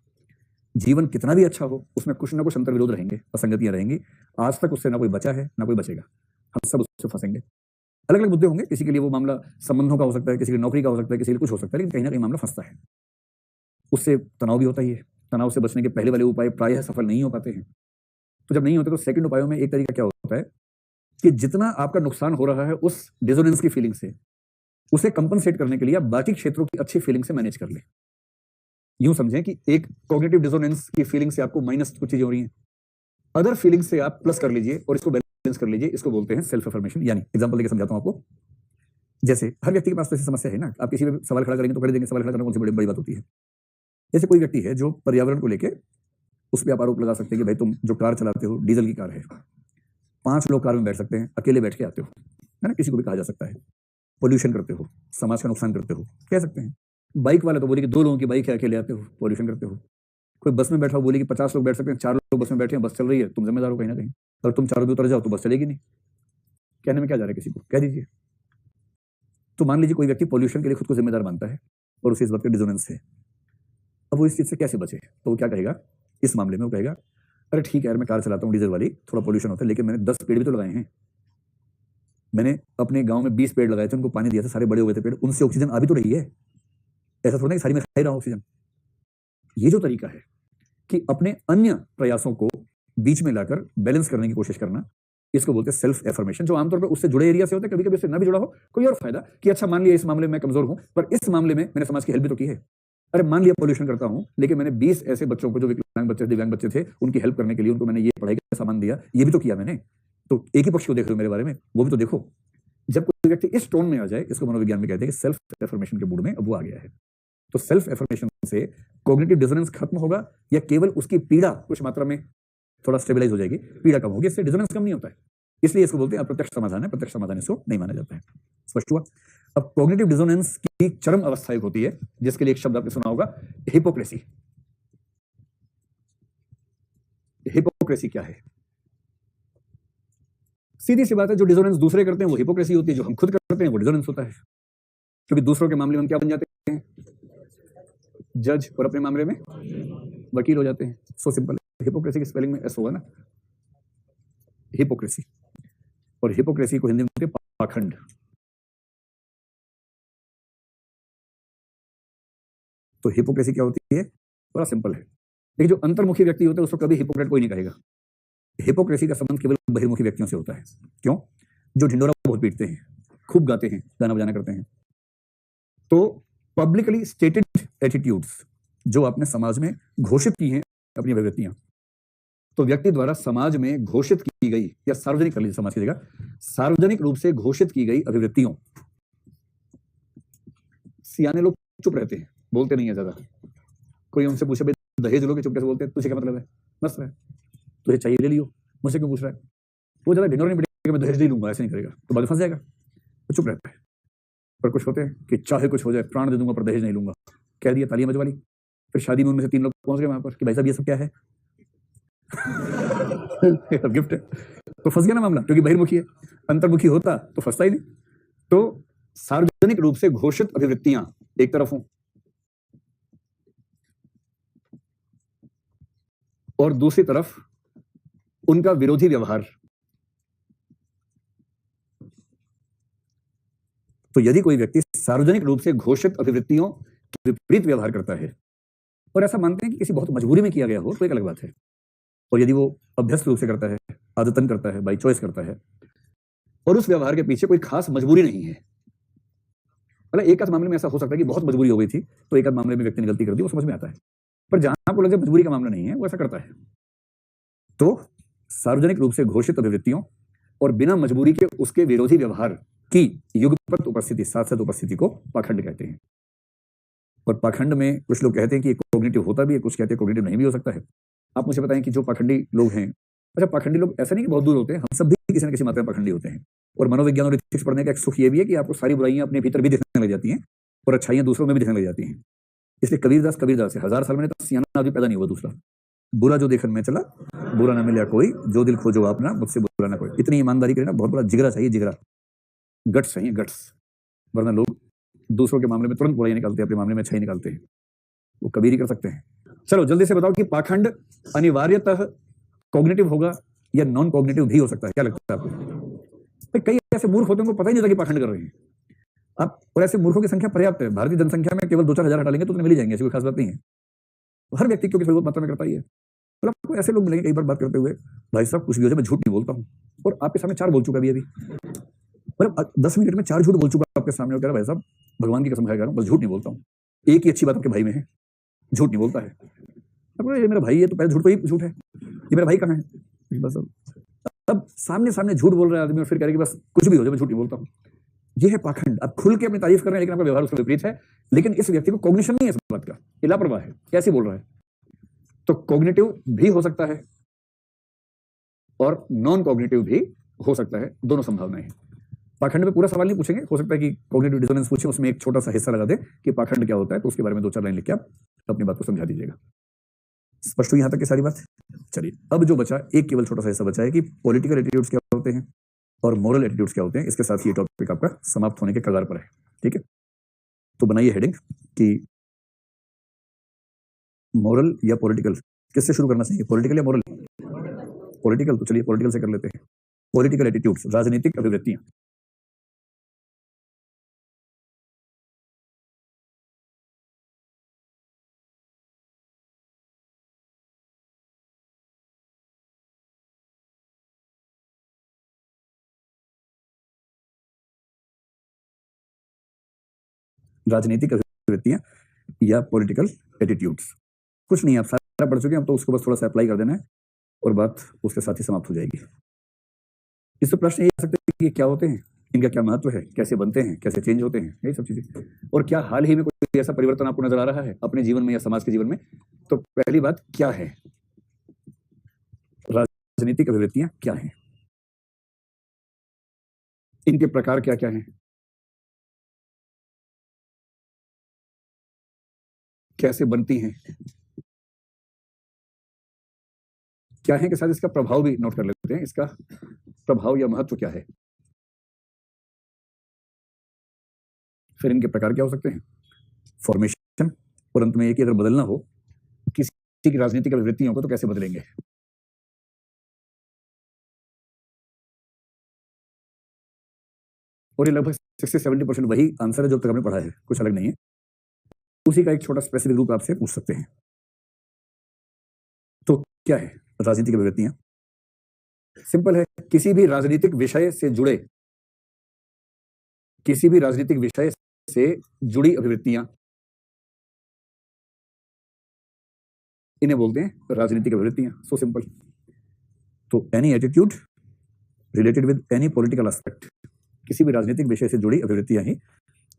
[SPEAKER 1] जीवन कितना भी अच्छा हो, उसमें कुछ ना कुछ अंतर विरोध रहेंगे, असंगतियां रहेंगी। आज तक उससे ना कोई बचा है ना कोई बचेगा, हम सब उससे फंसेंगे। अलग अलग मुद्दे होंगे, किसी के लिए वो मामला संबंधों का हो सकता है, किसी की नौकरी का हो सकता है, किसी के लिए कुछ हो सकता है, लेकिन कहीं ना कहीं मामला फंसता है। उससे तनाव भी होता ही है। तनाव से बचने के पहले वाले उपाय प्रायः सफल नहीं हो पाते हैं। तो जब नहीं होते तो सेकंड उपायों में एक तरीका क्या होता है कि जितना आपका नुकसान हो रहा है उस डिसोनेंस की फीलिंग से, उसे कंपनसेट करने के लिए आप बाकी क्षेत्रों की अच्छी फीलिंग से मैनेज कर लें। यूं समझें कि एक कॉग्निटिव डिसोनेंस की फीलिंग से आपको माइनस कुछ चीजें हो रही हैं, अदर फीलिंग से आप प्लस कर लीजिए और इसको बैलेंस कर लीजिए। इसको बोलते हैं सेल्फ अफर्मेशन। यानी एग्जांपल देके समझाता हूं आपको। जैसे हर व्यक्ति के पास तो ऐसी समस्या है ना, आप किसी भी सवाल खड़ा करेंगे तो कर देंगे, सवाल खड़ा करना कौन सी बड़ी बात होती है। जैसे कोई व्यक्ति है जो पर्यावरण को लेकर उस पर आप आरोप लगा सकते हैं कि भाई तुम जो कार चलाते हो डीजल की कार है, 5 लोग कार में बैठ सकते हैं, अकेले बैठ के आते हो, है ना, किसी को भी कहा जा सकता है। पोल्यूशन करते हो, समाज का नुकसान करते हो, कह सकते हैं। बाइक वाले तो बोले कि 2 लोगों की बाइक है, अकेले आते हो, पोल्यूशन करते हो। कोई बस में बैठा हो, बोले कि 50 लोग बैठ सकते हैं, 4 लोग बस में बैठे हैं, बस चल रही है, तुम जिम्मेदार हो कहीं ना कहीं। अगर तुम चारों भी उतर जाओ तो बस चलेगी नहीं। कहने में क्या जा रहा है किसी को, कह दीजिए। तो मान लीजिए कोई व्यक्ति पोल्यूशन के लिए खुद को जिम्मेदार मानता है और उसे इस बात का डिसोनेंस है। अब वो इस चीज से कैसे बचे? तो वो क्या कहेगा इस मामले में? वो कहेगा अरे ठीक है यार, मैं कार चलाता हूँ डीजल वाली, थोड़ा पोल्यूशन होता है, लेकिन मैंने 10 पेड़ भी तो लगाए हैं। मैंने अपने गांव में 20 पेड़ लगाए थे, उनको पानी दिया था, सारे बड़े हुए थे पेड़, उनसे ऑक्सीजन आ भी तो रही है। ऐसा थोड़ा कि सारी मैं खा ही रहा हूं ऑक्सीजन। ये जो तरीका है कि अपने अन्य प्रयासों को बीच में लाकर बैलेंस करने की कोशिश करना, इसको बोलते हैं सेल्फ एफर्मेशन, जो आमतौर पर उससे जुड़े एरिया से होता है, कभी कभी उससे ना भी जुड़ा हो, कोई और फायदा कि अच्छा मान लिया इस मामले में मैं कमजोर हूं, पर इस मामले में मैंने समाज की हेल्प भी तो की है। अरे मान लिया पोल्यूशन करता हूं, लेकिन मैंने 20 ऐसे बच्चों को, जो विकलांग बच्चे, दिव्यांग बच्चे थे, उनकी हेल्प करने के लिए उनको मैंने ये पढ़ाई का सामान दिया, ये भी तो किया मैंने। तो एक ही पक्ष को देख रहे हो मेरे बारे में, वो भी तो देखो। जब कोई व्यक्ति इस टोन में आ जाए, इसको मनोविज्ञान में कहते हैं कि सेल्फ एफर्मेशन के मूड में अब वो आ गया है। तो सेल्फ एफर्मेशन से कॉग्निटिव डिसोनेंस खत्म होगा या केवल उसकी पीड़ा कुछ मात्रा में थोड़ा स्टेबलाइज हो जाएगी, पीड़ा कम होगी, इससे डिसोनेंस कम नहीं होता है। इसलिए इसको बोलते हैं अप्रत्यक्ष समाधान है, प्रत्यक्ष समाधान इसको नहीं माना जाता है। स्पष्ट हुआ? अब कॉग्निटिव डिसोनेंस की चरम अवस्था एक होती है, जिसके लिए एक शब्द आपने सुना होगा, हिपोक्रेसी। हिपोक्रेसी क्या है? सीधी सी बात है, जो डिसोनेंस दूसरे करते हैं वो हिपोक्रेसी होती है, जो हम खुद करते हैं वो डिसोनेंस होता है। क्योंकि दूसरों के मामले में हम क्या बन जाते हैं? जज, और अपने मामले में वकील हो जाते हैं। So simple. हिपोक्रेसी की स्पेलिंग में एस होगा ना, हिपोक्रेसी। और हिपोक्रेसी को हिंदी में कहते हैं पाखंड। तो हिपोक्रेसी क्या होती है? बड़ा सिंपल है। देखिए, जो अंतर्मुखी व्यक्ति होता है उसको कभी हिपोक्रेट कोई नहीं कहेगा। हिपोक्रेसी का संबंध केवल बहिर्मुखी व्यक्तियों से होता है। क्यों? जो ढिंडोरा बहुत पीटते हैं, खूब गाते हैं, गाना बजाना करते हैं। तो पब्लिकली स्टेटेड एटीट्यूड्स, जो आपने समाज में घोषित की हैं अपनी अभिव्यक्तियां, तो व्यक्ति द्वारा समाज में घोषित की गई, या सार्वजनिक कर लीजिए समाज की जगह, सार्वजनिक रूप से घोषित की गई अभिव्यक्तियों, सियाने लोग चुप रहते हैं, बोलते नहीं है ज्यादा। कोई उनसे पूछे भाई दहेज लोगे, चुप कैसे बोलते हैं? तुझे क्या मतलब है? मस्त है, तुझे चाहिए ले लियो, मुझसे क्यों पूछ रहा है? वो ज्यादा ढिंडोरा नहीं पड़ेगा, मैं दहेज नहीं लूंगा, ऐसे नहीं करेगा, तो बाद में फंस जाएगा, तो चुप रहता है। पर कुछ होते हैं कि चाहे कुछ हो जाए, प्राण दे दूंगा पर दहेज नहीं लूंगा, कह दिया, तालियां बजवा ली। फिर शादी में उनमें से 3 लोग पहुंच गए वहां पर कि भाई साहब ये सब क्या है? ये सब गिफ्ट है। तो फंस गया ना मामला, क्योंकि बहिर्मुखी है। अंतर्मुखी होता तो फंसता ही नहीं। तो सार्वजनिक रूप से घोषित अभिव्यक्तियां एक तरफ हों और दूसरी तरफ उनका विरोधी व्यवहार। तो यदि कोई व्यक्ति सार्वजनिक रूप से घोषित अभिव्यक्तियों के विपरीत व्यवहार करता है और ऐसा मानते हैं कि किसी बहुत मजबूरी में किया गया हो, तो एक अलग बात है। और यदि वो अभ्यस्त रूप से करता है, आदतन करता है, बाई चॉइस करता है, और उस व्यवहार के पीछे कोई खास मजबूरी नहीं है, मतलब एक आध मामले में ऐसा हो सकता है कि बहुत मजबूरी हो गई थी, तो एक आध मामले में व्यक्ति ने गलती कर दी, वो समझ में आता है। पर जहां आपको लगे मजबूरी का मामला नहीं है, वो ऐसा करता है। तो सार्वजनिक रूप से घोषित अभिव्यक्तियों और बिना मजबूरी के उसके विरोधी व्यवहार की युगपत उपस्थिति, साथ साथ उपस्थिति को पाखंड कहते हैं। और पाखंड में कुछ लोग कहते हैं कि कॉग्निटिव होता भी है, कुछ कहते हैं कॉग्निटिव नहीं भी हो सकता है। आप मुझे बताएं कि जो पाखंडी लोग हैं, अच्छा पाखंडी लोग ऐसा नहीं कि बहुत दूर होते हैं, हम सब भी किसी न किसी मात्रा में पाखंडी होते हैं। और मनोविज्ञान और एथिक्स पढ़ने का एक सुख ये भी है कि आपको सारी बुराइयां अपने भीतर भी दिखने लग जाती हैं और अच्छाइयां दूसरों में भी दिखने लग जाती हैं। इसलिए कबीरदास से 1000 साल में तो सियाना आदमी पैदा नहीं हुआ दूसरा। बुरा जो देखन में चला, बुरा ना मिला कोई, जो दिल खोजो आपना, मुझसे बुरा ना कोई। इतनी ईमानदारी करे ना, बहुत बड़ा जिगरा चाहिए, जिगरा, गट्स चाहिए, गट्स। वरना लोग दूसरों के मामले में तुरंत बुराई निकालते हैं, अपने मामले में अच्छाई निकालते हैं। वो कबीर ही कर सकते हैं। चलो जल्दी से बताओ कि पाखंड अनिवार्यतः कॉग्निटिव होगा या नॉन कॉग्निटिव भी हो सकता है? क्या लगता है आपको? कई ऐसे मूर्ख होते हैं, उनको पता ही नहीं था कि पाखंड कर रहे हैं आप। और ऐसे मूर्खों की संख्या पर्याप्त है। भारतीय जनसंख्या में केवल 2-4 हजार हटा लेंगे तो मिल ही जाएंगे, ऐसी कोई खास बात नहीं है। हर व्यक्ति क्योंकि थोड़ी बहुत मात्रा में करता ही है। मतलब आपको ऐसे लोग मिलेंगे कई बार बात करते हुए, भाई साहब कुछ भी हो जाए मैं झूठ नहीं बोलता हूँ, और आपके सामने 4 बोल चुका भी अभी, मतलब 10 मिनट में 4 झूठ बोल चुका आपके सामने, कह रहा भाई साहब भगवान की कसम खाया, बस झूठ नहीं बोलता हूँ। एक ही अच्छी बात आपके भाई में है, झूठ नहीं बोलता है। ये मेरा भाई है, तो पहले झूठ तो ही झूठ है, ये मेरा भाई कहाँ है? बस अब सामने सामने झूठ बोल रहा है आदमी और फिर कह रहे कि बस कुछ भी हो जाए मैं झूठ नहीं बोलता हूँ। ये है पाखंड। आप खुल के अपनी तारीफ कर रहे हैं लेकिन आपका व्यवहार उसका विपरीत है। लेकिन इस व्यक्ति को कॉग्निशन नहीं है इस बात का, ये लापरवाह है, कैसे बोल रहा है। तो कॉग्निटिव भी हो सकता है और नॉन कॉग्निटिव भी हो सकता है, दोनों संभावनाएं हैं। पाखंड में पूरा सवाल नहीं पूछेंगे, हो सकता है कि कॉग्निटिव डिसोनेंस पूछे, उसमें एक छोटा सा हिस्सा लगा दे कि पाखंड क्या होता है, तो उसके बारे में 2-4 लाइन लिख के आप अपनी बात को समझा दीजिएगा। स्पष्ट हुई यहां तक की सारी बात? चलिए, अब जो बचा एक केवल छोटा सा हिस्सा बचा है कि पॉलिटिकल एटीट्यूड्स क्या होते हैं और मॉरल एटीट्यूड्स क्या होते हैं। इसके साथ ये टॉपिक आपका समाप्त होने के कगार पर है। ठीक है, तो बनाइए हेडिंग कि मॉरल या पॉलिटिकल, किससे शुरू करना चाहिए, पॉलिटिकल या मॉरल? पॉलिटिकल, तो चलिए पॉलिटिकल से कर लेते हैं। पॉलिटिकल एटीट्यूड्स, राजनीतिक अभिवृत्तियां। राजनीतिक अभिवृत्तियां या पॉलिटिकल एटीट्यूड्स, कुछ नहीं, आप सारा पढ़ चुके हैं, अब तो उसको बस थोड़ा सा अप्लाई कर देना है और बात उसके साथ ही समाप्त हो जाएगी। इससे प्रश्न ये आ सकते हैं कि क्या होते हैं, इनका क्या महत्व है, कैसे बनते हैं, कैसे चेंज होते हैं, यही सब चीजें। और क्या हाल ही में कोई ऐसा परिवर्तन आपको नजर आ रहा है अपने जीवन में या समाज के जीवन में? तो पहली बात क्या है, राजनीतिक अभिवृत्तियां क्या हैं, इनके प्रकार क्या क्या हैं, कैसे बनती हैं, क्या है, के साथ इसका प्रभाव भी नोट कर लेते हैं, इसका प्रभाव या महत्व क्या है। फिर इनके प्रकार क्या हो सकते हैं, फॉर्मेशन, और अंत में ये कि अगर बदलना हो किसी की राजनीतिक अभिवृत्तियों को तो कैसे बदलेंगे। और ये लगभग 60-70% वही आंसर है जो तक हमने पढ़ा है, कुछ अलग नहीं है। उसी का एक छोटा स्पेसिफिक रूप आपसे पूछ सकते हैं। तो क्या है राजनीतिक अभिवृत्तियां? सिंपल है, किसी भी राजनीतिक विषय से जुड़े, किसी भी राजनीतिक विषय से जुड़ी अभिवृत्तियां, इन्हें बोलते हैं राजनीतिक अभिवृत्तियां। So simple. तो any attitude related with any political aspect, किसी भी राजनीतिक विषय से जुड़ी अभिवृत्तियां ही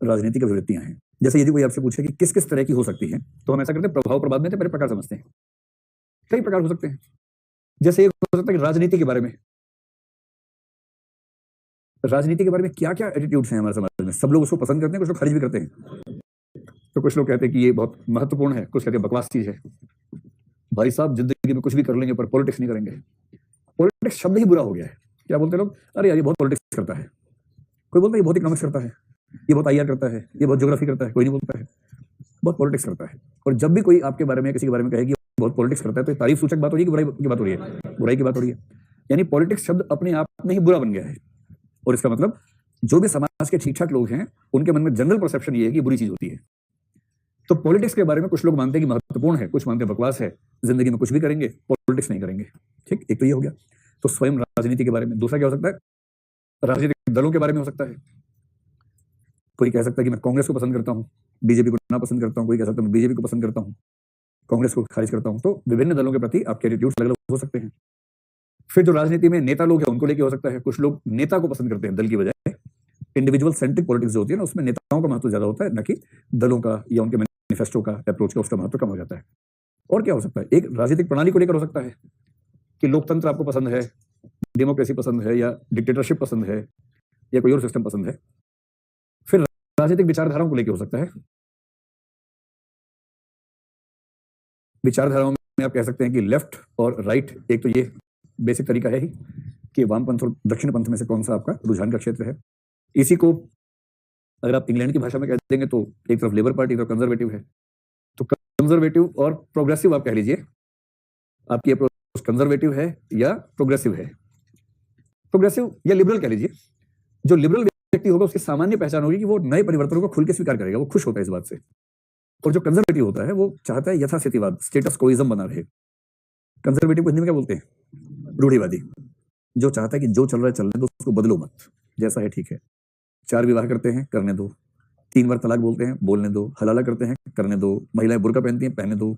[SPEAKER 1] राजनीतिक अभिवृत्तियां हैं। जैसे यदि कोई आपसे पूछे कि किस किस तरह की हो सकती है, तो हम ऐसा करते हैं प्रभाव प्रभाव में पहले प्रकार समझते हैं। कई प्रकार हो सकते हैं। जैसे एक हो सकता है कि राजनीति के बारे में, राजनीति के बारे में क्या क्या एटीट्यूड्स हैं हमारे समाज में। सब लोग उसको पसंद करते हैं, कुछ लोग खारिज भी करते हैं। तो कुछ लोग कहते हैं कि ये बहुत महत्वपूर्ण है, कुछ कहते हैं बकवास चीज है, भाई साहब जिंदगी में कुछ भी कर लेंगे पर पॉलिटिक्स नहीं करेंगे। पॉलिटिक्स शब्द ही बुरा हो गया है। क्या बोलते हैं लोग, अरे यार ये बहुत पॉलिटिक्स करता है, कोई बोलता है ये बहुत इकोनॉमिक्स करता है, ये बहुत आईआर करता है, ये बहुत ज्योग्राफी करता है, कोई नहीं बोलता है बहुत पॉलिटिक्स करता है। और जब भी कोई आपके बारे में किसी के बारे में कहेगी बहुत पॉलिटिक्स करता है, तो तारीफ सूचक बात हो रही है कि बुराई की बात हो रही है? बुराई की बात हो रही है। यानी पॉलिटिक्स शब्द अपने आप में ही बुरा बन गया है। और इसका मतलब जो भी समाज के ठीक ठाक लोग हैं उनके मन में जनरल परसेप्शन ये है कि बुरी चीज होती है। तो पॉलिटिक्स के बारे में कुछ लोग मानते हैं कि महत्वपूर्ण है, कुछ मानते हैं बकवास है, जिंदगी में कुछ भी करेंगे पॉलिटिक्स नहीं करेंगे। ठीक, एक तो ये हो गया। तो स्वयं राजनीति के बारे में। दूसरा क्या हो सकता है, राजनीतिक दलों के बारे में हो सकता है। कोई कह सकता है कि मैं कांग्रेस को पसंद करता हूं, बीजेपी को ना पसंद करता हूं। कोई कह सकता है मैं बीजेपी को पसंद करता हूं, कांग्रेस को खारिज करता हूं। तो विभिन्न दलों के प्रति आपके एटीट्यूड्स अलग अलग हो सकते हैं। फिर जो राजनीति में नेता लोग हैं उनको लेके हो सकता है। कुछ लोग नेता को पसंद करते हैं दल की बजाय। इंडिविजुअल सेंट्रिक पॉलिटिक्स जो होती है ना, उसमें नेताओं का महत्व ज्यादा होता है, न कि दलों का या उनके मैनिफेस्टो का, अप्रोच का, उसका महत्व कम हो जाता है। और क्या हो सकता है, एक राजनीतिक प्रणाली को लेकर हो सकता है कि लोकतंत्र आपको पसंद है, डेमोक्रेसी पसंद है, या डिक्टेटरशिप पसंद है, या कोई और सिस्टम पसंद है। फिर राजनीतिक विचारधाराओं को लेकर हो सकता है। विचारधाराओं में आप कह सकते हैं कि लेफ्ट और राइट, एक तो ये बेसिक तरीका है ही कि वामपंथ और दक्षिण पंथ में से कौन सा आपका रुझान का क्षेत्र है। इसी को अगर आप इंग्लैंड की भाषा में कह देंगे तो एक तरफ लेबर पार्टी, एक तरफ कंजर्वेटिव है। तो कंजर्वेटिव और प्रोग्रेसिव आप कह लीजिए, आपकी अप्रोच कंजर्वेटिव है या प्रोग्रेसिव है। प्रोग्रेसिव या लिबरल कह लीजिए। जो लिबरल व्यक्ति होगा उसकी सामान्य पहचान होगी कि वो नए परिवर्तनों को खुल के स्वीकार करेगा, वो खुश होता है इस बात से। और जो कंजर्वेटिव होता है वो चाहता है यथास्थितिवाद, स्टेटस कोइज्म बना रहे। कंजर्वेटिव को हिंदी में क्या बोलते हैं, रूढ़िवादी। जो चाहता है कि जो चल रहा है चलने दो, उसको बदलो मत, जैसा है ठीक है। 4 विवाह करते हैं, करने दो। 3 बार तलाक बोलते हैं, बोलने दो। हलाला करते हैं, करने दो। महिलाएं बुर्का पहनती हैं, पहनने दो।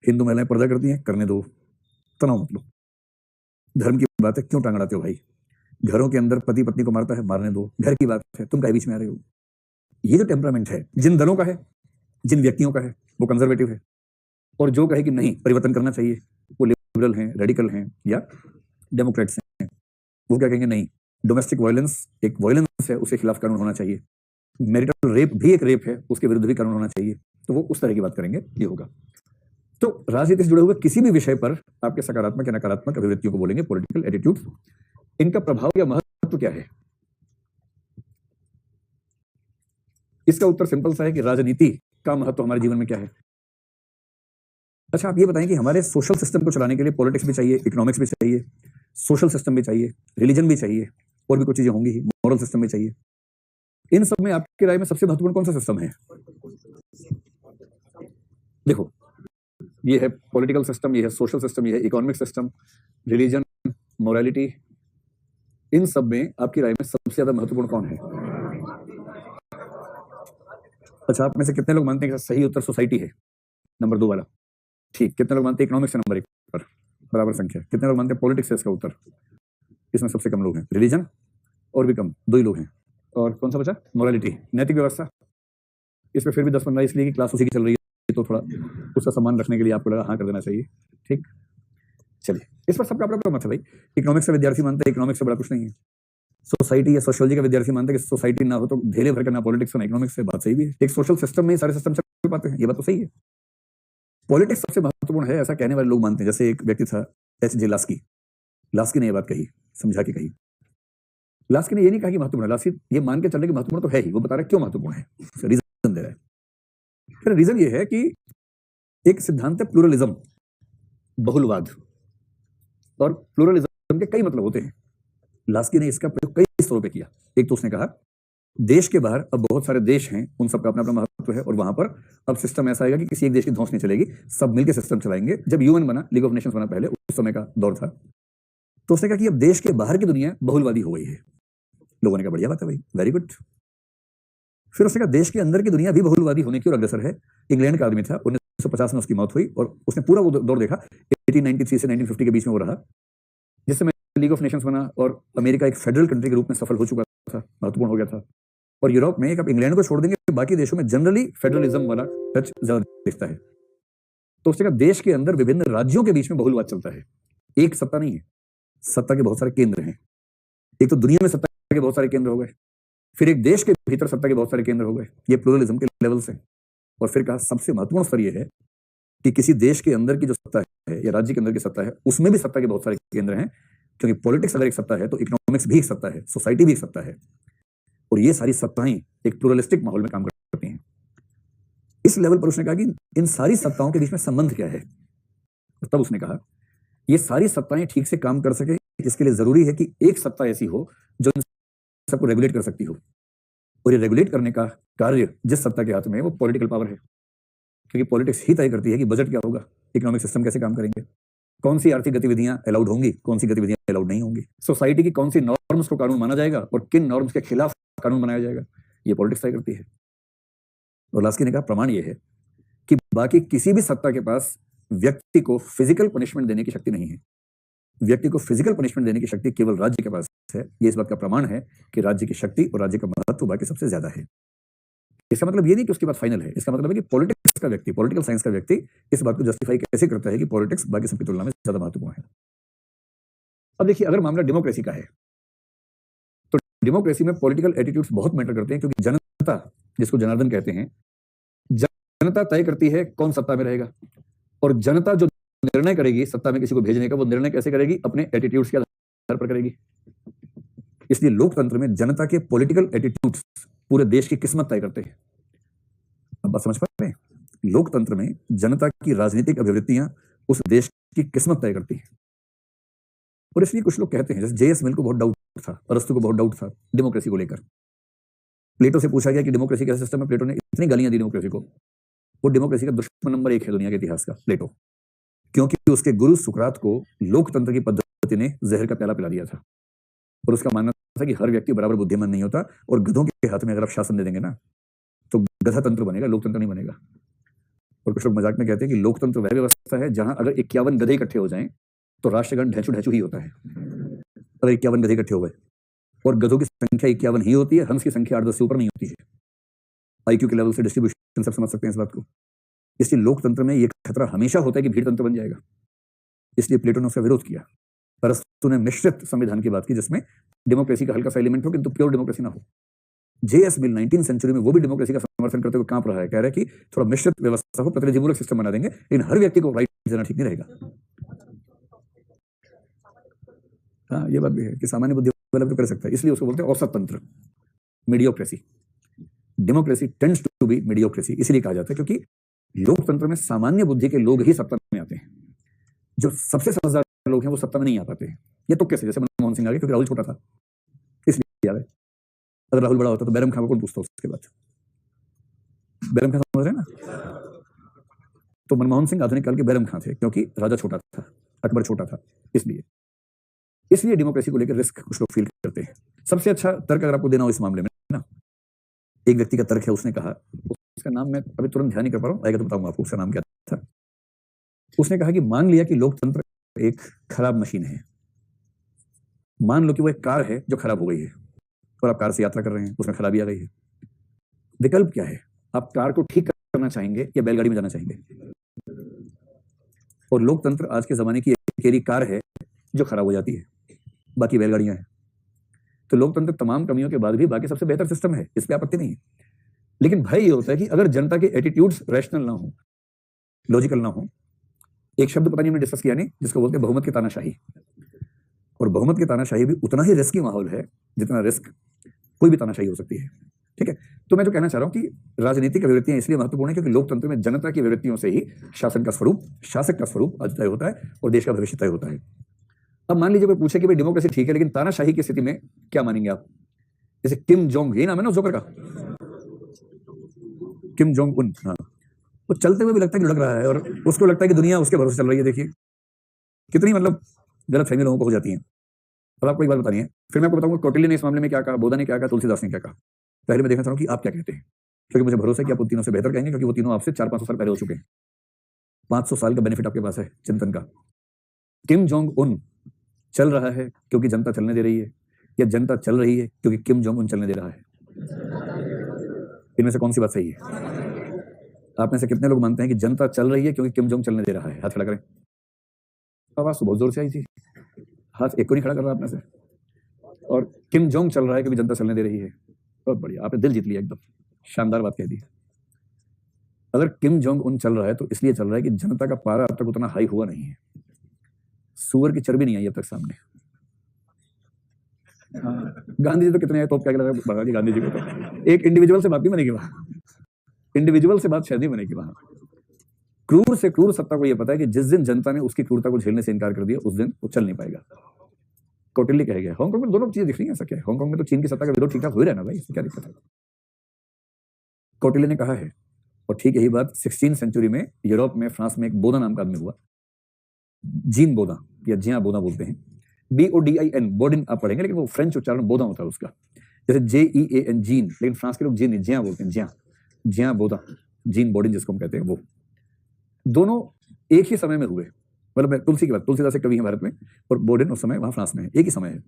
[SPEAKER 1] हिंदू महिलाएं पर्दा करती हैं, करने दो। तनाव मत लो। धर्म की बात है, क्यों टांग अड़ाते हो भाई? घरों के अंदर पति पत्नी को मारता है, मारने दो। घर की बात है, तुम काहे बीच में आ रहे हो? ये जो टेम्परामेंट है जिन दलों का है, जिन व्यक्तियों का है, वो कंजर्वेटिव है। और जो कहे कि नहीं परिवर्तन करना चाहिए, वो लिबरल हैं, रेडिकल हैं या डेमोक्रेट्स हैं, वो क्या कहेंगे नहीं डोमेस्टिक वायलेंस एक वायलेंस है, उसके खिलाफ कानून होना चाहिए, मैरिटल रेप भी एक रेप है, उसके विरुद्ध भी कानून होना चाहिए। तो वो उस तरह की बात करेंगे, ये होगा। तो राजनीति से जुड़े हुए किसी भी विषय पर आपके सकारात्मक या नकारात्मक अभिव्यक्तियों को बोलेंगे पॉलिटिकल एटीट्यूड। इनका प्रभाव या महत्व क्या है? इसका उत्तर सिंपल सा है कि राजनीति का महत्व हमारे जीवन में क्या है। अच्छा, आप ये बताएं कि हमारे सोशल सिस्टम को चलाने के लिए पॉलिटिक्स भी चाहिए, इकोनॉमिक्स भी चाहिए, सोशल सिस्टम भी चाहिए, रिलीजन भी चाहिए, और भी कुछ चीजें होंगी ही, मॉरल सिस्टम भी चाहिए। इन सब में आपकी राय में सबसे महत्वपूर्ण कौन सा सिस्टम है? देखो, ये है पॉलिटिकल सिस्टम, ये है सोशल सिस्टम, ये है इकोनॉमिक सिस्टम, रिलीजन, मोरालिटी। इन सब में आपकी राय में सबसे ज्यादा महत्वपूर्ण कौन है? अच्छा, आप में से कितने लोग मानते हैं कि सही उत्तर सोसाइटी है, नंबर 2 वाला? ठीक। कितने लोग मानते हैं इकोनॉमिक्स है नंबर 1 पर? बराबर संख्या। कितने लोग मानते हैं पॉलिटिक्स है इसका उत्तर? इसमें सबसे कम लोग हैं। रिलीजन और भी कम, 2 ही लोग हैं। और कौन सा बचा? मोरालिटी, नैतिक व्यवस्था। इसमें फिर भी 10-15 इसलिए कि क्लास उसी की चल रही है, तो थोड़ा उसका सम्मान रखने के लिए आपको लगा हाँ कर देना चाहिए। ठीक, चलिए, इस पर सबका अपना अपना मत है भाई। इकोनॉमिक्स का विद्यार्थी मानता है इकोनॉमिक्स से बड़ा कुछ नहीं है। सोसाइटी या सोशियोलॉजी का विद्यार्थी मानता है कि सोसाइटी ना हो तो ढेले भर का ना पॉलिटिक्स ना इकोनॉमिक्स से, बात सही भी है। एक सोशल सिस्टम में सारे सिस्टम चल पाते हैं, ये बात तो सही है। पॉलिटिक्स सबसे महत्वपूर्ण है ऐसा कहने वाले लोग मानते हैं। जैसे एक व्यक्ति था एच.जे. लास्की, लास्की ने ये बात कही, समझा के कही। लास्की ने ये नहीं कहा कि महत्वपूर्ण है, लास्की ये मान के चल रहे कि महत्वपूर्ण तो है ही, वो बता रहा है क्यों महत्वपूर्ण है, रीजन दे रहा है। फिर रीजन ये है कि एक सिद्धांत है प्लूरलिज्म, बहुलवाद, और प्लूरलिज्म के कई मतलब होते हैं। लास्की ने इसका प्रयोग कई स्तरों पे किया। एक तो उसने कहा देश के बाहर अब बहुत सारे देश हैं, उन सबका अपना अपना महत्व है, और वहां पर अब सिस्टम ऐसा आएगा कि किसी एक देश की धौंस नहीं चलेगी, सब मिलकर सिस्टम चलाएंगे। जब यूएन बना, लीग ऑफ नेशंस बना, पहले उस समय का दौर था, तो उसने कहा कि अब देश के बाहर की दुनिया बहुलवादी हो गई है। लोगों ने कहा बढ़िया बात है भाई, वेरी गुड। फिर उसने कहा देश के अंदर की दुनिया भी बहुलवादी होने की ओर अग्रसर है। इंग्लैंड का आदमी था, 1950 में उसकी मौत हुई, और उसने पूरा वो दौर देखा, 1893 से 1950 के बीच में वो रहा, जिस समय लीग ऑफ नेशंस बना और अमेरिका एक फेडरल कंट्री के रूप में सफल हो चुका था, महत्वपूर्ण हो गया था। और यूरोप में, एक आप इंग्लैंड को छोड़ देंगे, बाकी देशों में जनरली फेडरलिज्म वाला टच ज्यादा दिखता है। तो उसने कहा देश के अंदर विभिन्न राज्यों के बीच में बहुलवाद चलता है, एक सत्ता नहीं है, सत्ता के बहुत सारे केंद्र हैं। एक तो दुनिया में सत्ता के बहुत सारे केंद्र हो गए, फिर एक देश के भीतर सत्ता के बहुत सारे केंद्र हो गए, ये प्लूरलिज्म के लेवल से। और फिर कहा सबसे महत्वपूर्ण स्तर यह है कि किसी देश के अंदर की जो सत्ता है या राज्य के अंदर की सत्ता है, उसमें भी सत्ता के बहुत सारे केंद्र हैं, क्योंकि पॉलिटिक्स अगर एक सत्ता है तो इकोनॉमिक्स भी एक सत्ता है, सोसाइटी भी एक सत्ता है, और ये सारी सत्ताएं एक प्लूरलिस्टिक माहौल में काम करती हैं। इस लेवल पर उसने कहा कि इन सारी सत्ताओं के बीच में संबंध क्या है। और तब उसने कहा ये सारी सत्ताएं ठीक से काम कर सके, इसके लिए जरूरी है कि एक सत्ता ऐसी हो जो इन सबको रेगुलेट कर सकती हो, और ये रेगुलेट करने का कार्य जिस सत्ता के हाथ में है वो पॉलिटिकल पावर है, क्योंकि पॉलिटिक्स ही तय करती है कि बजट क्या होगा, इकोनॉमिक सिस्टम कैसे काम करेंगे, कौन सी आर्थिक गतिविधियां अलाउड होंगी, कौन सी गतिविधियां अलाउड नहीं होंगी, सोसाइटी की कौन सी नॉर्म्स को कानून माना जाएगा और किन नॉर्म्स के खिलाफ कानून बनाया जाएगा, ये पॉलिटिक्स तय करती है। और लास्की ने कहा प्रमाण ये है कि बाकी किसी भी सत्ता के पास व्यक्ति को फिजिकल पनिशमेंट देने की शक्ति नहीं है। व्यक्ति को फिजिकल पनिशमेंट देने की शक्ति केवल राज्य के पास है। ये इस बात का प्रमाण है कि राज्य की शक्ति और राज्य का महत्व बाकी सबसे ज्यादा है। इसका मतलब ये नहीं कि उसकी बात फाइनल है, इसका मतलब है कि पॉलिटिक्स का व्यक्ति, पॉलिटिकल साइंस का व्यक्ति इस बात को जस्टिफाई कैसे करता है कि पॉलिटिक्स बाकी सबकी तुलना में ज्यादा महत्वपूर्ण है। अब देखिए, अगर मामला डेमोक्रेसी का है तो डेमोक्रेसी में पॉलिटिकल एटीट्यूड्स बहुत मैटर करते हैं, क्योंकि जनता, जिसको जनार्दन कहते हैं, जनता तय करती है कौन सत्ता में रहेगा, और जनता जो निर्णय करेगी सत्ता में किसी को भेजने का, वो निर्णय कैसे करेगी, अपने एटीट्यूड्स के आधार पर करेगी। इसलिए लोकतंत्र में जनता के पॉलिटिकल एटीट्यूड्स पूरे देश की किस्मत तय करते हैं। अब बात समझ पा रहे हैं? लोकतंत्र में जनता की राजनीतिक अभिवृत्तियां उस देश की किस्मत तय करती हैं। और इसलिए कुछ लोग कहते हैं, जैसे जे.एस. मिल को बहुत डाउट था, अरस्तु को बहुत डाउट था डेमोक्रेसी को लेकर। प्लेटो से पूछा गया कि डेमोक्रेसी कैसा सिस्टम है, प्लेटो ने इतनी गालियां दी डेमोक्रेसी को। वो डेमोक्रेसी का दुश्मन नंबर 1 है दुनिया के इतिहास का, प्लेटो, क्योंकि उसके गुरु सुकरात को लोकतंत्र की पद्धति ने जहर का प्याला पिला दिया था, और उसका मानना था कि हर व्यक्ति बराबर बुद्धिमान नहीं होता, और गधों के हाथ में अगर आप शासन दे देंगे ना तो गधा तंत्र बनेगा, लोकतंत्र नहीं बनेगा। और कुछ लोग मजाक में कहते हैं कि लोकतंत्र वह व्यवस्था है जहां अगर 51 गधे इकट्ठे हो जाएं तो राष्ट्रगण ढैचू ढैचू ही होता है। अगर 51 गधे इकट्ठे हो गए, और गधों की संख्या 51 ही होती है, हंस की संख्या 8-10 से ऊपर नहीं होती है। IQ के लेवल से डिस्ट्रीब्यूशन सब समझ सकते हैं इस बात को। इसलिए लोकतंत्र में यह खतरा हमेशा होता है कि भीड़ तंत्र बन जाएगा। इसलिए प्लेटो ने उसका विरोध किया। अरस्तु ने मिश्रित संविधान की बात की, जिसमें डेमोक्रेसी का हल्का सा एलिमेंट हो किंतु प्योर डेमोक्रेसी ना हो। जेएस मिल 19th सेंचुरी में वो भी डेमोक्रेसी का समर्थन करते हुए कांप रहा है, कह रहा है कि थोड़ा मिश्रित व्यवस्था हो, प्रतिनिधिमूलक सिस्टम बना देंगे, लेकिन हर व्यक्ति को राइट देना ठीक नहीं रहेगा। हाँ, ये बात भी है कि सामान्य बुद्धि वाला तो कर सकता है, इसलिए उसको बोलते हैं औसत तंत्र, mediocrity. Democracy tends to be mediocrity इसलिए कहा जाता है क्योंकि लोकतंत्र में सामान्य बुद्धि के लोग ही सत्ता में आते हैं। जो सबसे समझदार लोग हैं वो सत्ता में नहीं आ पाते हैं। ये तो कैसे, जैसे मनमोहन सिंह आ गए क्योंकि राहुल छोटा था इसलिए आ गए। अगर राहुल बड़ा होता तो बैरम खां को कौन पूछता उसके बाद? बैरम खां समझ रहे हैं ना? तो मनमोहन सिंह आधुनिक काल के बैरम खां थे क्योंकि राजा छोटा था, अकबर छोटा था, इसलिए डेमोक्रेसी को लेकर रिस्क कुछ लोग फील करते हैं। सबसे अच्छा तर्क अगर आपको देना हो इस मामले में ना, एक व्यक्ति का तर्क है, उसने कहा, उसका नाम मैं अभी तुरंत ध्यान नहीं कर पा रहा हूं, आएगा तो बताऊंगा आपको उसका नाम क्या था। उसने कहा कि मान लिया कि लोकतंत्र एक खराब मशीन है, मान लो कि वो एक कार है जो खराब हो गई है और आप कार से यात्रा कर रहे हैं, उसमें खराबी आ गई है। विकल्प क्या है? आप कार को ठीक करना चाहेंगे या बैलगाड़ी में जाना चाहेंगे? और लोकतंत्र आज के जमाने की अकेली कार है जो खराब हो जाती है, बाकी बैलगाड़ियां हैं। तो लोकतंत्र तमाम कमियों के बाद भी बाकी सबसे बेहतर सिस्टम है, इस पर आपत्ति नहीं है। लेकिन भय ये होता है कि अगर जनता के एटीट्यूड्स रैशनल ना हो, लॉजिकल ना हो, एक शब्द पता नहीं हमने डिस्कस किया नहीं, जिसको बोलते हैं बहुमत की तानाशाही। और बहुमत की तानाशाही भी उतना ही रिस्की माहौल है जितना रिस्क कोई भी तानाशाही हो सकती है। ठीक है, तो मैं जो कहना चाह रहा हूं कि राजनीतिक अभिव्यक्तियां इसलिए महत्वपूर्ण है क्योंकि लोकतंत्र में जनता की अभिव्यक्तियों से ही शासन का स्वरूप, शासक का स्वरूप तय होता है और देश का भविष्य तय होता है। अब मान लीजिए कोई पूछे कि भाई डेमोक्रेसी ठीक है, लेकिन तानाशाही की स्थिति में क्या मानेंगे आप? जैसे किम जोंग, ये नाम है ना जोकर का, किम जोंग उन। हाँ, वो चलते हुए भी लगता है कि लुढ़क रहा है और उसको लगता है कि दुनिया उसके भरोसे चल रही है। देखिए कितनी मतलब गलत फहमी लोगों को हो जाती है। अब आपको एक बात बतानी है, फिर मैं आपको बताऊंगा कौटिल्य ने इस मामले में क्या कहा, बोधा ने क्या कहा, तुलसीदास ने क्या कहा। पहले मैं देखना चाहूँ कि आप क्या कहते हैं, क्योंकि मुझे भरोसा है कि आप उन तीनों से बेहतर कहेंगे, क्योंकि वो तीनों आपसे 400-500 साल पहले हो चुके हैं। 500 साल का बेनिफिट आपके पास है चिंतन का। किम जोंग उन चल रहा है क्योंकि जनता चलने दे रही है, या जनता चल रही है क्योंकि किम जोंग उन चलने दे रहा है? इनमें से कौन सी बात सही है? आप में से कितने लोग मानते हैं कि जनता चल रही है क्योंकि किम जोंग चलने दे रहा है? हाथ खड़ा करें। आवाज तो बहुत जोर से आई थी, हाथ एक को नहीं खड़ा कर रहा आप में से। और किम जोंग चल रहा है क्योंकि जनता चलने दे रही है। बहुत बढ़िया, आपने दिल जीत लिया, एकदम शानदार बात कह दी। अगर किम जोंग उन चल रहा है तो इसलिए चल रहा है कि जनता का पारा अब तक उतना हाई हुआ नहीं है, सुअर की चर्बी नहीं आई अब तक सामने। हाँ, गांधी जी तो कितने आए, तो क्या लगा भगा गांधी जी को? तो एक इंडिविजुअल से बात नहीं बनेगी वहां, इंडिविजुअल से बात शायद नहीं बनेगी वहां। क्रूर से क्रूर सत्ता को यह पता है कि जिस दिन जनता ने उसकी क्रूरता को झेलने से इनकार कर दिया उस दिन वो चल नहीं पाएगा। कौटिल्य कह गया। हांगकांग में दोनों चीजें दिख रही हैं, ऐसा क्या है? हांगकांग में तो चीन की सत्ता का विरोध ठीक ठाक हो ही रहना भाई, इसमें क्या दिक्कत है? कौटिल्य ने कहा है, और ठीक यही बात 16th सेंचुरी में यूरोप में, फ्रांस में एक बोधा नाम का आदमी हुआ, जीन बोधा या जिया बोधा बोलते हैं, BODIN, बोर्डिन आप पढ़ेंगे, लेकिन वो फ्रेंच उच्चारण बोधा होता है उसका, जैसे JEAN जीन, लेकिन फ्रांस के लोग जीन नहीं, जिया बोलते हैं, जिया बोधा, जीन बोर्डिन जिसको हम कहते हैं। वो दोनों एक ही समय में हुए, मतलब तुलसी की बात, तुलसीदास एक कवि है भारत में, और बोर्डिन उस समय वहां फ्रांस में है, एक ही समय है,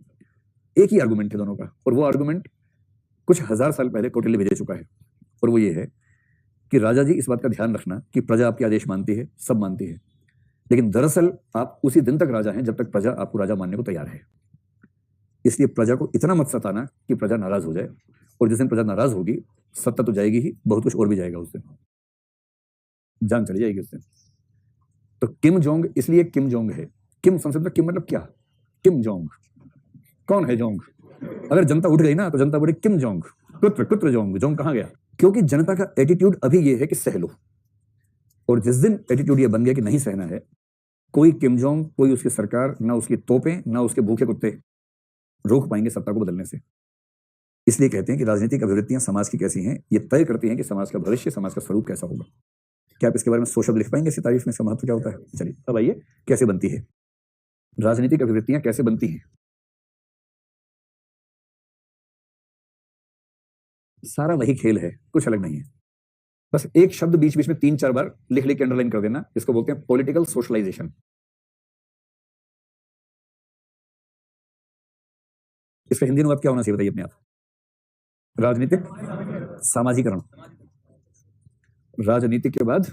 [SPEAKER 1] एक ही आर्गुमेंट है दोनों का। और वो आर्गुमेंट कुछ हजार साल पहले कौटिल्य भेज चुका है, और वो ये है कि राजा जी इस बात का ध्यान रखना कि प्रजा आपके आदेश मानती है, सब मानती है, लेकिन दरअसल आप उसी दिन तक राजा हैं जब तक प्रजा आपको राजा मानने को तैयार है। इसलिए प्रजा को इतना मत सताना कि प्रजा नाराज हो जाए, और जिस दिन प्रजा नाराज होगी सत्ता तो जाएगी ही, बहुत कुछ और भी जाएगा उस दिन, जान चली जाएगी उस दिन। तो किम जोंग इसलिए किम जोंग है। किम संस्कृत में किम मतलब क्या? किम जोंग, कौन है जोंग? अगर जनता उठ गई ना तो जनता बोले किम जोंग, कुत्र जोंग, जोंग कहां गया? क्योंकि जनता का एटीट्यूड अभी ये है कि सह लो, और जिस दिन एटीट्यूड ये बन गया कि नहीं सहना है, कोई किम जोंग, कोई उसकी सरकार, ना उसकी तोपें, ना उसके भूखे कुत्ते रोक पाएंगे सत्ता को बदलने से। इसलिए कहते हैं कि राजनीतिक अभिवृत्तियां समाज की कैसी हैं, ये तय करती हैं कि समाज का भविष्य, समाज का स्वरूप कैसा होगा। क्या आप इसके बारे में 100 शब्द लिख पाएंगे इसकी तारीफ में? इसका महत्व क्या होता है? चलिए अब आइए, कैसे बनती है राजनीतिक अभिवृत्तियां, कैसे बनती हैं? सारा वही खेल है, कुछ अलग नहीं है। बस एक शब्द बीच बीच में 3-4 बार लिख लिख के अंडरलाइन कर देना, इसको बोलते हैं पॉलिटिकल सोशलाइजेशन। इसका हिंदी अनुवाद क्या होना चाहिए बताइए अपने आप? राजनीतिक सामाजिकरण। राजनीतिक के बाद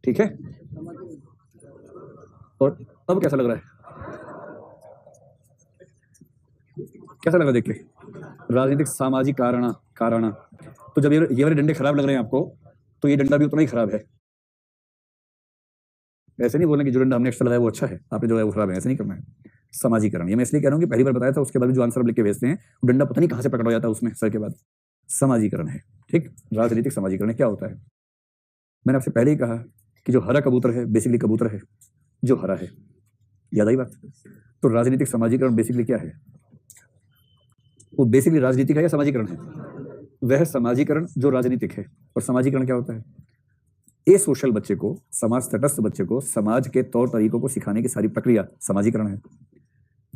[SPEAKER 1] ठीक है। और अब कैसा लग रहा है, कैसा लगा देख के? राजनीतिक सामाजिक कारणा। तो जब ये वाले डंडे खराब लग रहे हैं आपको, तो ये डंडा भी उतना ही खराब है। ऐसे नहीं बोलना कि जो डंडा हमने एक्स्ट्रा लगाया वो अच्छा है, आपने जो है वो खराब है, ऐसे नहीं करना है। समाजीकरण, ये मैं इसलिए कह रहा हूँ कि पहली बार बताया था, उसके बाद जो आंसर लिख के भेजते हैं वो डंडा पता नहीं कहाँ से पकड़ हो जाता है उसमें सर के बाद। समाजीकरण है, ठीक। राजनीतिक समाजीकरण क्या होता है? मैंने आपसे पहले ही कहा कि जो हरा कबूतर है बेसिकली कबूतर है जो हरा है, याद आई बात? तो राजनीतिक समाजीकरण बेसिकली क्या है? वो बेसिकली राजनीति का या समाजीकरण है? वह समाजीकरण जो राजनीतिक है। और समाजीकरण क्या होता है? ए सोशल बच्चे को, समाज तटस्थ बच्चे को समाज के तौर तरीकों को सिखाने की सारी प्रक्रिया समाजीकरण है।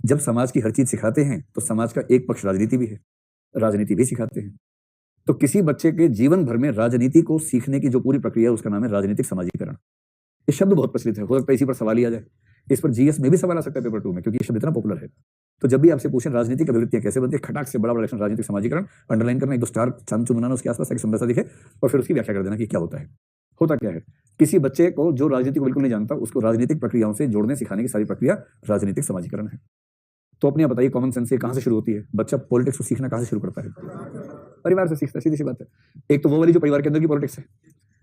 [SPEAKER 1] जब समाज की हर चीज सिखाते हैं तो समाज का एक पक्ष राजनीति भी है, राजनीति भी सिखाते हैं। तो किसी बच्चे के जीवन भर में राजनीति को सीखने की जो पूरी प्रक्रिया है उसका नाम है राजनीतिक समाजीकरण। ये शब्द बहुत प्रचलित है, हो सकता है इसी पर सवाल ही आ जाए। इस पर जीएस में भी सवाल आ सकता है पेपर 2 में, क्योंकि ये शब्द इतना पॉपुलर है। तो जब भी आपसे पूछें राजनीतिक अभिवृत्तियां कैसे बनती है, खटाक से बड़ा लक्षण राजनीतिक समाजीकरण अंडरलाइन करना, 1-2 स्टार चांद चुनाना उसके आसपास ताकि समझा दिखे, और फिर उसकी व्याख्या कर देना कि क्या होता है। होता क्या है? किसी बच्चे को जो राजनीति को बिल्कुल नहीं जानता उसको राजनीतिक प्रक्रियाओं से जोड़ने सिखाने की सारी प्रक्रिया राजनीतिक समाजीकरण है। तो अपने आप बताइए, कॉमन सेंस से कहां से शुरू होती है? बच्चा पॉलिटिक्स को सीखना कहां से शुरू करता है? परिवार से सीखता है, सीधी सी बात है। एक तो वो वाली जो परिवार के अंदर की पॉलिटिक्स है,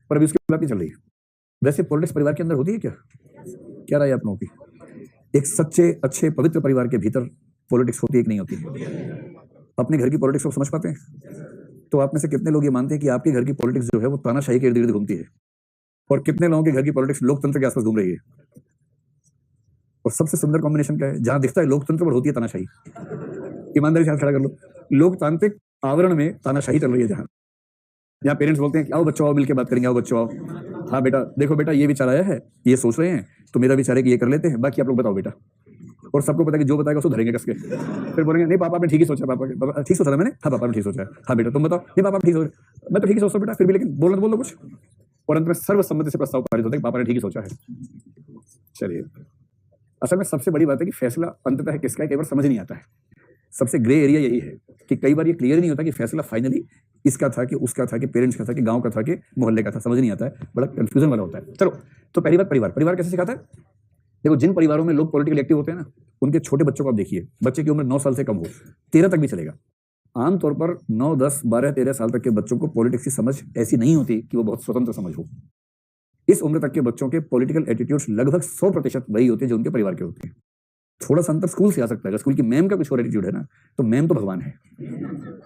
[SPEAKER 1] पर अभी उसकी बात नहीं चल रही है। वैसे पॉलिटिक्स परिवार के अंदर होती है क्या? क्या राय है आप लोगों की? एक सच्चे अच्छे पवित्र परिवार के भीतर पॉलिटिक्स होती है कि नहीं होती है? अपने घर की पॉलिटिक्स को समझ पाते हैं? तो आप में से कितने लोग ये मानते हैं कि आपके घर की पॉलिटिक्स जो है वो तानाशाही के इर्द गिर्द घूमती है, और कितने लोगों के घर की पॉलिटिक्स लोकतंत्र के आसपास घूम रही है? और सबसे सुंदर कॉम्बिनेशन क्या है? जहां दिखता है लोकतंत्र पर होती है तानाशाही। ईमानदारी से हाथ खड़ा कर लो, लोकतांत्रिक आवरण में तानाशाही चल रही है। जहां पेरेंट्स बोलते हैं कि आओ बच्चों आओ मिलकर बात करेंगे, आओ बच्चों आओ, हाँ बेटा देखो बेटा ये विचार आया है, ये सोच रहे हैं, तो मेरा विचार है कि ये कर लेते हैं, बाकी आप लोग बताओ बेटा। और सबको पता है कि जो बताएगा उसको धरेंगे कसके। फिर बोलेंगे नहीं पापा आपने ठीक ही सोचा, पापा ठीक सोचा था मैंने, हाँ पापा ने ठीक सोचा है, हाँ बेटा तुम बताओ, नहीं पापा ठीक सोचा, मैं तो ठीक ही सोचता हूँ बेटा, फिर भी लेकिन बोलना तो बोल दो कुछ। और अंत में सर्वसम्मति से प्रस्ताव पारित होता है कि पापा ने ठीक ही सोचा है। चलिए, असल में सबसे बड़ी बात है कि फैसला अंततः किसका है, कई बार समझ नहीं आता है। सबसे ग्रे एरिया यही है कि कई बार ये क्लियर नहीं होता कि फैसला फाइनली इसका था कि उसका था कि पेरेंट्स का था कि गांव का था कि मोहल्ले का था, समझ नहीं आता है, बड़ा कंफ्यूजन वाला होता है। चलो, तो पहली बात परिवार कैसे सिखाता है? देखो, जिन परिवारों में लोग पॉलिटिकल एक्टिव होते हैं ना, उनके छोटे बच्चों को आप देखिए, बच्चे की उम्र 9 साल से कम हो, 13 तक भी चलेगा। आमतौर पर 9, 10, 12, 13 साल तक के बच्चों को पॉलिटिक्स की समझ ऐसी नहीं होती कि वो बहुत स्वतंत्र समझ हो। इस उम्र तक के बच्चों के पॉलिटिकल एटीट्यूड्स लगभग 100% वही होते हैं जो उनके परिवार के होते हैं। थोड़ा सा अंतर स्कूल से आ सकता है, अगर स्कूल की मैम का कुछ और एटीट्यूड है ना, तो मैम तो भगवान है,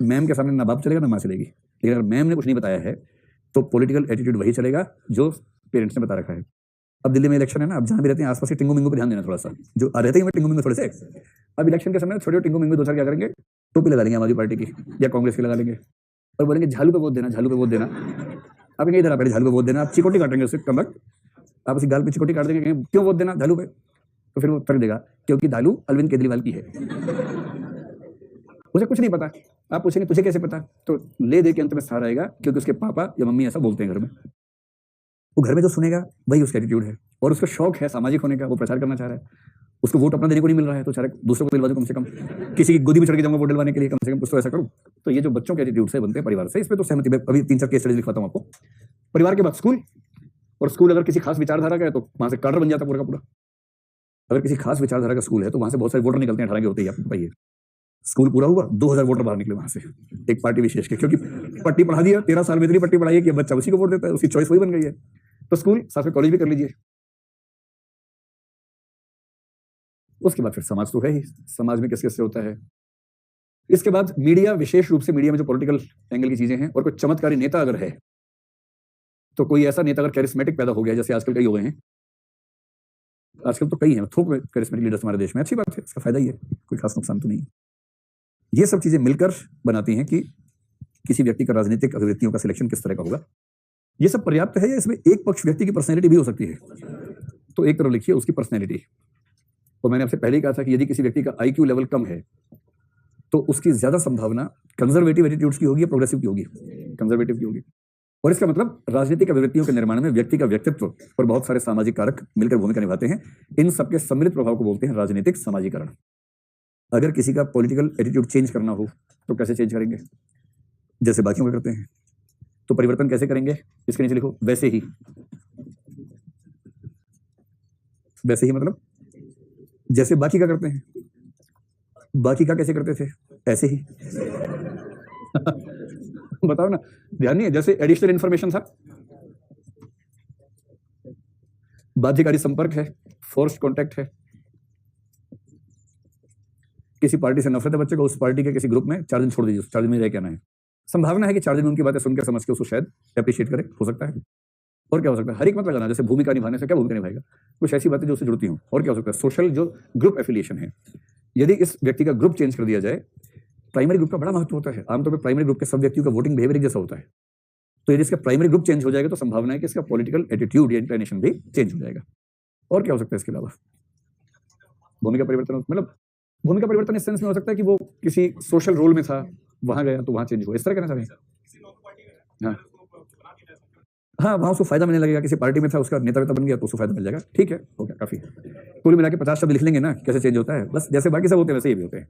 [SPEAKER 1] मैम के सामने ना बाप चलेगा ना माँ चलेगी। लेकिन अगर मैम ने कुछ नहीं बताया है तो पॉलिटिकल एटीट्यूड वही चलेगा जो पेरेंट्स ने बता रखा है। अब दिल्ली में इलेक्शन है ना, अब जहां भी रहते हैं आसपास के टिंगू मिंगू पर ध्यान देना थोड़ा सा, जो रहते हैं टिंगू मिंगू थोड़े से। अब इलेक्शन के समय छोटे टिंगू मिंगू 2-4 क्या करेंगे, टोपी लगा लेंगे हमारी पार्टी की या कांग्रेस की लगा लेंगे, और बोलेंगे झालू पे वोट देना, झालू पे वोट देना। अब नहीं इधर पहले झालू पे वोट देना, आप चिकोटी काटेंगे उससे कमक, आप उसी गाल पे चिकोटी काट देंगे, क्यों वोट देना झालू पे? तो फिर वो उत्तर देगा क्योंकि दालू अरविंद केजरीवाल की है। उसे कुछ नहीं पता। आप पूछेंगे तुझे कैसे पता, तो ले दे के अंत में सहारा आएगा क्योंकि उसके पापा या मम्मी ऐसा बोलते हैं घर में। वो घर में जो सुनेगा वही उसका एटीट्यूड है, और उसका शौक है सामाजिक होने का, वो प्रचार करना चाह रहा है। उसको वोट अपना देने को नहीं मिल रहा है तो चाहे दूसरों को दिलवा दो, कम से कम किसी की गोदी में चढ़ के जाऊंगा वोट दिलवाने के लिए, कम से कम कुछ तो ऐसा करूं। तो ये जो बच्चों के एटीट्यूड से बनते हैं परिवार से, इस पर तो सहमति, अभी 3-4 केस स्टडीज लिखवाता हूं आपको। परिवार के बाद स्कूल, और स्कूल अगर किसी खास विचारधारा का है तो वहां से कार्डर बन जाता पूरा का पूरा। अगर किसी खास विचारधारा का स्कूल है तो वहां से बहुत सारे वोटर निकलते हैं 18 के होते ही, आपको बताइए। स्कूल पूरा हुआ, 2000 वोटर बाहर निकले वहां से, एक पार्टी विशेष के, क्योंकि पट्टी पढ़ा दिया, 13 साल में इतनी पट्टी पढ़ाई है कि बच्चा उसी को वोट देता है, उसकी चॉइस वही बन गई है। तो स्कूल साथ में कॉलेज भी कर लीजिए। उसके बाद फिर समाज तो है ही, समाज में किस किससे होता है। इसके बाद मीडिया, विशेष रूप से मीडिया में जो पॉलिटिकल एंगल की चीजें हैं, और कोई चमत्कारी नेता अगर है, तो कोई ऐसा नेता अगर कैरिस्मेटिक पैदा हो गया, जैसे आजकल कई हो गए हैं, आजकल तो कई हैं थोक में कैरिस्मेटिक लीडर्स हमारे देश में, अच्छी बात है, इसका फायदा ही है, कोई खास नुकसान तो नहीं। ये सब चीजें मिलकर बनाती हैं कि किसी व्यक्ति का राजनीतिक अभिव्यक्तियों का सिलेक्शन किस तरह का होगा। ये सब पर्याप्त है या इसमें एक पक्ष व्यक्ति की पर्सनैलिटी भी हो सकती है? तो एक तरफ लिखिए उसकी पर्सनैलिटी। और मैंने आपसे पहले ही कहा था कि यदि किसी व्यक्ति का आईक्यू लेवल कम है तो उसकी ज्यादा संभावना कंजर्वेटिव एटीट्यूड्स की होगी या प्रोग्रेसिव की होगी? कंजर्वेटिव की होगी। और इसका मतलब राजनीतिक अभिव्यक्तियों के निर्माण में व्यक्ति का व्यक्तित्व और बहुत सारे सामाजिक कारक मिलकर भूमिका निभाते हैं। इन सबके सम्मिलित प्रभाव को बोलते हैं राजनीतिक समाजीकरण। अगर किसी का पॉलिटिकल एटीट्यूड चेंज करना हो तो कैसे चेंज करेंगे? जैसे बाकियों का करते हैं। तो परिवर्तन कैसे करेंगे? इसके नीचे लिखो वैसे ही। वैसे ही मतलब जैसे बाकी का करते हैं, बाकी का कैसे करते थे, ऐसे ही बताओ ना, ध्यान नहीं है, जैसे एडिशनल इंफॉर्मेशन था, बाध्यकारी संपर्क है, फोर्स्ड कॉन्टैक्ट है, किसी पार्टी से नफरत है बच्चे को, उस पार्टी के किसी ग्रुप में 4 दिन छोड़ दीजिए, 4 दिन में रह के आना है। संभावना है कि 4 दिन में उनकी बातें सुनकर समझ के उसको शायद अप्रिशिएट करे, हो सकता है। और क्या हो सकता है, हर एक मत लगाना, जैसे भूमिका निभाने से क्या भूमिका निभाएगा, कुछ ऐसी बातें जो उससे जुड़ती हों। और क्या हो सकता है, सोशल जो ग्रुप एफिलिएशन है, यदि इस व्यक्ति का ग्रुप चेंज कर दिया जाए, प्राइमरी ग्रुप का बड़ा महत्व होता है। आमतौर पर प्राइमरी ग्रुप के सब व्यक्तियों का वोटिंग बिहेवियर जैसा होता है, तो यदि इसका प्राइमरी ग्रुप चेंज हो जाएगा तो संभावना है कि इसका पॉलिटिकल एटीट्यूड या इंक्लिनेशन भी चेंज हो जाएगा। और क्या हो सकता है इसके अलावा, भूमिका परिवर्तन, मतलब भूमिका परिवर्तन इस सेंस में हो सकता है कि वो किसी सोशल रोल में था, वहां गया तो वहां चेंज हुआ, इस तरह कहना चाह रहे हैं। हाँ हाँ, वहां उसको फायदा मिलने लगेगा, किसी पार्टी में था, उसका नेता वेता बन गया तो उसको फायदा मिल जाएगा, ठीक है, हो गया, काफी। कुल मिला के 50 शब्द लिख लेंगे ना, कैसे चेंज होता है, बस जैसे बाकी सब होते हैं वैसे ही भी होते हैं।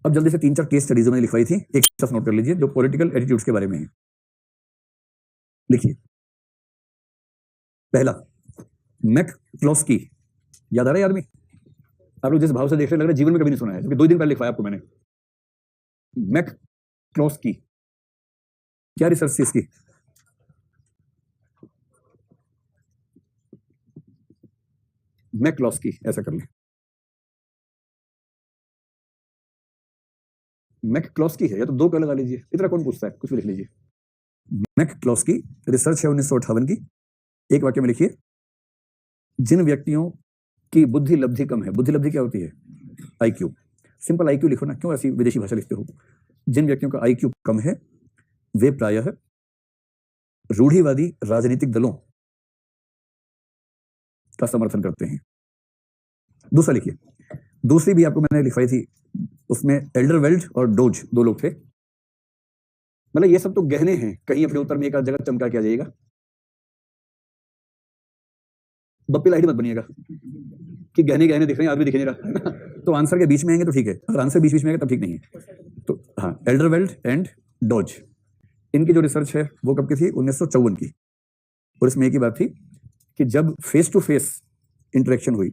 [SPEAKER 1] अब जल्दी से 3-4 केस स्टडीज मैंने लिखवाई थी, एक सब नोट कर लीजिए जो पॉलिटिकल एटीट्यूड्स के बारे में है। लिखिए, पहला, मैकक्लोस्की, याद आ रहा है आदमी, आप लोग जिस भाव से देख रहे लग रहा है जीवन में कभी नहीं सुना है, क्योंकि 2 दिन पहले लिखवाया आपको मैंने। मैकक्लोस्की, क्या रिसर्च थी इसकी, मैकक्लोस्की, ऐसा कर लें, मैकक्लोस्की है, या तो 2 का लगा लीजिए, इतना कौन पूछता है, कुछ भी लिख लीजिए। मैकक्लोस्की, रिसर्च है 1958 की। एक वाक्य में लिखिए, जिन व्यक्तियों की बुद्धि लब्धि कम है, बुद्धि लब्धि क्या होती है, आईक्यू, सिंपल आईक्यू लिखो ना, क्यों ऐसी विदेशी भाषा लिखते हो। जिन व्यक्तियों का आईक्यू कम है वे प्रायः रूढ़िवादी राजनीतिक दलों का समर्थन करते हैं। दूसरा लिखिए, दूसरी भी आपको मैंने लिखवाई थी, उसमें एल्डरवेल्ड और डोज 2 लोग थे। मतलब ये सब तो गहने हैं, कहीं अपने उत्तर में एक जगह चमका के आ जाइएगा, बप्पी लाइट मत बनिएगा कि गहने गहने दिख रहे हैं, आदमी दिख नहीं रहा तो आंसर के बीच में आएंगे तो ठीक है, अगर आंसर बीच बीच में आएगा तब ठीक नहीं है। तो हाँ, एल्डरवेल्ड एंड डॉज, इनकी जो रिसर्च है वो कब की थी, 1954 की। और इसमें एक ही बात थी कि जब फेस टू फेस इंटरेक्शन हुई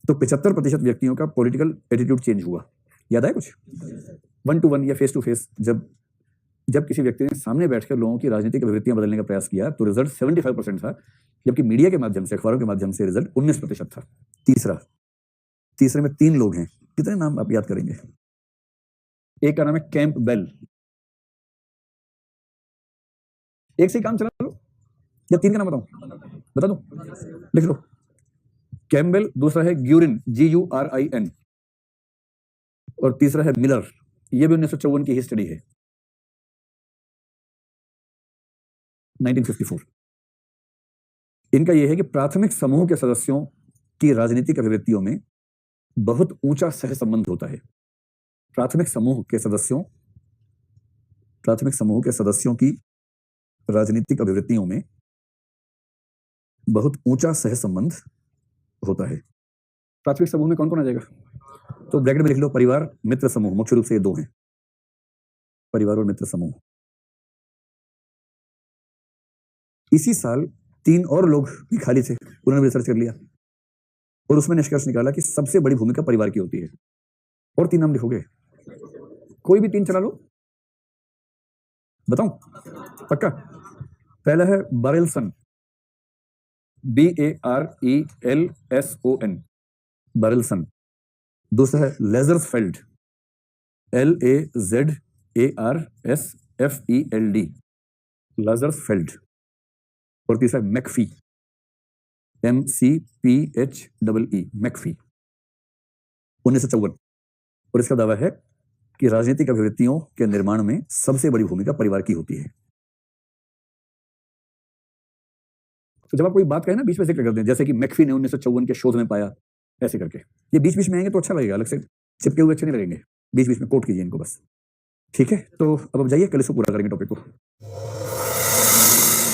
[SPEAKER 1] तो 75% व्यक्तियों का पॉलिटिकल एटीट्यूड चेंज हुआ। याद है कुछ, 1 to 1 या फेस टू फेस, जब किसी व्यक्ति ने सामने बैठकर लोगों की राजनीतिक अभिवृत्तियां बदलने का प्रयास किया तो रिजल्ट 75% था, जबकि मीडिया के माध्यम से, अखबारों के माध्यम से रिजल्ट 19% था। तीसरे में 3 लोग हैं, कितने नाम आप याद करेंगे। एक का नाम है कैंपबेल, एक से ही काम चला लो या 3 का नाम बताऊं, बता दूं, लिख लो, कैम्बेल, दूसरा है ग्यूरिन, GURIN, और तीसरा है मिलर। ये भी 1954 की ही स्टडी है, 1954। इनका यह है कि प्राथमिक समूह के सदस्यों की राजनीतिक अभिव्यक्तियों में बहुत ऊंचा सह संबंध होता है। प्राथमिक समूह के सदस्यों की राजनीतिक अभिवृत्तियों में बहुत ऊंचा सह संबंध होता है। प्राथमिक समूह में कौन कौन आ जाएगा, तो ब्रैकेट में लिख लो, परिवार, मित्र समूह, मुख्य रूप से ये 2 हैं, परिवार और मित्र समूह। इसी साल 3 और लोग भी खाली थे, उन्होंने रिसर्च कर लिया और उसमें निष्कर्ष निकाला कि सबसे बड़ी भूमिका परिवार की होती है। और 3 नाम लिखोगे, कोई भी 3 चला लो, बताऊं पक्का। पहला है बारेल्सन, BARELSON, बारेल्सन। दूसरा है लेजर्सफेल्ड, LAZARSFELD, लेजर्सफेल्ड। और तीसरा मैकफी, MCPHEE, मैकफी, 1954। और इसका दावा है कि राजनीतिक अभिव्यक्तियों के निर्माण में सबसे बड़ी भूमिका परिवार की होती है। तो जब आप कोई बात कहें ना, बीच में जिक्र कर दें, जैसे कि मैकफी ने 1954 के शोध में पाया, ऐसे करके। ये बीच बीच में आएंगे तो अच्छा लगेगा, अलग से चिपके हुए अच्छे नहीं लगेंगे, बीच बीच में कोट कीजिए इनको बस, ठीक है। तो अब जाइए, कल इसको पूरा करेंगे टॉपिक को।